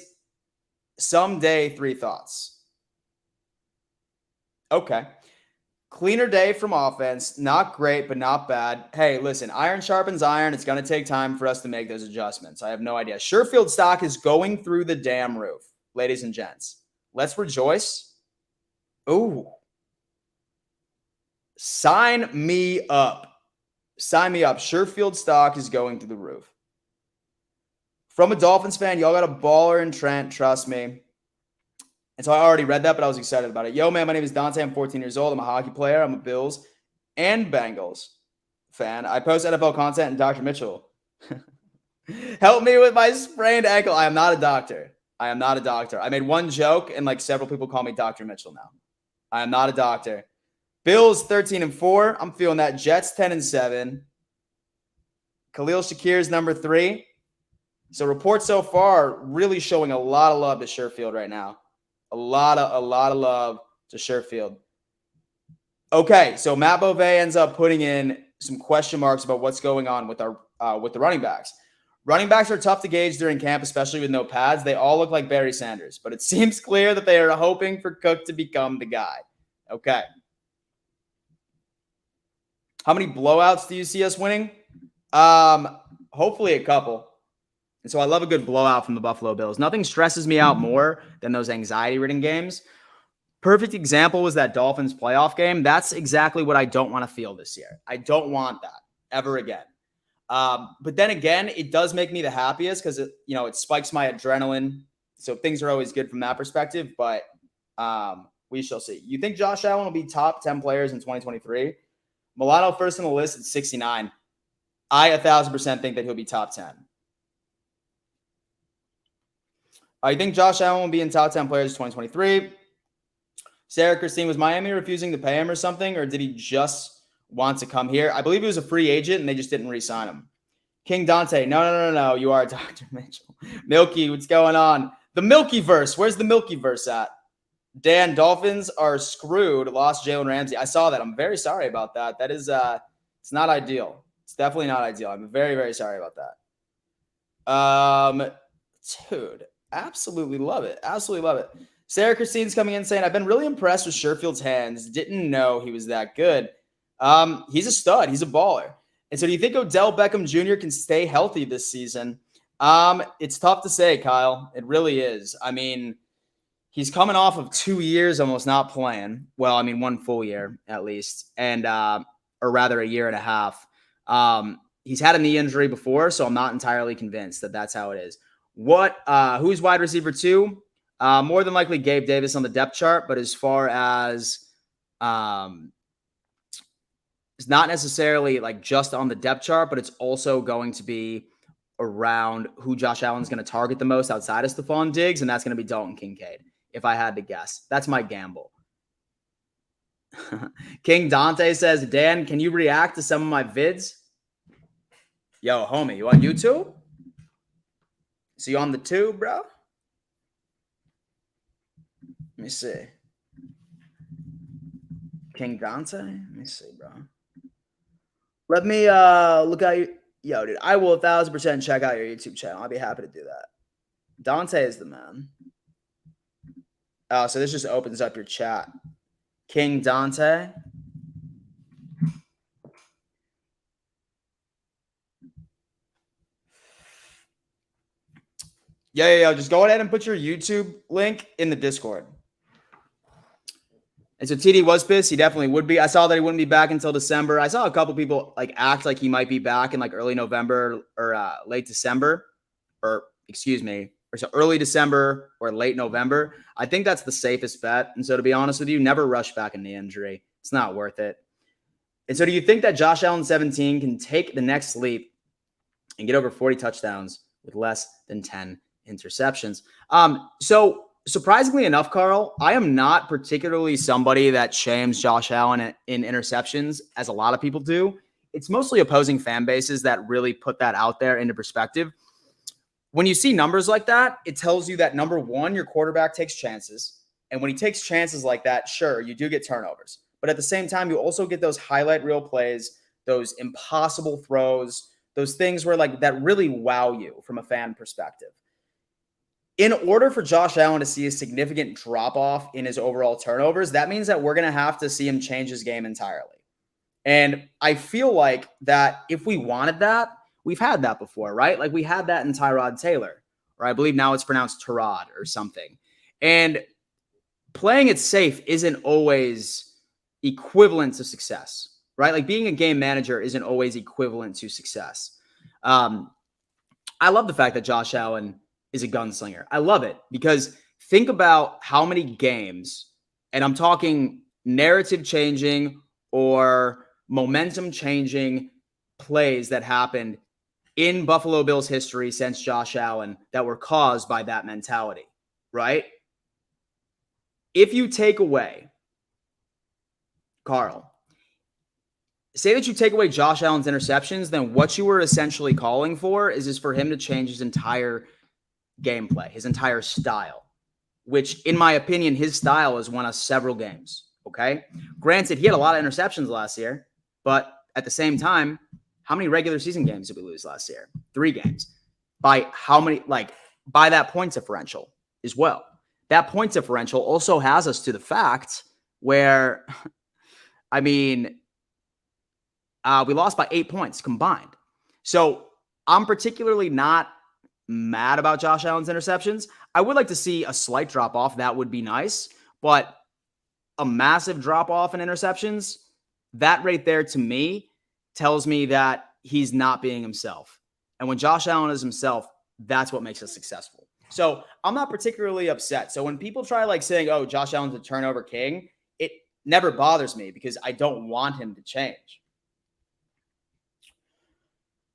3 thoughts. Okay. Cleaner day from offense. Not great, but not bad. Hey, listen, iron sharpens iron. It's going to take time for us to make those adjustments. I have no idea. Sherfield stock is going through the damn roof, ladies and gents. Let's rejoice. Ooh. Sign me up. Sign me up. Sherfield stock is going through the roof. From a Dolphins fan, y'all got a baller in Trent. Trust me. And so I already read that, but I was excited about it. Yo, man, my name is Dante. I'm 14 years old. I'm a hockey player. I'm a Bills and Bengals fan. I post NFL content and Dr. Mitchell. Help me with my sprained ankle. I am not a doctor. I made one joke, and like several people call me Dr. Mitchell now. I am not a doctor. Bills 13-4. I'm feeling that. Jets 10-7. Khalil Shakir's number 3. So reports so far really showing a lot of love to Sherfield right now. A lot of love to Sherfield. Okay, so Matt Beauvais ends up putting in some question marks about what's going on with the running backs. Running backs are tough to gauge during camp, especially with no pads. They all look like Barry Sanders, but it seems clear that they are hoping for Cook to become the guy. Okay. How many blowouts do you see us winning? Hopefully a couple. And so I love a good blowout from the Buffalo Bills. Nothing stresses me out more than those anxiety-ridden games. Perfect example was that Dolphins playoff game. That's exactly what I don't want to feel this year. I don't want that ever again. But then again, it does make me the happiest because it spikes my adrenaline. So things are always good from that perspective. But we shall see. You think Josh Allen will be top 10 players in 2023? Milano first on the list at 69. I 1,000% think that he'll be top 10. I think Josh Allen will be in top 10 players 2023. Sarah Christine, was Miami refusing to pay him or something, or did he just want to come here? I believe he was a free agent and they just didn't re-sign him. King Dante, no. You are Dr. Mitchell. Milky, what's going on? The Milkyverse. Where's the Milkyverse at? Dan, Dolphins are screwed. Lost Jalen Ramsey. I saw that. I'm very sorry about that. That is, it's not ideal. It's definitely not ideal. I'm very, very sorry about that. Dude, absolutely love it. Absolutely love it. Sarah Christine's coming in saying, I've been really impressed with Sherfield's hands. Didn't know he was that good. He's a stud. He's a baller. And so do you think Odell Beckham Jr. can stay healthy this season? It's tough to say, Kyle. It really is. I mean, he's coming off of 2 years almost not playing. Well, I mean, 1 full year at least, and or rather a year and a half. He's had a knee injury before, so I'm not entirely convinced that that's how it is. Who's wide receiver 2? More than likely Gabe Davis on the depth chart, but as far as it's not necessarily like just on the depth chart, but it's also going to be around who Josh Allen's going to target the most outside of Stephon Diggs, and that's going to be Dalton Kincaid, if I had to guess. That's my gamble. King Dante says, Dan, can you react to some of my vids? Yo, homie, you on YouTube? See you on the tube, bro? Let me see. King Dante? Let me see, bro. Let me look at you. Yo, dude, I will 1,000% check out your YouTube channel. I'll be happy to do that. Dante is the man. Oh, so this just opens up your chat. King Dante. Yeah. Just go ahead and put your YouTube link in the Discord. And so TD was pissed. He definitely would be. I saw that he wouldn't be back until December. I saw a couple people act like he might be back in early November or late December, or so early December or late November. I think that's the safest bet. And so to be honest with you, never rush back in the injury. It's not worth it. And so do you think that Josh Allen 17 can take the next leap and get over 40 touchdowns with less than 10 interceptions? So surprisingly enough, Carl, I am not particularly somebody that shames Josh Allen in interceptions, as a lot of people do. It's mostly opposing fan bases that really put that out there into perspective. When you see numbers like that, it tells you that, number one, your quarterback takes chances. And when he takes chances like that, sure, you do get turnovers. But at the same time, you also get those highlight reel plays, those impossible throws, those things where that really wow you from a fan perspective. In order for Josh Allen to see a significant drop-off in his overall turnovers, that means that we're going to have to see him change his game entirely. And I feel like that if we wanted that, we've had that before, right? We had that in Tyrod Taylor, or I believe now it's pronounced Tyrod or something. And playing it safe isn't always equivalent to success, right? Being a game manager isn't always equivalent to success. I love the fact that Josh Allen is a gunslinger. I love it because think about how many games, and I'm talking narrative changing or momentum changing plays that happened in Buffalo Bills history since Josh Allen that were caused by that mentality, right? If you take away, Carl, say that you take away Josh Allen's interceptions, then what you were essentially calling for is for him to change his entire gameplay, his entire style, which in my opinion, his style has won us several games. Okay. Granted, he had a lot of interceptions last year, but at the same time, how many regular season games did we lose last year? 3 games. By how many, by that point differential as well. That point differential also has us to the fact where, we lost by 8 points combined. So I'm particularly not mad about Josh Allen's interceptions. I would like to see a slight drop off. That would be nice. But a massive drop off in interceptions, that right there to me tells me that he's not being himself. And when Josh Allen is himself, that's what makes us successful. So I'm not particularly upset. So when people try like saying, oh, Josh Allen's a turnover king, it never bothers me because I don't want him to change.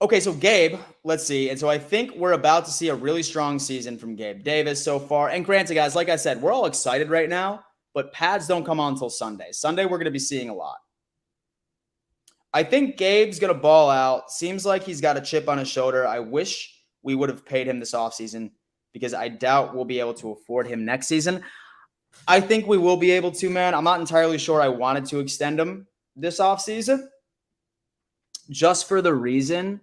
Okay, so Gabe, let's see. And so I think we're about to see a really strong season from Gabe Davis so far. And granted, guys, like I said, we're all excited right now, but pads don't come on until Sunday. Sunday, we're going to be seeing a lot. I think Gabe's going to ball out. Seems like he's got a chip on his shoulder. I wish we would have paid him this offseason because I doubt we'll be able to afford him next season. I think we will be able to, man. I'm not entirely sure I wanted to extend him this offseason. Just for the reason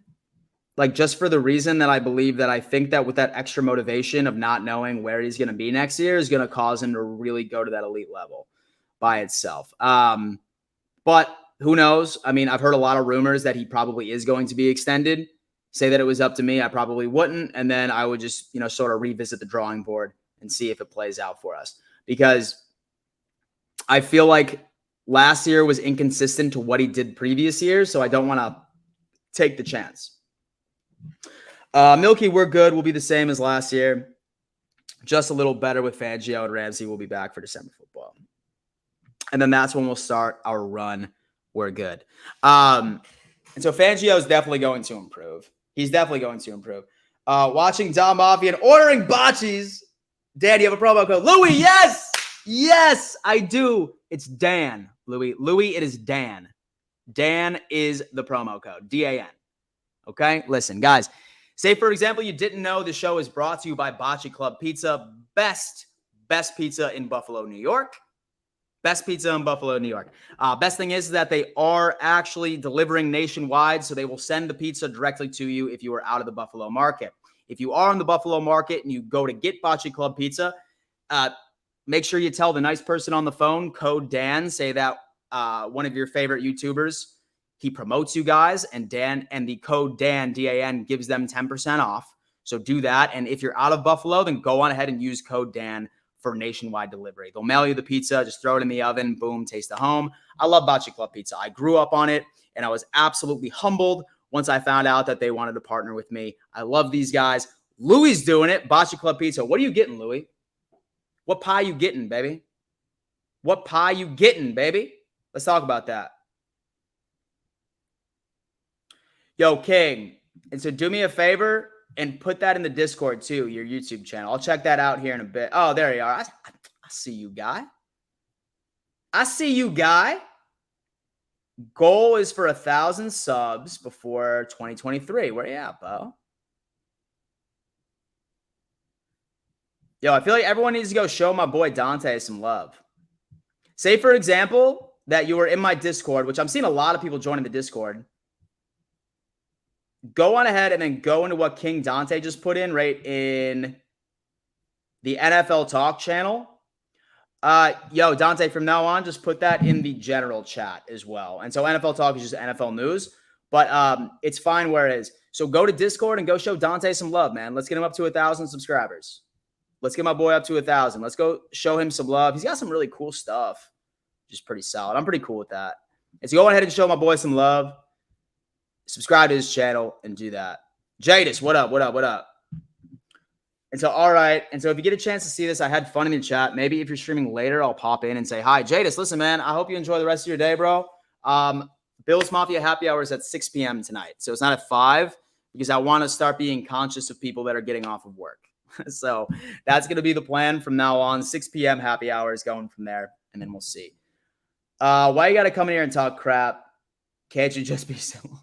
that I believe that I think that with that extra motivation of not knowing where he's going to be next year is going to cause him to really go to that elite level by itself. But who knows? I mean, I've heard a lot of rumors that he probably is going to be extended. Say that it was up to me, I probably wouldn't. And then I would just, sort of revisit the drawing board and see if it plays out for us. Because I feel like last year was inconsistent to what he did previous years, so I don't want to take the chance. Milky, we're good. We'll be the same as last year. Just a little better with Fangio and Ramsey. We'll be back for December football. And then that's when we'll start our run. We're good. And so Fangio is definitely going to improve. He's definitely going to improve. Watching Don Mafia and ordering bocces. Dan, you have a promo code. Louis, yes! Yes, I do. It's Dan, Louis. Louis, it is Dan. Dan is the promo code. D-A-N. Okay? Listen, guys. Say, for example, you didn't know the show is brought to you by Bocce Club Pizza. Best pizza in Buffalo, New York. Best pizza in Buffalo, New York. Best thing is that they are actually delivering nationwide, so they will send the pizza directly to you if you are out of the Buffalo market. If you are in the Buffalo market and you go to get Bocce Club Pizza, make sure you tell the nice person on the phone, code Dan, say that one of your favorite YouTubers, he promotes you guys, and Dan and the code Dan, D-A-N, gives them 10% off. So do that. And if you're out of Buffalo, then go on ahead and use code Dan for nationwide delivery. They'll mail you the pizza, just throw it in the oven, boom, taste the home. I love Bocce Club Pizza. I grew up on it, and I was absolutely humbled once I found out that they wanted to partner with me. I love these guys. Louis doing it, Bocce Club Pizza. What are you getting, Louis? What pie you getting, baby? What pie you getting, baby? Let's talk about that. Yo, King. And so do me a favor and put that in the Discord too, your YouTube channel. I'll check that out here in a bit. Oh, there you are. I see you, guy. I see you, guy. Goal is for 1,000 subs before 2023. Where you at, Bo? Yo, I feel like everyone needs to go show my boy Dante some love. Say, for example, that you were in my Discord, which I'm seeing a lot of people joining the Discord. Go on ahead and then go into what King Dante just put in right in the NFL Talk channel. Yo, Dante, from now on, just put that in the general chat as well. And so NFL Talk is just NFL news, but it's fine where it is. So go to Discord and go show Dante some love, man. Let's get him up to 1,000 subscribers. Let's get my boy up to 1,000. Let's go show him some love. He's got some really cool stuff, which is pretty solid. I'm pretty cool with that. And so go ahead and show my boy some love. Subscribe to his channel and do that. Jadis, what up? What up? What up? And so, all right. And so if you get a chance to see this, I had fun in the chat. Maybe if you're streaming later, I'll pop in and say, hi, Jadis, listen, man, I hope you enjoy the rest of your day, bro. Bill's Mafia happy hour is at 6 p.m. tonight. So it's not at 5 because I want to start being conscious of people that are getting off of work. So that's going to be the plan from now on. 6 p.m. happy hours going from there. And then we'll see. Why you got to come in here and talk crap? Can't you just be civil?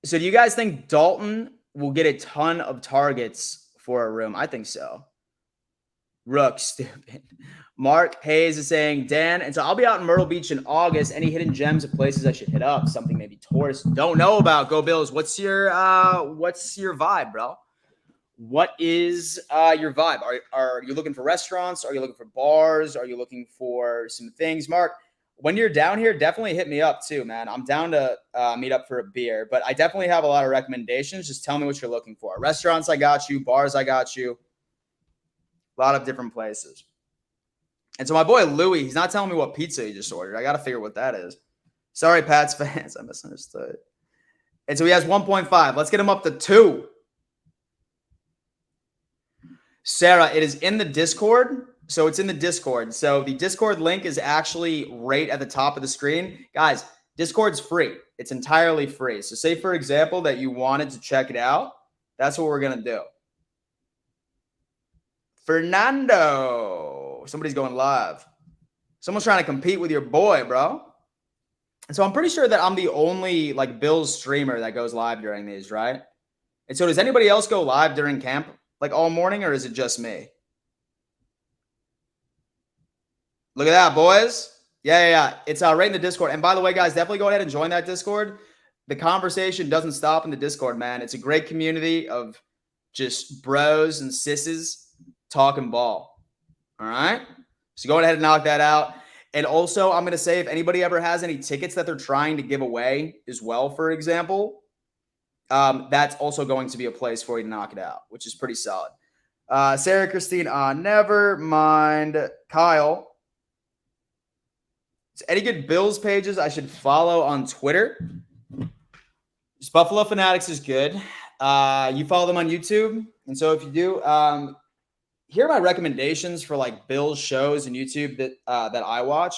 So do you guys think Dalton will get a ton of targets for a room? I think so. Rook, stupid. Mark Hayes is saying, Dan, and so I'll be out in Myrtle Beach in August. Any hidden gems of places I should hit up? Something maybe tourists don't know about. Go Bills. What's your vibe, bro? What is your vibe? Are you looking for restaurants? Are you looking for bars? Are you looking for some things? Mark, when you're down here, definitely hit me up too, man. I'm down to meet up for a beer, but I definitely have a lot of recommendations. Just tell me what you're looking for. Restaurants, I got you. Bars, I got you. A lot of different places. And so my boy Louie, he's not telling me what pizza he just ordered. I got to figure what that is. Sorry, Pats fans. I misunderstood. And so he has 1.5. Let's get him up to 2. Sarah, it is in the Discord. So it's in the Discord. So the Discord link is actually right at the top of the screen. Guys, Discord's free. It's entirely free. So say, for example, that you wanted to check it out. That's what we're going to do. Fernando. Somebody's going live. Someone's trying to compete with your boy, bro. And so I'm pretty sure that I'm the only like Bills streamer that goes live during these, right? And so does anybody else go live during camp like all morning, or is it just me? Look at that, boys. Yeah. It's right in the Discord. And by the way, guys, definitely go ahead and join that Discord. The conversation doesn't stop in the Discord, man. It's a great community of just bros and sisses talking ball. All right? So go ahead and knock that out. And also, I'm going to say if anybody ever has any tickets that they're trying to give away as well, for example, that's also going to be a place for you to knock it out, which is pretty solid. Sarah Christine, never mind. Kyle. So any good Bills pages I should follow on Twitter? Just Buffalo Fanatics is good. You follow them on YouTube. And so if you do, here are my recommendations for like Bills shows and YouTube that I watch.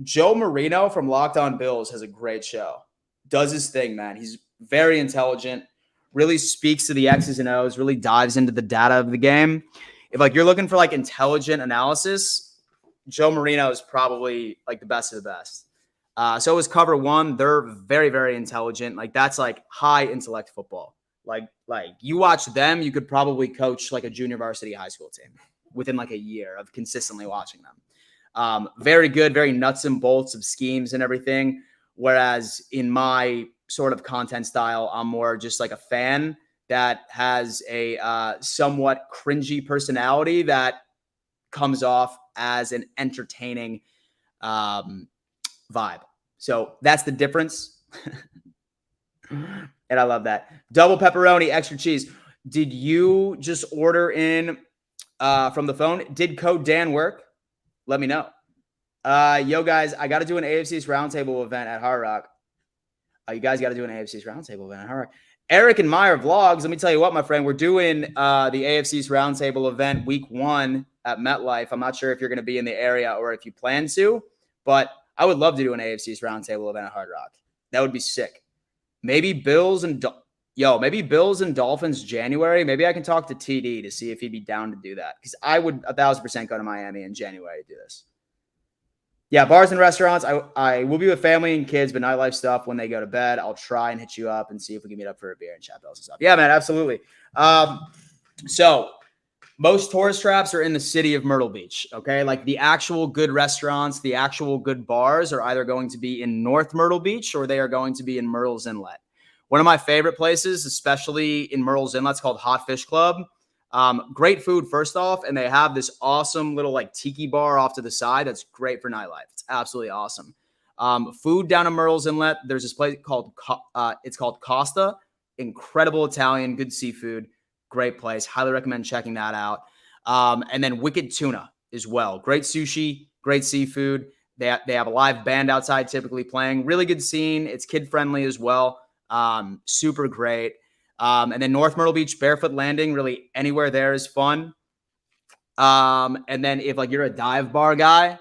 Joe Marino from Locked On Bills has a great show. Does his thing, man. He's very intelligent, really speaks to the X's and O's, really dives into the data of the game. If like you're looking for like intelligent analysis, Joe Marino is probably like the best of the best. So is Cover One. They're very, very intelligent. Like that's like high intellect football. Like you watch them, you could probably coach like a junior varsity high school team within like a year of consistently watching them. Very good, very nuts and bolts of schemes and everything. Whereas in my sort of content style, I'm more just like a fan that has a somewhat cringy personality that comes off as an entertaining vibe. So that's the difference. And I love that. Double pepperoni, extra cheese. Did you just order in from the phone? Did code Dan work? Let me know. Yo, guys, I got to do an AFC's Roundtable event at Hard Rock. You guys got to do an AFC's Roundtable event at Hard Rock. Eric and Meyer Vlogs. Let me tell you what, my friend. We're doing the AFC's Roundtable event week 1 at MetLife. I'm not sure if you're going to be in the area or if you plan to, but I would love to do an AFC's Roundtable event at Hard Rock. That would be sick. Maybe Bills and Dolphins January. Maybe I can talk to TD to see if he'd be down to do that, because I would 1,000% go to Miami in January to do this. Yeah, bars and restaurants. I will be with family and kids, but nightlife stuff when they go to bed. I'll try and hit you up and see if we can meet up for a beer and chat bells and stuff. Yeah, man, absolutely. So most tourist traps are in the city of Myrtle Beach, okay? Like the actual good restaurants, the actual good bars are either going to be in North Myrtle Beach or they are going to be in Myrtle's Inlet. One of my favorite places, especially in Myrtle's Inlet, is called Hot Fish Club. Great food, first off, and they have this awesome little like tiki bar off to the side that's great for nightlife. It's absolutely awesome. Food down in Myrtle's Inlet, there's this place called Costa. Incredible Italian, good seafood. Great place. Highly recommend checking that out. And then Wicked Tuna as well. Great sushi, great seafood. They have a live band outside typically playing. Really good scene. It's kid-friendly as well. Super great. And then North Myrtle Beach, Barefoot Landing. Really anywhere there is fun. And then if like you're a dive bar guy,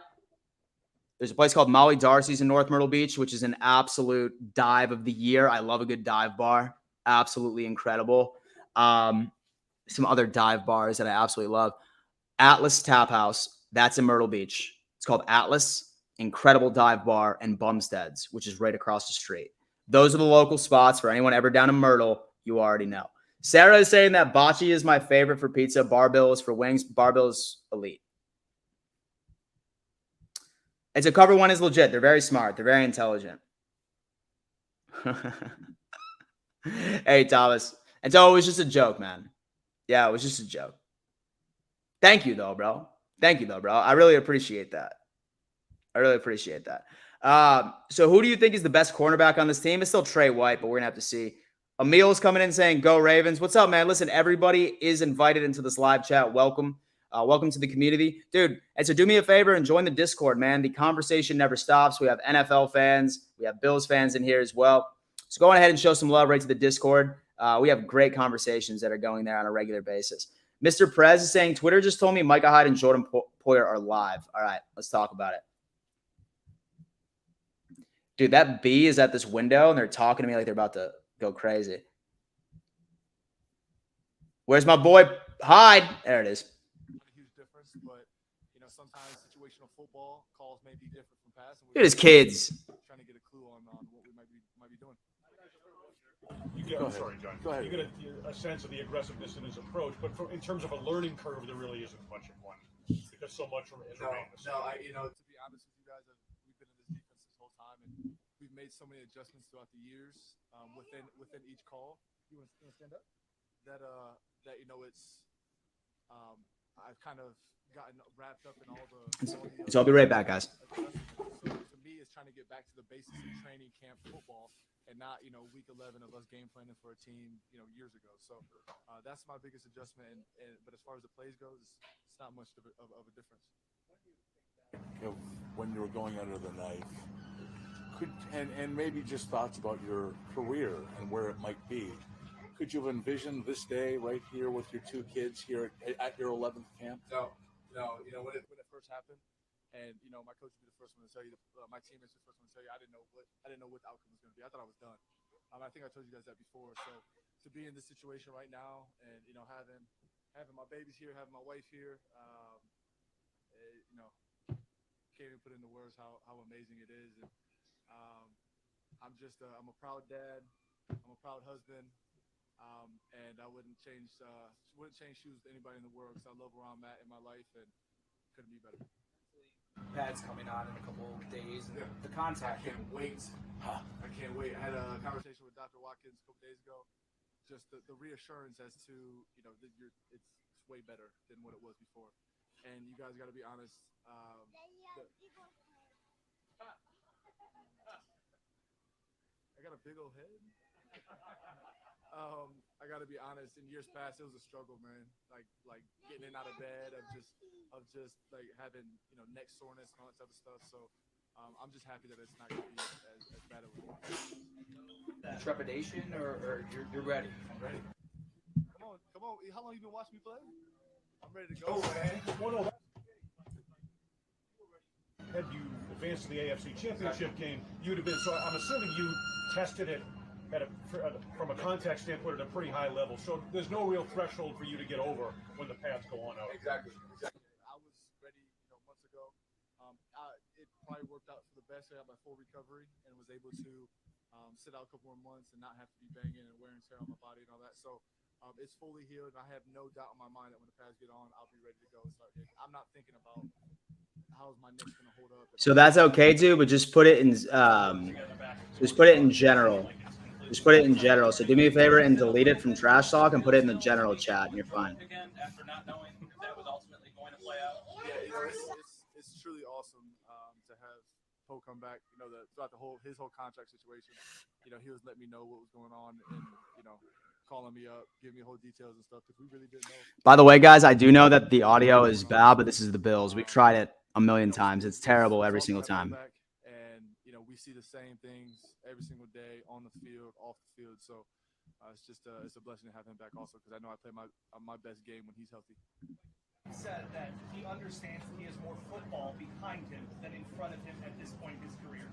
there's a place called Molly Darcy's in North Myrtle Beach, which is an absolute dive of the year. I love a good dive bar. Absolutely incredible. Some other dive bars that I absolutely love. Atlas Tap House. That's in Myrtle Beach. It's called Atlas. Incredible dive bar, and Bumstead's, which is right across the street. Those are the local spots for anyone ever down in Myrtle. You already know. Sarah is saying that Bocce is my favorite for pizza. Barbell is for wings. Barbell is elite. And so Cover One is legit. They're very smart. They're very intelligent. Hey, Thomas. And so it was just a joke, man. Yeah, it was just a joke. Thank you, though, bro. I really appreciate that. So who do you think is the best cornerback on this team? It's still Trey White, but we're gonna have to see. Emil's coming in saying, "Go Ravens." What's up, man? Listen, everybody is invited into this live chat. Welcome. Welcome to the community. Dude, and so do me a favor and join the Discord, man. The conversation never stops. We have NFL fans. We have Bills fans in here as well. So go on ahead and show some love right to the Discord. We have great conversations that are going there on a regular basis. Mr. Prez is saying, Twitter just told me Micah Hyde and Jordan Poyer are live. All right, let's talk about it. Dude, that bee is at this window, and they're talking to me like they're about to go crazy. Where's my boy Hyde? There it is. A huge difference, but sometimes situational football calls may be different from past. Look at his kids. Trying to get a clue on what we might be doing. You get, I'm sorry, John. Go ahead. You get a sense of the aggressiveness in his approach, but in terms of a learning curve, there really isn't much in one because so much has remained the same. To be honest with you guys, we've been in this defense this whole time, and we've made so many adjustments throughout the years within each call. You want to stand up? That it's I've kind of gotten wrapped up in all the. So I'll be right back, guys. So to me, it's trying to get back to the basics of training camp football, and not week 11 of us game planning for a team years ago. So that's my biggest adjustment. But as far as the plays goes, it's not much of a difference. When you were going under the knife, and maybe just thoughts about your career and where it might be. Could you have envisioned this day right here with your two kids here at your 11th camp? No. When it first happened, and my coach would be the first one to tell you, my teammates were the first one to tell you, I didn't know what the outcome was going to be. I thought I was done. I think I told you guys that before. So to be in this situation right now, and having my babies here, having my wife here, can't even put into words how amazing it is. And I'm a proud dad. I'm a proud husband. And I wouldn't change shoes with anybody in the world because I love where I'm at in my life and couldn't be better. Pads coming on in a couple of days, and the contact. I can't wait. I can't wait. I had a conversation with Dr. Watkins a couple days ago. Just the reassurance as to it's way better than what it was before. And you guys got to be honest. I got a big old head. I got to be honest. In years past, it was a struggle, man. Like getting in out of bed, of just like having neck soreness and all that type of stuff. So I'm just happy that it's not going to be as bad as it was. Trepidation, or you're ready? I'm ready. Come on. How long you been watching me play? I'm ready to go, man. Had you advanced to the AFC Championship game, you'd have been. So I'm assuming you tested it from a contact standpoint at a pretty high level. So there's no real threshold for you to get over when the pads go on out. Exactly. I was ready, months ago. It probably worked out for the best. I had my full recovery and was able to sit out a couple more months and not have to be banging and wear and tear on my body and all that. So it's fully healed, and I have no doubt in my mind that when the pads get on, I'll be ready to go and start hitting. I'm not thinking about how's my neck's gonna hold up. So that's okay too, but just put it in general. Just put it in general. So do me a favor and delete it from Trash Talk and put it in the general chat, and you're fine. Again, after not knowing if that was ultimately going to play out. Yeah, it's truly awesome to have Poe come back. Throughout his whole contract situation, he was letting me know what was going on and calling me up, giving me whole details and stuff because we really didn't know. By the way, guys, I do know that the audio is bad, but this is the Bills. We've tried it a million times. It's terrible every single time. And we see the same things every single day on the field, off the field. So it's a blessing to have him back also because I know I play my best game when he's healthy. He said that he understands that he has more football behind him than in front of him at this point in his career.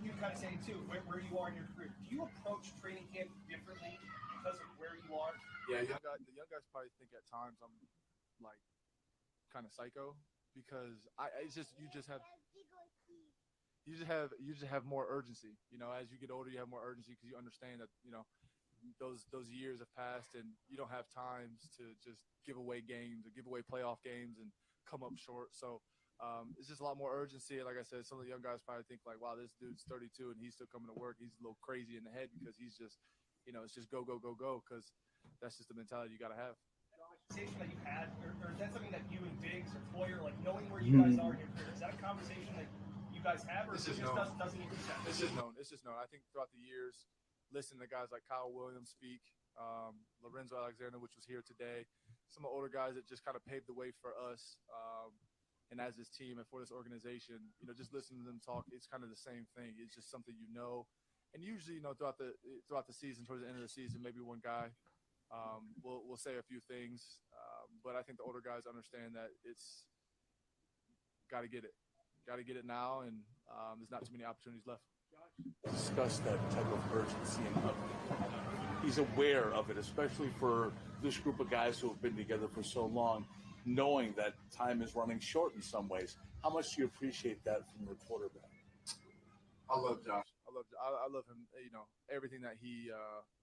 You kind of saying too where you are in your career. Do you approach training camp differently because of where you are? Yeah, the young guys probably think at times I'm like kind of psycho because you just have more urgency. As you get older, you have more urgency because you understand that those years have passed and you don't have times to just give away games or give away playoff games and come up short. So it's just a lot more urgency. And like I said, some of the young guys probably think like, wow, this dude's 32 and he's still coming to work. He's a little crazy in the head because he's just, it's just go, go, go, go because that's just the mentality you got to have. Conversation that you had, or is that something that you and Diggs or Poyer, like knowing where you guys are in your career, is that a conversation that you you guys have, or This it is just known. doesn't even sense? It's just known. It's just known. I think throughout the years, listening to guys like Kyle Williams speak, Lorenzo Alexander, which was here today, some of the older guys that just kind of paved the way for us, and as this team and for this organization, just listening to them talk, it's kind of the same thing. It's just something and usually, throughout the season, towards the end of the season, maybe one guy will say a few things, but I think the older guys understand that it's got to get it now, and there's not too many opportunities left. Discuss that type of urgency, and he's aware of it, especially for this group of guys who have been together for so long, knowing that time is running short in some ways. How much do you appreciate that from your quarterback? I love Josh. I love him. Everything that he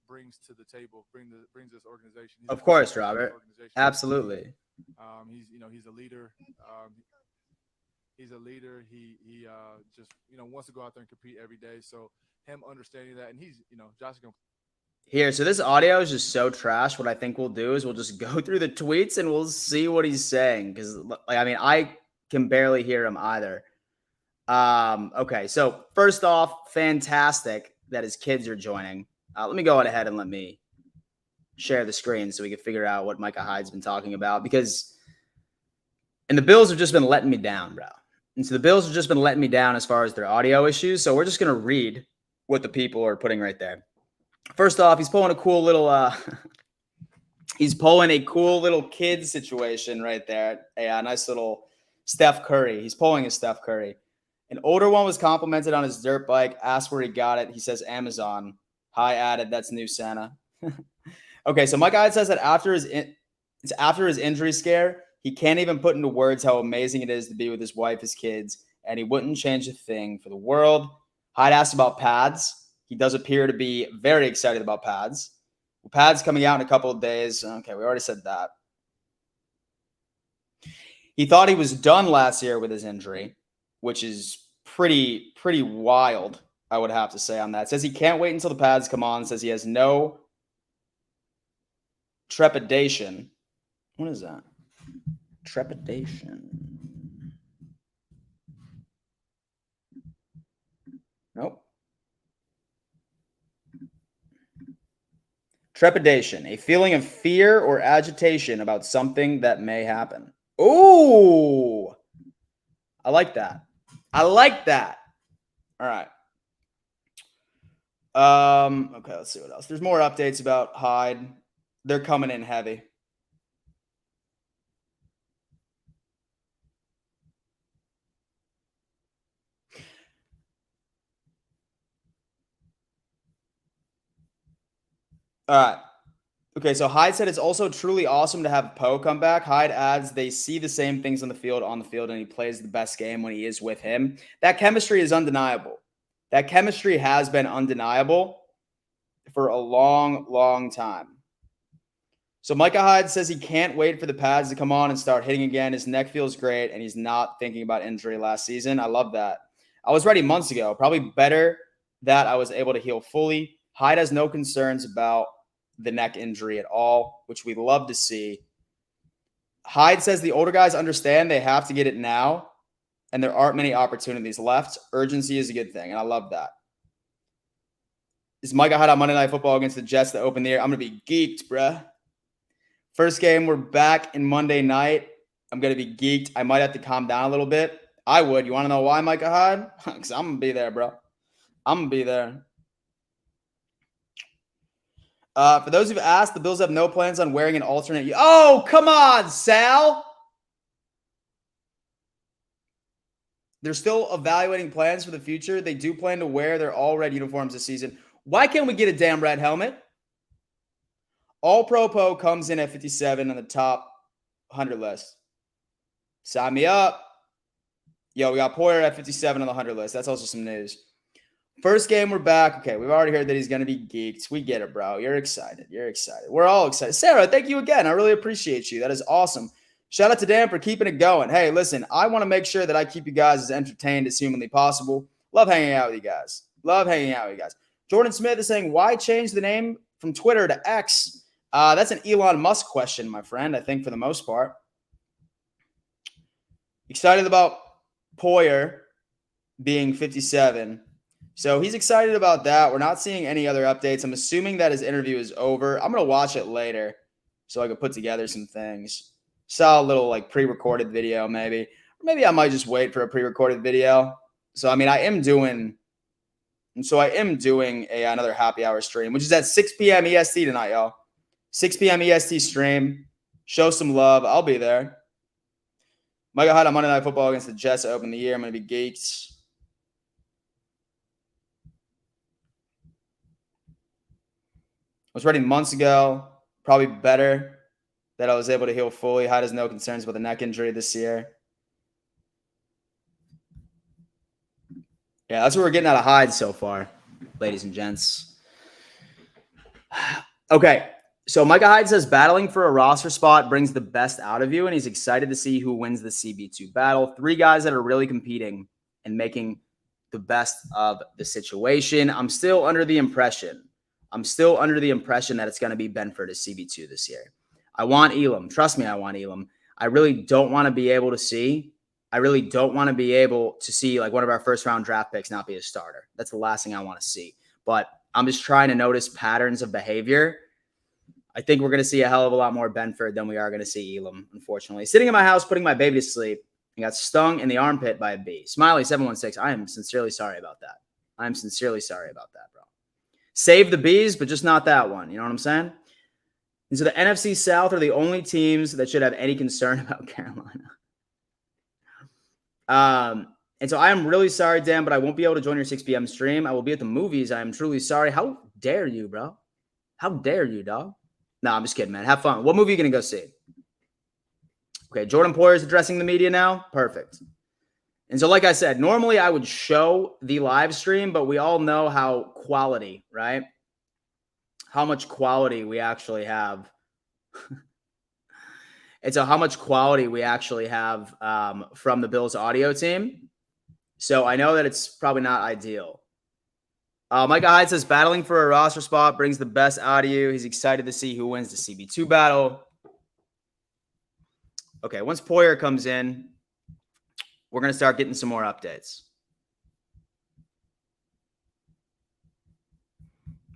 brings to the table, brings this organization. Of course, Robert. Absolutely. He's a leader. He's a leader. He just wants to go out there and compete every day. So him understanding that, and he's Josh is gonna. Here, so this audio is just so trash. What I think we'll do is we'll just go through the tweets and we'll see what he's saying, because I can barely hear him either. Okay, so first off, fantastic that his kids are joining. Let me go on ahead and let me share the screen so we can figure out what Micah Hyde's been talking about, and the Bills have just been letting me down, bro. And so the Bills have just been letting me down as far as their audio issues. So we're just going to read what the people are putting right there. First off, he's pulling a cool little kid situation right there. A nice little Steph Curry. He's pulling a Steph Curry. An older one was complimented on his dirt bike. Asked where he got it. He says Amazon. Hi added. That's new Santa. Okay, so Mike Hyde says that after his injury scare, he can't even put into words how amazing it is to be with his wife, his kids, and he wouldn't change a thing for the world. Hyde asked about pads. He does appear to be very excited about pads. Well, pads coming out in a couple of days. Okay, we already said that. He thought he was done last year with his injury, which is pretty wild, I would have to say on that. Says he can't wait until the pads come on. Says he has no trepidation. What is that? Trepidation. Nope. Trepidation, a feeling of fear or agitation about something that may happen. Ooh, I like that. All right. Okay, let's see what else. There's more updates about Hyde. They're coming in heavy. All right. Okay, so Hyde said it's also truly awesome to have Poe come back. Hyde adds they see the same things on the field, and he plays the best game when he is with him. That chemistry is undeniable. That chemistry has been undeniable for a long, long time. So Micah Hyde says he can't wait for the pads to come on and start hitting again. His neck feels great, and he's not thinking about injury last season. I love that. I was ready months ago. Probably better that I was able to heal fully. Hyde has no concerns about the neck injury at all, which we love to see. Hyde says the older guys understand they have to get it now, and there aren't many opportunities left. Urgency is a good thing, and I love that. Is Micah Hyde on Monday Night Football against the Jets to open the year? I'm going to be geeked, bruh. First game, we're back in Monday night. I'm going to be geeked. I might have to calm down a little bit. I would. You want to know why, Micah Hyde? Because I'm going to be there, bro. I'm going to be there. For those who've asked, the Bills have no plans on wearing an alternate. Oh, come on, Sal. They're still evaluating plans for the future. They do plan to wear their all-red uniforms this season. Why can't we get a damn red helmet? All-Pro Poe comes in at 57 on the top 100 list. Sign me up. Yo, we got Poyer at 57 on the 100 list. That's also some news. First game, we're back. Okay, we've already heard that he's going to be geeked. We get it, bro. You're excited. We're all excited. Sarah, thank you again. I really appreciate you. That is awesome. Shout out to Dan for keeping it going. Hey, listen, I want to make sure that I keep you guys as entertained as humanly possible. Love hanging out with you guys. Jordan Smith is saying, why change the name from Twitter to X? That's an Elon Musk question, my friend, I think for the most part. Excited about Poyer. being 57. So he's excited about that. We're not seeing any other updates. I'm assuming that his interview is over. I'm going to watch it later so I can put together some things. Saw a little like pre-recorded video maybe. Or maybe I might just wait for a pre-recorded video. So, I mean, I am doing another happy hour stream, which is at 6 p.m. EST tonight, y'all. 6 p.m. EST stream. Show some love. I'll be there. Michael had a Monday Night Football against the Jets to open the year. I'm going to be geeks. Was ready months ago. Probably better that I was able to heal fully. Had has no concerns about the neck injury this year. Yeah, that's what we're getting out of Hyde so far, ladies and gents. Okay, so Micah Hyde says battling for a roster spot brings the best out of you, and he's excited to see who wins the CB2 battle. 3 guys that are really competing and making the best of the situation. I'm still under the impression that it's going to be Benford as CB2 this year. I want Elam. Trust me, I want Elam. I really don't want to be able to see like one of our first round draft picks not be a starter. That's the last thing I want to see. But I'm just trying to notice patterns of behavior. I think we're going to see a hell of a lot more Benford than we are going to see Elam, unfortunately. Sitting in my house, putting my baby to sleep, and got stung in the armpit by a bee. Smiley716, I am sincerely sorry about that. Bro. Save the bees, but just not that one. You know what I'm saying? And so the NFC South are the only teams that should have any concern about Carolina. And so I am really sorry, Dan, but I won't be able to join your 6 p.m. stream. I will be at the movies. I am truly sorry. How dare you, bro? How dare you, dog? No, I'm just kidding, man. Have fun. What movie are you going to go see? Okay, Jordan Poyer is addressing the media now. Perfect. And so like I said, normally I would show the live stream, but we all know how quality, right? How much quality we actually have. And so how much quality we actually have from the Bills audio team. So I know that it's probably not ideal. Micah Hyde says battling for a roster spot brings the best out of you. He's excited to see who wins the CB2 battle. Okay, once Poyer comes in, we're going to start getting some more updates.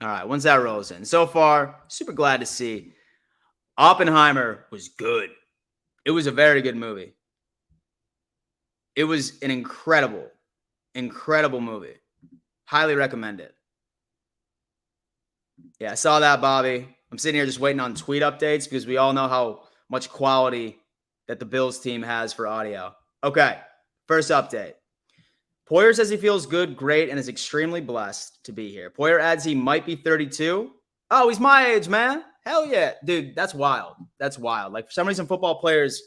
All right, once that rolls in. So far, super glad to see. Oppenheimer was good. It was a very good movie. It was an incredible movie. Highly recommend it. Yeah, I saw that, Bobby. I'm sitting here just waiting on tweet updates because we all know how much quality that the Bills team has for audio. Okay, first update. Poyer says he feels good, great, and is extremely blessed to be here. Poyer adds he might be 32. Oh, he's my age, man. Hell yeah. Dude, that's wild. That's wild. Like, for some reason, football players,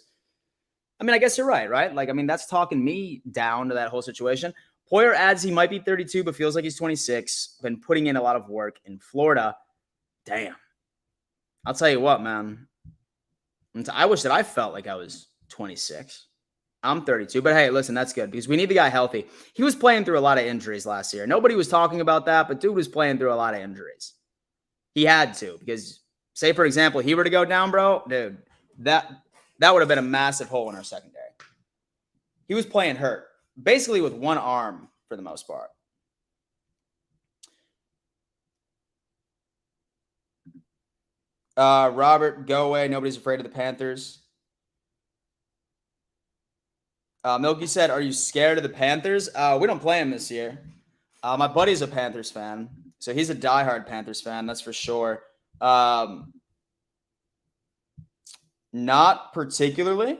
I mean, I guess you're right? Like, I mean, that's talking me down to that whole situation. Poyer adds he might be 32, but feels like he's 26. Been putting in a lot of work in Florida. Damn. I'll tell you what, man. I wish that I felt like I was 26. I'm 32, but hey, listen, that's good because we need the guy healthy. He was playing through a lot of injuries last year. Nobody was talking about that, but dude was playing through a lot of injuries. He had to because, say, for example, he were to go down, bro, dude, that would have been a massive hole in our secondary. He was playing hurt, basically with one arm for the most part. Robert, go away. Nobody's afraid of the Panthers. Milky said, are you scared of the Panthers? We don't play him this year. My buddy's a Panthers fan, so he's a diehard Panthers fan, that's for sure. Not particularly.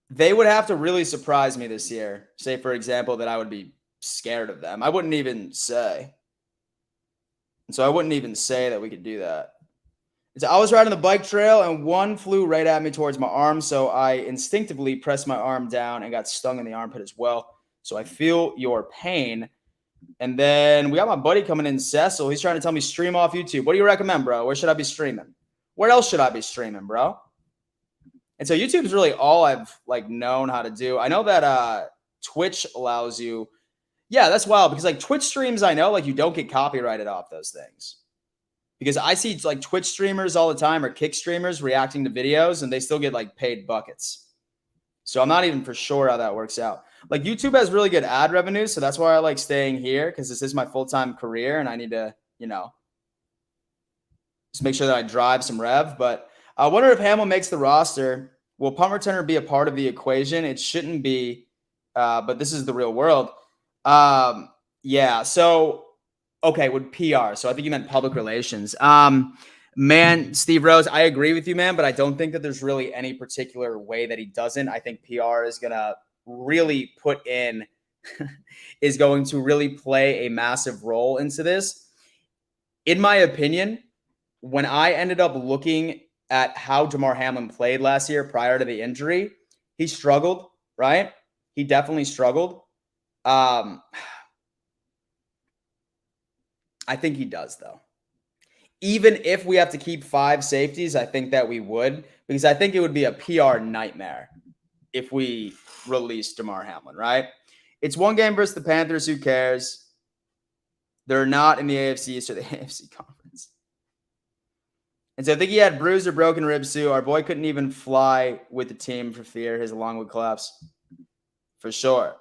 They would have to really surprise me this year. Say, for example, that I would be scared of them. I wouldn't even say. And so I wouldn't even say that we could do that. So I was riding the bike trail and one flew right at me towards my arm. So I instinctively pressed my arm down and got stung in the armpit as well. So I feel your pain. And then we got my buddy coming in, Cecil. He's trying to tell me stream off YouTube. What do you recommend, bro? Where should I be streaming? Where else should I be streaming, bro? And so YouTube is really all I've like known how to do. I know that Twitch allows you. Yeah, that's wild because like Twitch streams, I know like you don't get copyrighted off those things. Because I see like Twitch streamers all the time or Kick streamers reacting to videos and they still get like paid buckets. So I'm not even for sure how that works out. Like YouTube has really good ad revenue, so that's why I like staying here because this is my full-time career and I need to, just make sure that I drive some rev. But I wonder if Hamill makes the roster. Will punt returner be a part of the equation? It shouldn't be, but this is the real world. Yeah. So, okay, with PR. So I think you meant public relations. Man, Steve Rose, I agree with you, man, but I don't think that there's really any particular way that he doesn't. I think PR is going to really is going to really play a massive role into this. In my opinion, when I ended up looking at how Damar Hamlin played last year prior to the injury, he struggled, right? He definitely struggled. I think he does, though. Even if we have to keep 5 safeties, I think that we would, because I think it would be a PR nightmare if we release Damar Hamlin, right? It's one game versus the Panthers. Who cares? They're not in the AFC East or the AFC Conference. And so I think he had bruised or broken ribs too. Our boy couldn't even fly with the team for fear his lung would collapse. For sure.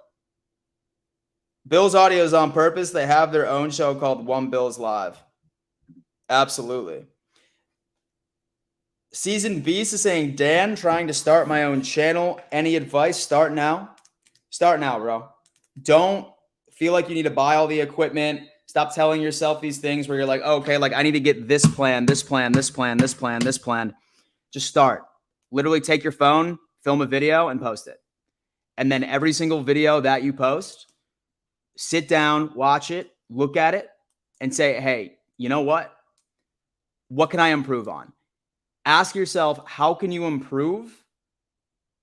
Bills audio is on purpose. They have their own show called One Bills Live. Absolutely. Season Beast is saying, Dan, trying to start my own channel. Any advice? Start now. Start now, bro. Don't feel like you need to buy all the equipment. Stop telling yourself these things where you're like, oh, okay, like I need to get this plan, this plan, this plan, this plan, this plan. Just start. Literally take your phone, film a video, and post it. And then every single video that you post, sit down, watch it, look at it, and say, hey, you know what? What can I improve on? Ask yourself, how can you improve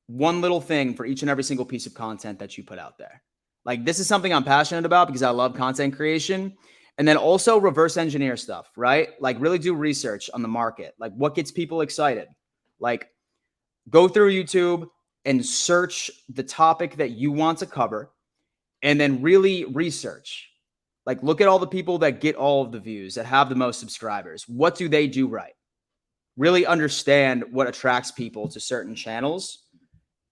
one little thing for each and every single piece of content that you put out there? Like, this is something I'm passionate about because I love content creation. And then also reverse engineer stuff, right? Like, really do research on the market. Like, what gets people excited? Like, go through YouTube and search the topic that you want to cover and then really research. Like, look at all the people that get all of the views, that have the most subscribers. What do they do right? Really understand what attracts people to certain channels.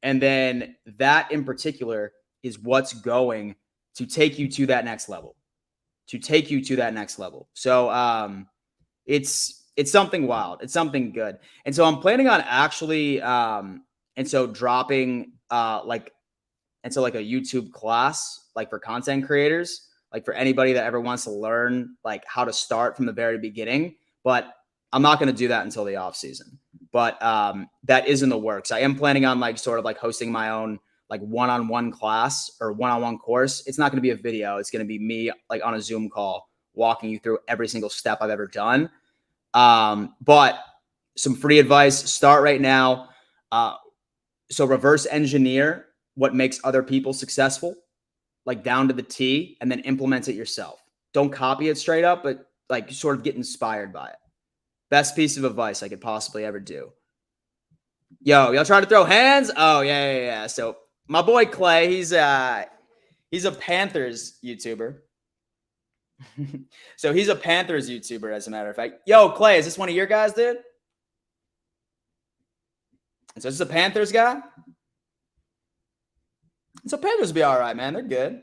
And then that in particular is what's going to take you to that next level. So it's something wild. It's something good. And so I'm planning on actually dropping like a YouTube class, like for content creators, like for anybody that ever wants to learn like how to start from the very beginning. But I'm not going to do that until the off season. But that is in the works. I am planning on like sort of like hosting my own like one-on-one class or one-on-one course. It's not going to be a video. It's going to be me like on a Zoom call walking you through every single step I've ever done. But some free advice, start right now. So reverse engineer what makes other people successful, like down to the T, and then implement it yourself. Don't copy it straight up, but like sort of get inspired by it. Best piece of advice I could possibly ever do. Yo, y'all trying to throw hands? Oh, yeah. So my boy Clay, he's a Panthers YouTuber. So he's a Panthers YouTuber, as a matter of fact. Yo, Clay, is this one of your guys, dude? And so this is a Panthers guy? And so Panthers will be all right, man. They're good.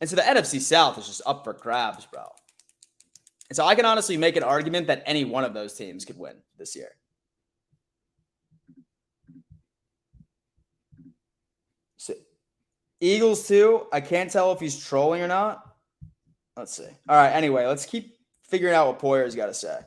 And so the NFC South is just up for grabs, bro. And so I can honestly make an argument that any one of those teams could win this year. So Eagles too. I can't tell if he's trolling or not. Let's see. All right. Anyway, let's keep figuring out what Poyer's got to say.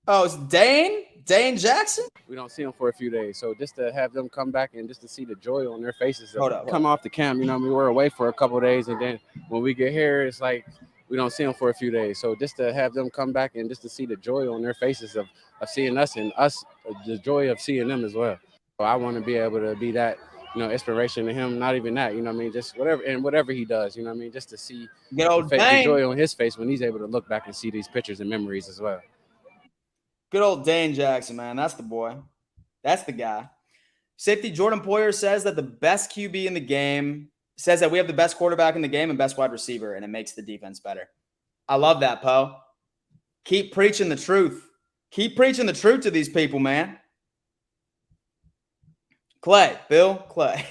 Oh, it's Dane Jackson? We don't see them for a few days. So just to have them come back and just to see the joy on their faces. Hold up. Come off the camp, you know what I mean? We're away for a couple of days. And then when we get here, it's like we don't see them for a few days. So just to have them come back and just to see the joy on their faces of seeing us and us, the joy of seeing them as well. So I want to be able to be that, inspiration to him. Not even that, you know what I mean? Just whatever he does, you know what I mean? Just to see the joy on his face when he's able to look back and see these pictures and memories as well. Good old Dane Jackson, man. That's the boy. That's the guy. Safety Jordan Poyer says that the best QB in the game says that we have the best quarterback in the game and best wide receiver, and it makes the defense better. I love that, Poe. Keep preaching the truth. Keep preaching the truth to these people, man. Clay, Bill, Clay.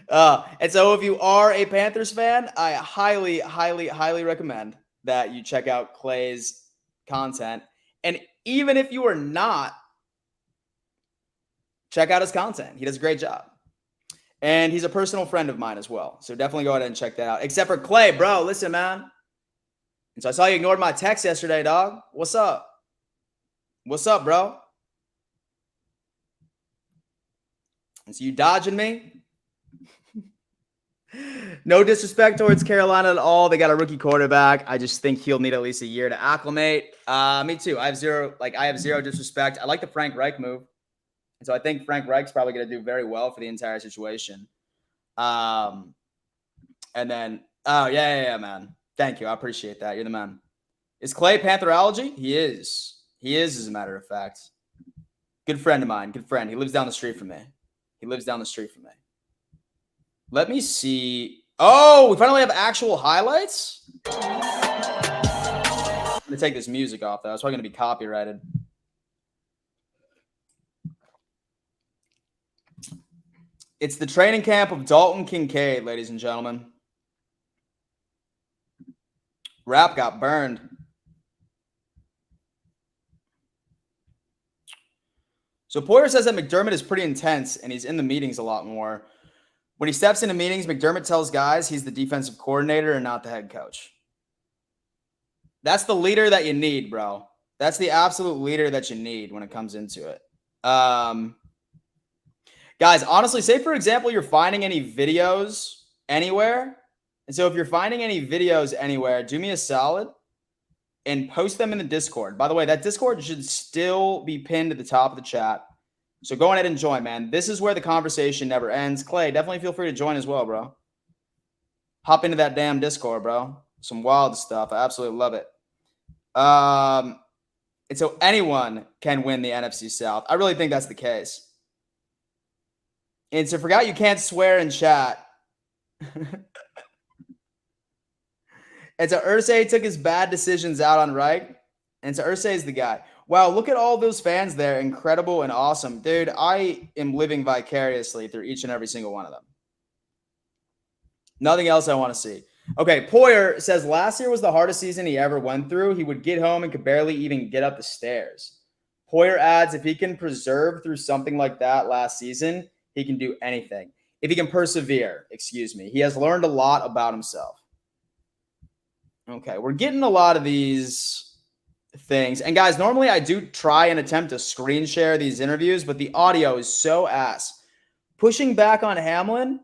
And so if you are a Panthers fan, I highly, highly, highly recommend that you check out Clay's content. And even if you are not, check out his content. He does a great job. And he's a personal friend of mine as well. So definitely go ahead and check that out. Except for Clay, bro. Listen, man. And so I saw you ignored my text yesterday, dog. What's up? What's up, bro? And so you dodging me? No disrespect towards Carolina at all. They got a rookie quarterback. I just think he'll need at least a year to acclimate. Me too. I have zero disrespect. I like the Frank Reich move. And so I think Frank Reich's probably going to do very well for the entire situation. And then, yeah, man. Thank you. I appreciate that. You're the man. Is Clay Pantherology? He is. He is, as a matter of fact. Good friend of mine. Good friend. He lives down the street from me. Let me see. Oh, we finally have actual highlights? I'm going to take this music off, though. It's probably going to be copyrighted. It's the training camp of Dalton Kincaid, ladies and gentlemen. Rap got burned. So Poyer says that McDermott is pretty intense, and he's in the meetings a lot more. When he steps into meetings, McDermott tells guys he's the defensive coordinator and not the head coach. That's the leader that you need, bro. That's the absolute leader that you need when it comes into it. Guys, honestly, say, for example, you're finding any videos anywhere. And so if you're finding any videos anywhere, do me a solid and post them in the Discord. By the way, that Discord should still be pinned at the top of the chat. So go ahead and join, man. This is where the conversation never ends. Clay, definitely feel free to join as well, bro. Hop into that damn Discord, bro. Some wild stuff. I absolutely love it. And so anyone can win the NFC South. I really think that's the case. And so forgot you can't swear in chat. And so Irsay took his bad decisions out on Reich. And so Irsay is the guy. Wow, look at all those fans there. Incredible and awesome. Dude, I am living vicariously through each and every single one of them. Nothing else I want to see. Okay, Poyer says last year was the hardest season he ever went through. He would get home and could barely even get up the stairs. Poyer adds, if he can preserve through something like that last season, he can do anything. If he can persevere, he has learned a lot about himself. Okay, we're getting a lot of these things. And guys, normally I do try and attempt to screen share these interviews, but the audio is so ass. Pushing back on Hamlin,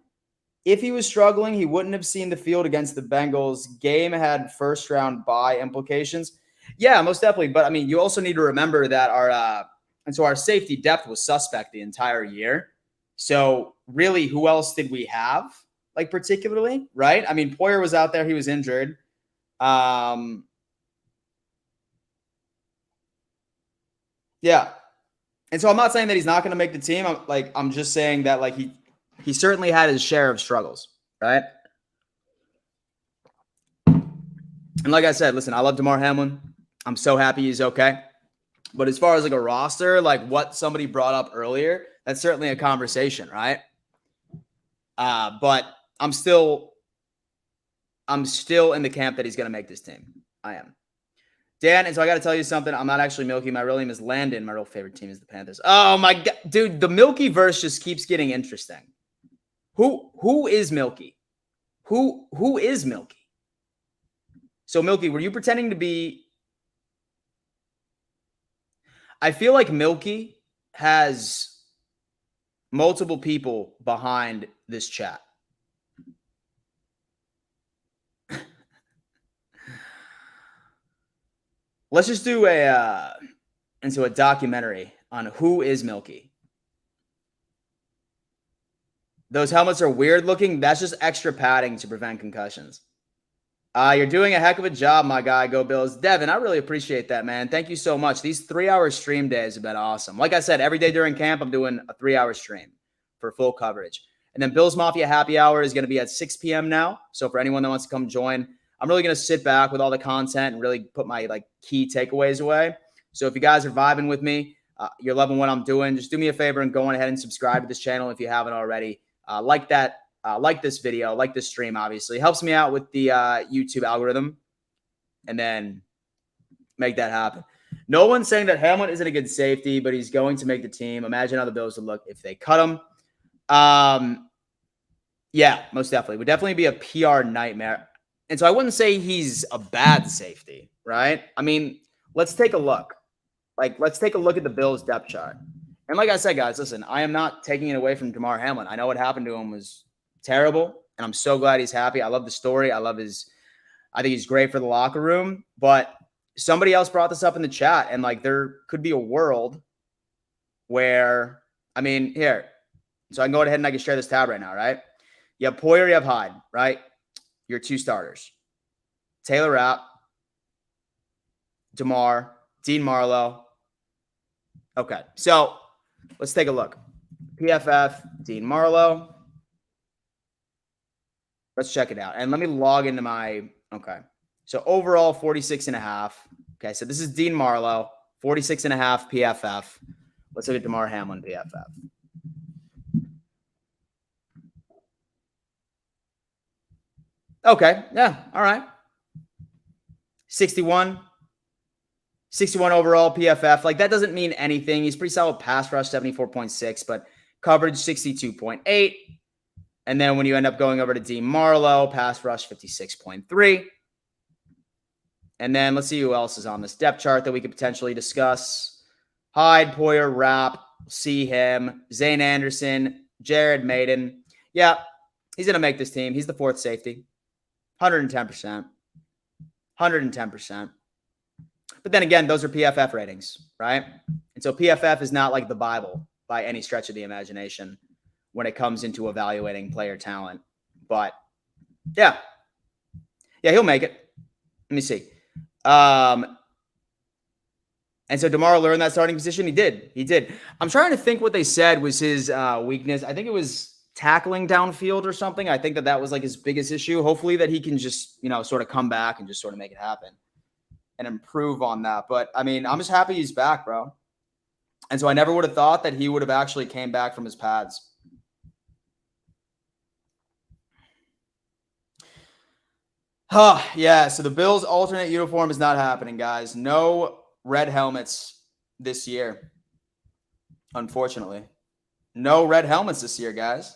if he was struggling, he wouldn't have seen the field against the Bengals. Game had first round bye implications. Yeah, most definitely. But I mean, you also need to remember that our safety depth was suspect the entire year. So really, who else did we have? Like particularly, right? I mean, Poyer was out there. He was injured. Yeah. And so I'm not saying that he's not going to make the team. I'm just saying that like he certainly had his share of struggles, right? And like I said, listen, I love Damar Hamlin. I'm so happy he's okay. But as far as like a roster, like what somebody brought up earlier, that's certainly a conversation, right? But I'm still in the camp that he's going to make this team. I am. Dan, and so I got to tell you something. I'm not actually Milky. My real name is Landon. My real favorite team is the Panthers. Oh, my God. Dude, the Milky verse just keeps getting interesting. Who is Milky? Who is Milky? So, Milky, were you pretending to be... I feel like Milky has multiple people behind this chat. Let's just do a documentary on who is Milky. Those helmets are weird looking. That's just extra padding to prevent concussions. You're doing a heck of a job, my guy. Go Bills. Devin, I really appreciate that, man. Thank you so much. These 3-hour stream days have been awesome. Like I said, every day during camp, I'm doing a 3-hour stream for full coverage. And then Bills Mafia Happy Hour is going to be at 6 p.m. now. So for anyone that wants to come join, I'm really going to sit back with all the content and really put my like key takeaways away. So if you guys are vibing with me, you're loving what I'm doing, just do me a favor and go on ahead and subscribe to this channel if you haven't already. Like this video, like this stream, obviously. It helps me out with the YouTube algorithm. And then make that happen. No one's saying that Hamlin isn't a good safety, but he's going to make the team. Imagine how the Bills would look if they cut him. Yeah, most definitely. Would definitely be a PR nightmare. And so I wouldn't say he's a bad safety, right? I mean, let's take a look. Let's take a look at the Bills depth chart. And like I said, guys, listen, I am not taking it away from Damar Hamlin. I know what happened to him was terrible, and I'm so glad he's happy. I love the story. I think he's great for the locker room. But somebody else brought this up in the chat, and there could be a world where, I mean, here. So I can go ahead and I can share this tab right now, right? You have Poyer, you have Hyde, right? Your two starters. Taylor Rapp, Damar, Dean Marlowe. Okay, so let's take a look. PFF, Dean Marlowe. Let's check it out. And let me log into my, okay. So overall, 46.5. Okay, so this is Dean Marlowe, 46.5 PFF. Let's look at Damar Hamlin PFF. Okay, yeah, all right. 61 overall PFF. That doesn't mean anything. He's pretty solid pass rush, 74.6, but coverage, 62.8. And then when you end up going over to Dean Marlowe, pass rush, 56.3. And then let's see who else is on this depth chart that we could potentially discuss. Hyde, Poyer, Rapp, see him. Zane Anderson, Jared Maiden. Yeah, he's going to make this team. He's the fourth safety. 110%. 110%. But then again, those are PFF ratings, right? And so PFF is not like the Bible by any stretch of the imagination when it comes into evaluating player talent. But yeah, he'll make it. Let me see. And so DeMar learned that starting position. He did. I'm trying to think what they said was his weakness. I think it was tackling downfield or something. I think that was his biggest issue. Hopefully that he can just, sort of come back and just sort of make it happen and improve on that. But I mean, I'm just happy he's back, bro. And so I never would have thought that he would have actually came back from his pads. Yeah, so the Bills' alternate uniform is not happening, guys. No red helmets this year, unfortunately. No red helmets this year, guys.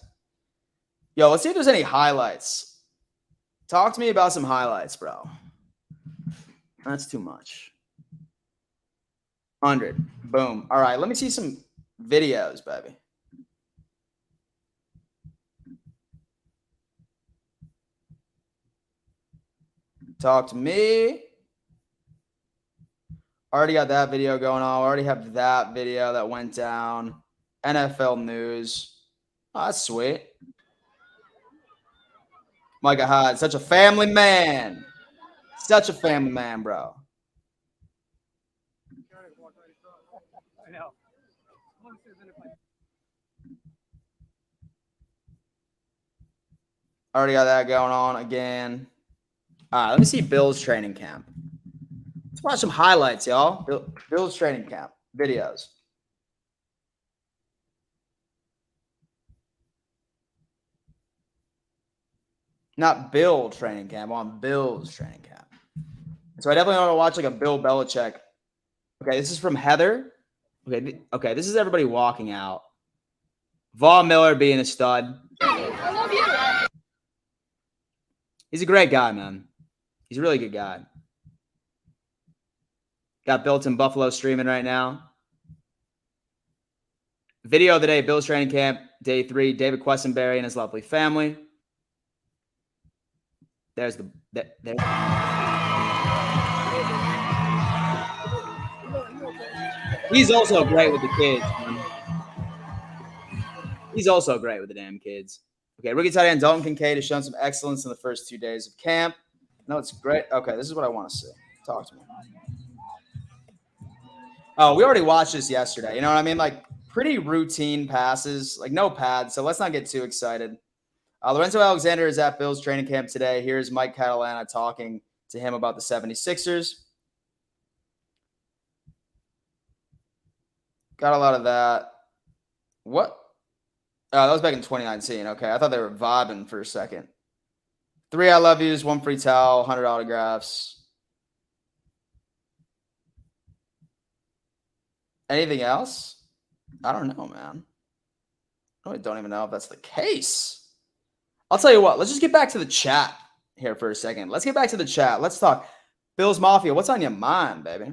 Yo, let's see if there's any highlights. Talk to me about some highlights, bro. That's too much. 100. Boom. All right, let me see some videos, baby. Talk to me. Already got that video going on. Already have that video that went down. NFL news. Oh, that's sweet. Micah Hyde, such a family man. Such a family man, bro. I know. Already got that going on again. All right, let me see Bill's training camp. Let's watch some highlights, y'all. Bill's training camp videos. Not Bill training camp, on Bill's training camp. So I definitely want to watch a Bill Belichick. Okay, this is from Heather. Okay, this is everybody walking out. Von Miller being a stud. I love you. He's a great guy, man. He's a really good guy. Got Built in Buffalo streaming right now. Video of the day, Bill's training camp, day 3, David Quessenberry and his lovely family. There's the... There. He's also great with the kids, man. He's also great with the damn kids. Okay, rookie tight end Dalton Kincaid has shown some excellence in the first 2 days of camp. No, it's great. Okay, this is what I want to see. Talk to me. Oh, we already watched this yesterday. You know what I mean? Pretty routine passes, no pads. So let's not get too excited. Lorenzo Alexander is at Bill's training camp today. Here's Mike Catalana talking to him about the 76ers. Got a lot of that. What? Oh, that was back in 2019. Okay, I thought they were vibing for a second. 3 I love yous, 1 free towel, 100 autographs. Anything else? I don't know, man. I don't even know if that's the case. I'll tell you what. Let's just get back to the chat here for a second. Let's get back to the chat. Let's talk. Bills Mafia, what's on your mind, baby?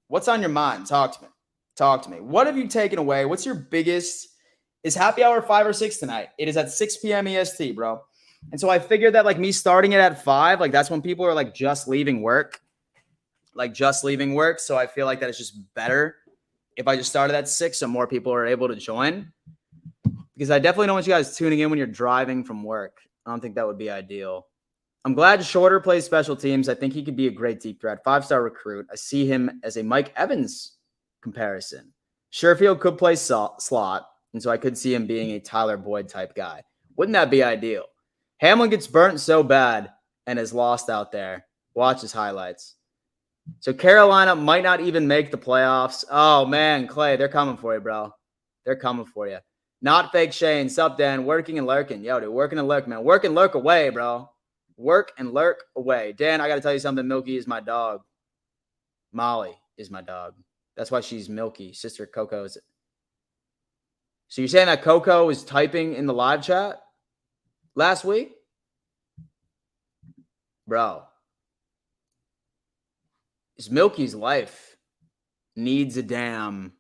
What's on your mind? Talk to me. Talk to me. What have you taken away? What's your biggest? Is happy hour 5 or 6 tonight? It is at 6 p.m. EST, bro. And so I figured that like me starting it at 5, like that's when people are like just leaving work. So I feel like that it's just better if I just started at 6 so more people are able to join. Because I definitely don't want you guys tuning in when you're driving from work. I don't think that would be ideal. I'm glad Shorter plays special teams. I think he could be a great deep threat. 5-star recruit. I see him as a Mike Evans comparison. Sherfield could play slot, and so I could see him being a Tyler Boyd type guy. Wouldn't that be ideal? Hamlin gets burnt so bad and is lost out there. Watch his highlights. So Carolina might not even make the playoffs. Oh, man, Clay, they're coming for you, bro. They're coming for you. Not fake Shane. Sup, Dan? Working and lurking. Yo, dude, working and lurk, man. Work and lurk away, bro. Work and lurk away. Dan, I got to tell you something. Milky is my dog. Molly is my dog. That's why she's Milky. Sister Coco is. So you're saying that Coco was typing in the live chat last week? Bro. This Milky's life needs a damn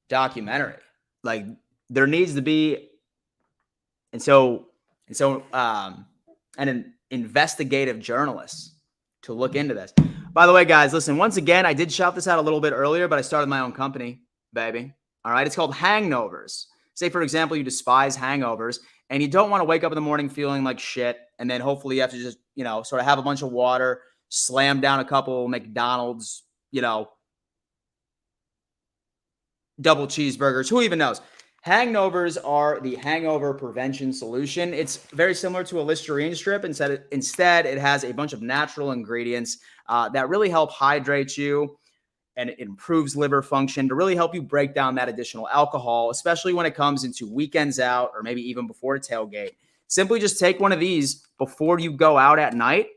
documentary. Like, there needs to be an investigative journalist to look into this. By the way, guys, listen, once again, I did shout this out a little bit earlier, but I started my own company, baby. All right, it's called Hangovers. Say, for example, you despise hangovers and you don't want to wake up in the morning feeling like shit, and then hopefully you have to just, sort of have a bunch of water, slam down a couple McDonald's, double cheeseburgers, who even knows? Hangovers are the hangover prevention solution. It's very similar to a Listerine strip. Instead, it has a bunch of natural ingredients that really help hydrate you, and it improves liver function to really help you break down that additional alcohol, especially when it comes into weekends out or maybe even before a tailgate. Simply just take one of these before you go out at night,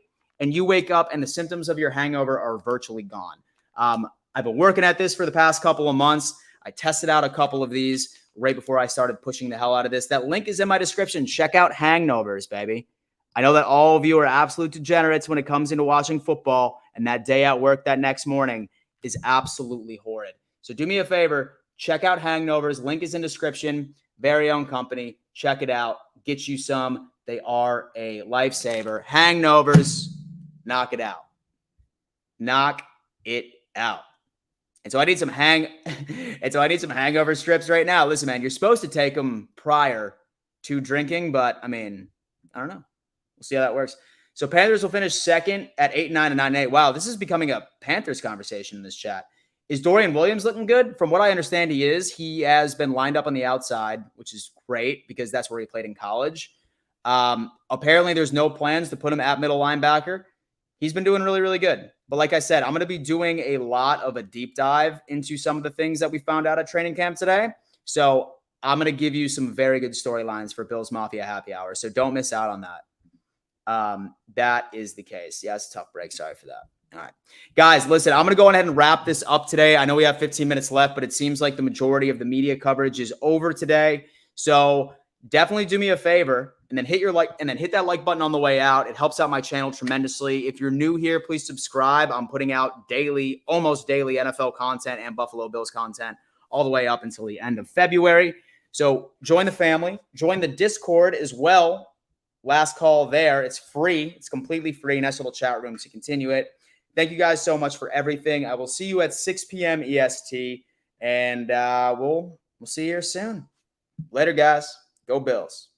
and you wake up and the symptoms of your hangover are virtually gone. I've been working at this for the past couple of months. I tested out a couple of these right before I started pushing the hell out of this. That link is in my description. Check out Hangovers, baby. I know that all of you are absolute degenerates when it comes into watching football, and that day at work that next morning is absolutely horrid. So do me a favor, check out Hangovers. Link is in description. Very own company. Check it out. Get you some. They are a lifesaver. Hangovers, knock it out. Knock it out. And so I need some hangover strips right now. Listen, man, you're supposed to take them prior to drinking, but I mean, I don't know. We'll see how that works. So Panthers will finish second at 8-9 and 9-8. Wow, this is becoming a Panthers conversation in this chat. Is Dorian Williams looking good? From what I understand, he is. He has been lined up on the outside, which is great because that's where he played in college. Apparently, there's no plans to put him at middle linebacker. He's been doing really, really good. But like I said, I'm going to be doing a lot of a deep dive into some of the things that we found out at training camp today. So I'm going to give you some very good storylines for Bills Mafia Happy Hour. So don't miss out on that. That is the case. Yeah, it's a tough break. Sorry for that. All right. Guys, listen, I'm going to go ahead and wrap this up today. I know we have 15 minutes left, but it seems like the majority of the media coverage is over today. So definitely do me a favor and then hit that like button on the way out. It helps out my channel tremendously. If you're new here, please subscribe. I'm putting out daily, almost daily NFL content and Buffalo Bills content all the way up until the end of February. So join the family, join the Discord as well. Last call there. It's free. It's completely free. Nice little chat room to continue it. Thank you guys so much for everything. I will see you at 6 p.m. EST, and we'll see you here soon. Later, guys. Go Bills.